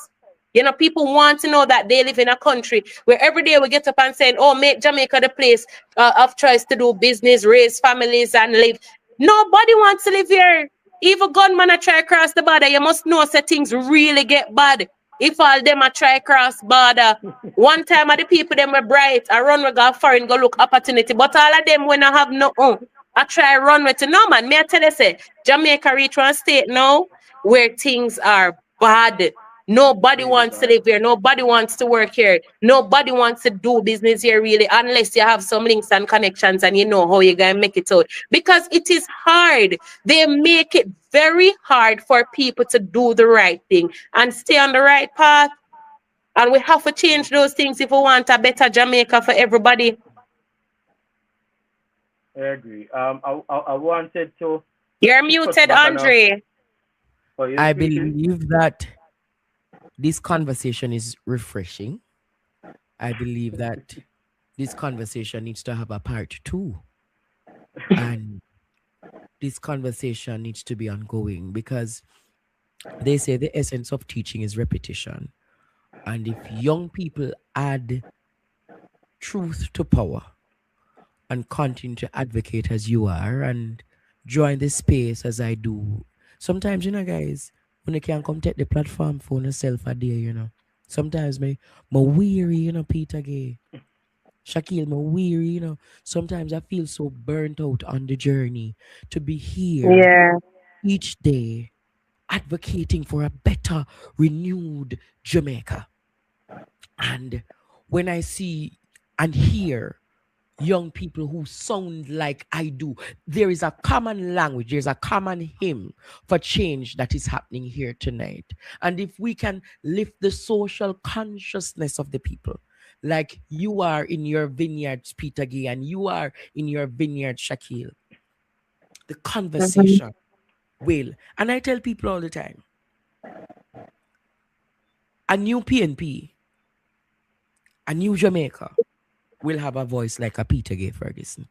People want to know that they live in a country where every day we get up and saying, oh, make Jamaica the place of choice to do business, raise families, and live. Nobody wants to live here. If a gunman a try cross the border, you must know that things really get bad. If all them a try cross border, one time the people them were bright, I run we go foreign, go look opportunity. But all of them when I have nothing, I try run with no man. Me I tell you say, Jamaica reach one state now where things are bad. Nobody wants to live here. Nobody wants to work here. Nobody wants to do business here, really, unless you have some links and connections and you know how you're going to make it out. Because it is hard. They make it very hard for people to do the right thing and stay on the right path. And we have to change those things if we want a better Jamaica for everybody. I agree. I wanted to... You're muted, Andre. I believe that this conversation is refreshing. I believe that this conversation needs to have a part 2. And this conversation needs to be ongoing, because they say the essence of teaching is repetition. And if young people add truth to power and continue to advocate as you are and join this space as I do, sometimes, guys, when you can't come take the platform for yourself a day, sometimes me weary, Peter Gay. Shaquille, me weary, Sometimes I feel so burnt out on the journey to be here each day advocating for a better, renewed Jamaica. And when I see and hear young people who sound like I do, there is a common language, there's a common hymn for change that is happening here tonight. And if we can lift the social consciousness of the people, like you are in your vineyard, Peter Gay, and you are in your vineyard, Shaquille, the conversation will. And I tell people all the time, a new PNP, a new Jamaica will have a voice like a Peter Gay Ferguson.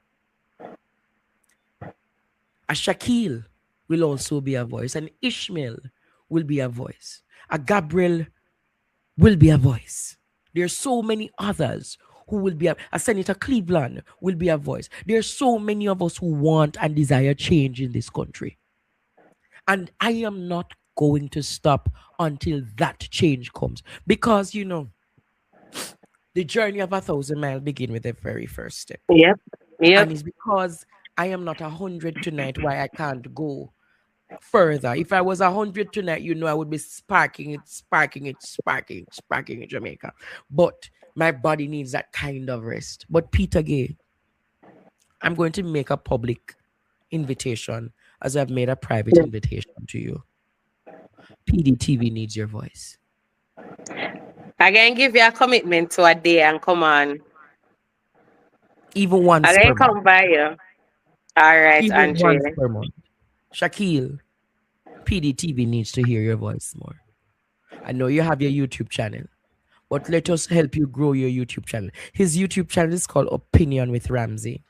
A Shaquille will also be a voice. An Ishmael will be a voice. A Gabriel will be a voice. There are so many others who will be a Senator Cleveland will be a voice. There are so many of us who want and desire change in this country. And I am not going to stop until that change comes. Because, the journey of 1,000 miles begin with the very first step. Yep. And it's because I am not 100 tonight why I can't go further. If I was 100 tonight, I would be sparking in Jamaica. But my body needs that kind of rest. But Peter Gay, I'm going to make a public invitation as I've made a private invitation to you. Pdtv needs your voice. I can give you a commitment to a day and come on. Even once I per can come month. by you. All right, Even Andre. once per month. Shaquille, Pdtv needs to hear your voice more. I know you have your YouTube channel, but let us help you grow your YouTube channel. His YouTube channel is called Opinion with Ramsey.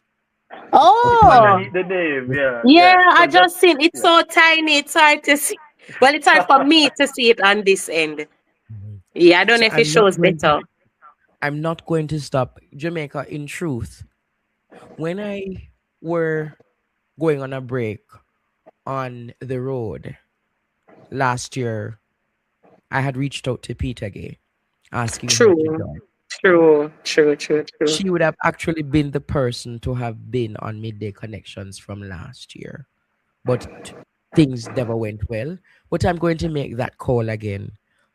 Oh, The name, yeah. yeah, So I just seen it's yeah. so tiny. It's hard to see. Well, it's hard for me to see it on this end. Yeah, I don't So know if it shows better. I'm not going to stop. Jamaica, in truth, when I were going on a break on the road last year, I had reached out to Peter Gay, asking her to True, join. true. She would have actually been the person to have been on Midday Connections from last year. But things never went well. But I'm going to make that call again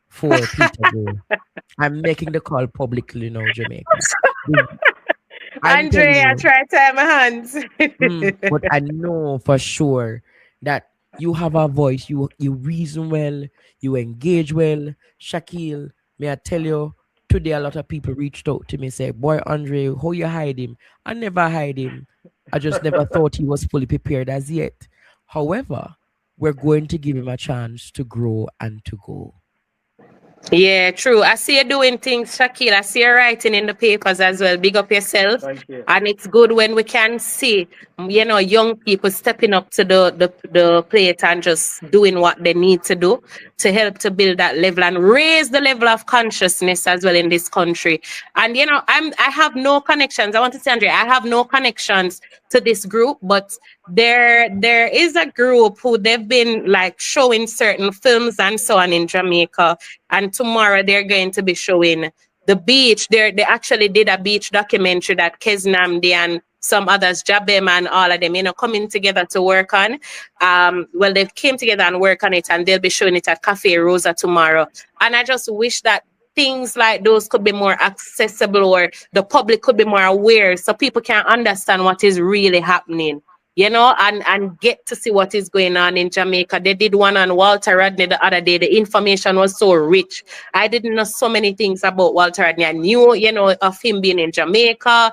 for Peter Gay. I'm making the call publicly now, Jamaica. I'm telling Andre, I you. try to tie my hands. But I know for sure that you have a voice. You reason well. You engage well. Shaquille, may I tell you, today a lot of people reached out to me say, "Boy, Andre, how you hide him?" I never hide him. I just never thought he was fully prepared as yet. However, we're going to give him a chance to grow and to go. Yeah, true. I see you doing things, Shaquille. I see you writing in the papers as well. Big up yourself. Thank you. And it's good when we can see, young people stepping up to the plate and just doing what they need to do to help to build that level and raise the level of consciousness as well in this country. And I have no connections. I want to say, Andre, I have no connections to this group, but there is a group who they've been like showing certain films and so on in Jamaica. And tomorrow they're going to be showing the beach. They actually did a beach documentary that Keznamdi and some others, Jabem and all of them, coming together to work on. Well, they came together and work on it, and they'll be showing it at Cafe Rosa tomorrow. And I just wish that things like those could be more accessible, or the public could be more aware, so people can understand what is really happening. And get to see what is going on in Jamaica. They did one on Walter Rodney the other day. The information was so rich. I didn't know so many things about Walter Rodney. I knew, of him being in Jamaica,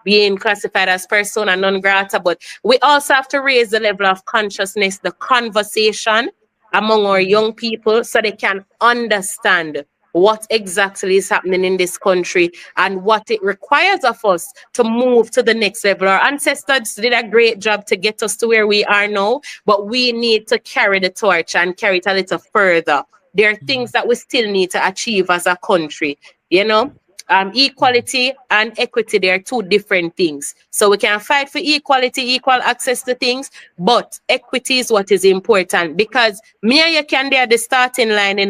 being classified as persona non grata, but we also have to raise the level of consciousness, the conversation among our young people, so they can understand what exactly is happening in this country and what it requires of us to move to the next level. Our ancestors did a great job to get us to where we are now, but we need to carry the torch and carry it a little further. There are things that we still need to achieve as a country, equality and equity, they are two different things. So we can fight for equality, equal access to things, but equity is what is important, because me and you can be at the starting line,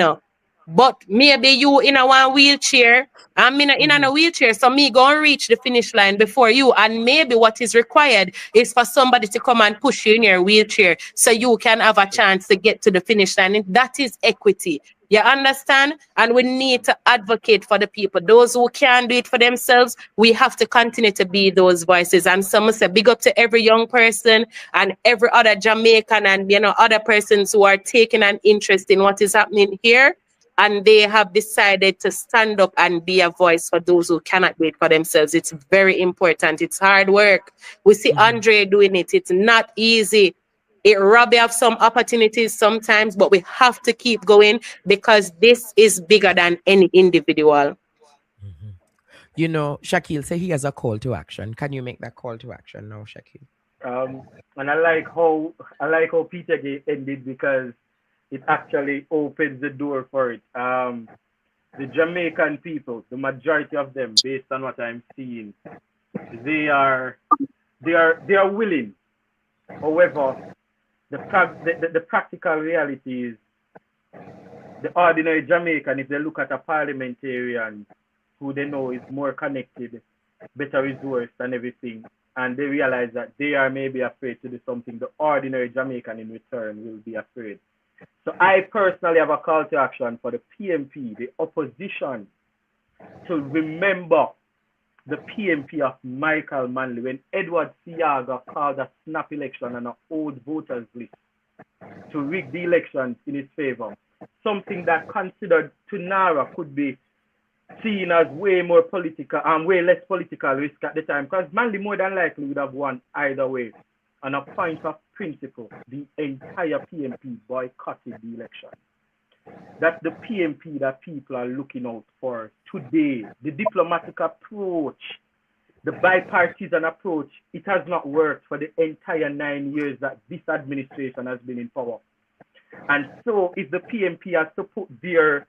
but maybe you in a one wheelchair, I'm in a wheelchair, so me go and reach the finish line before you, and maybe what is required is for somebody to come and push you in your wheelchair so you can have a chance to get to the finish line. And that is equity. You understand? And we need to advocate for the people. Those who can't do it for themselves, we have to continue to be those voices. And some say big up to every young person and every other Jamaican and other persons who are taking an interest in what is happening here. And they have decided to stand up and be a voice for those who cannot do it for themselves. It's very important. It's hard work. We see Andre doing it. It's not easy. It robs you of some opportunities sometimes, but we have to keep going because this is bigger than any individual. Shaquille say he has a call to action. Can you make that call to action now, Shaquille? And I like how Peter Gay ended, because it actually opens the door for it. The Jamaican people, the majority of them, based on what I'm seeing, they are willing. However, the practical reality is the ordinary Jamaican, if they look at a parliamentarian who they know is more connected, better resourced and everything, and they realize that they are maybe afraid to do something, the ordinary Jamaican in return will be afraid. So I personally have a call to action for the PMP, the opposition, to remember the PMP of Michael Manley when Edward Siaga called a snap election and an old voters list to rig the elections in his favor. Something that considered to Nara could be seen as way more political and way less political risk at the time, because Manley more than likely would have won either way. On a point of principle, the entire PMP boycotted the election. That's the PMP that people are looking out for today. The diplomatic approach, the bipartisan approach, it has not worked for the entire 9 years that this administration has been in power. And so if the PMP has to put their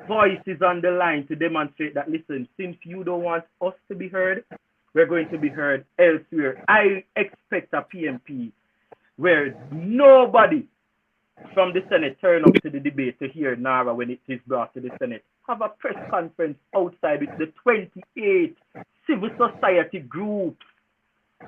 voices on the line to demonstrate that, listen, since you don't want us to be heard, we're going to be heard elsewhere. I expect a PMP where nobody from the Senate turn up to the debate to hear Nara when it is brought to the Senate. Have a press conference outside with the 28 civil society groups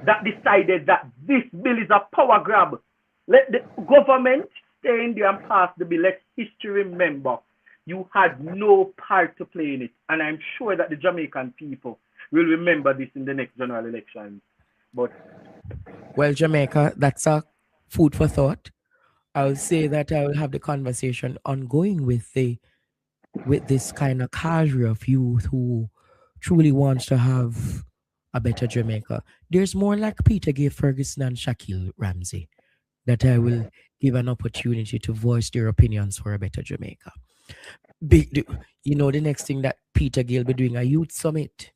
that decided that this bill is a power grab. Let the government stay in there and pass the bill. Let history remember you had no part to play in it. And I'm sure that the Jamaican people will remember this in the next general elections. But well, Jamaica, that's a food for thought. I'll say that I will have the conversation ongoing with this kind of cadre of youth who truly wants to have a better Jamaica. There's more like Peter gave Ferguson and Shaquille Ramsey that I will give an opportunity to voice their opinions for a better Jamaica. You know, the next thing that Peter Gill be doing a youth summit.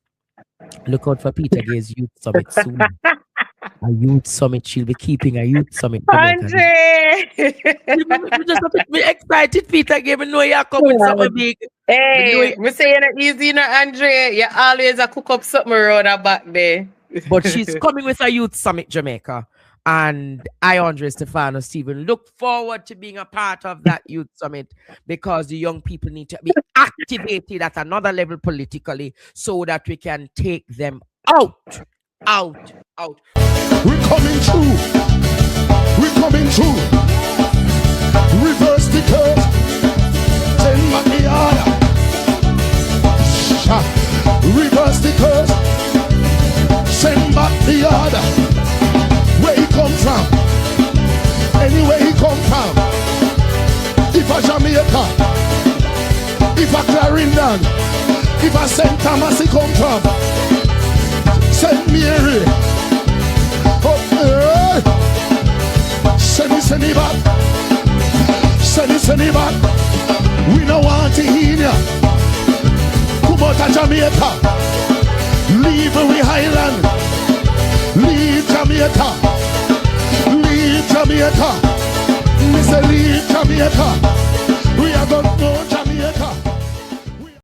Look out for Peter Gill's youth summit soon. A youth summit. She'll be keeping a youth summit. Andre! You just have to be excited, Peter Gill. I know you're coming with something big. Hey, me say you're easy, you know, Andre. You always a cook up something around her back there. But she's coming with a youth summit, Jamaica. And I, Andre Stefano Stephen, look forward to being a part of that youth summit, because the young people need to be activated at another level politically so that we can take them out. We're coming through. We're coming through. Reverse the curve. Send back the order. Reverse the curve. Send back the order. Where he come from? Anywhere he come from. If a Jamaica, if a Clarendon, if a St. Thomas he come from, St. Mary, send it back. Send it back. We don't want to hear ya. Come out of Jamaica. Leave we Highland. Leave Jamaica. Leave Jamaica. Mr. Leave Jamaica. We are not known.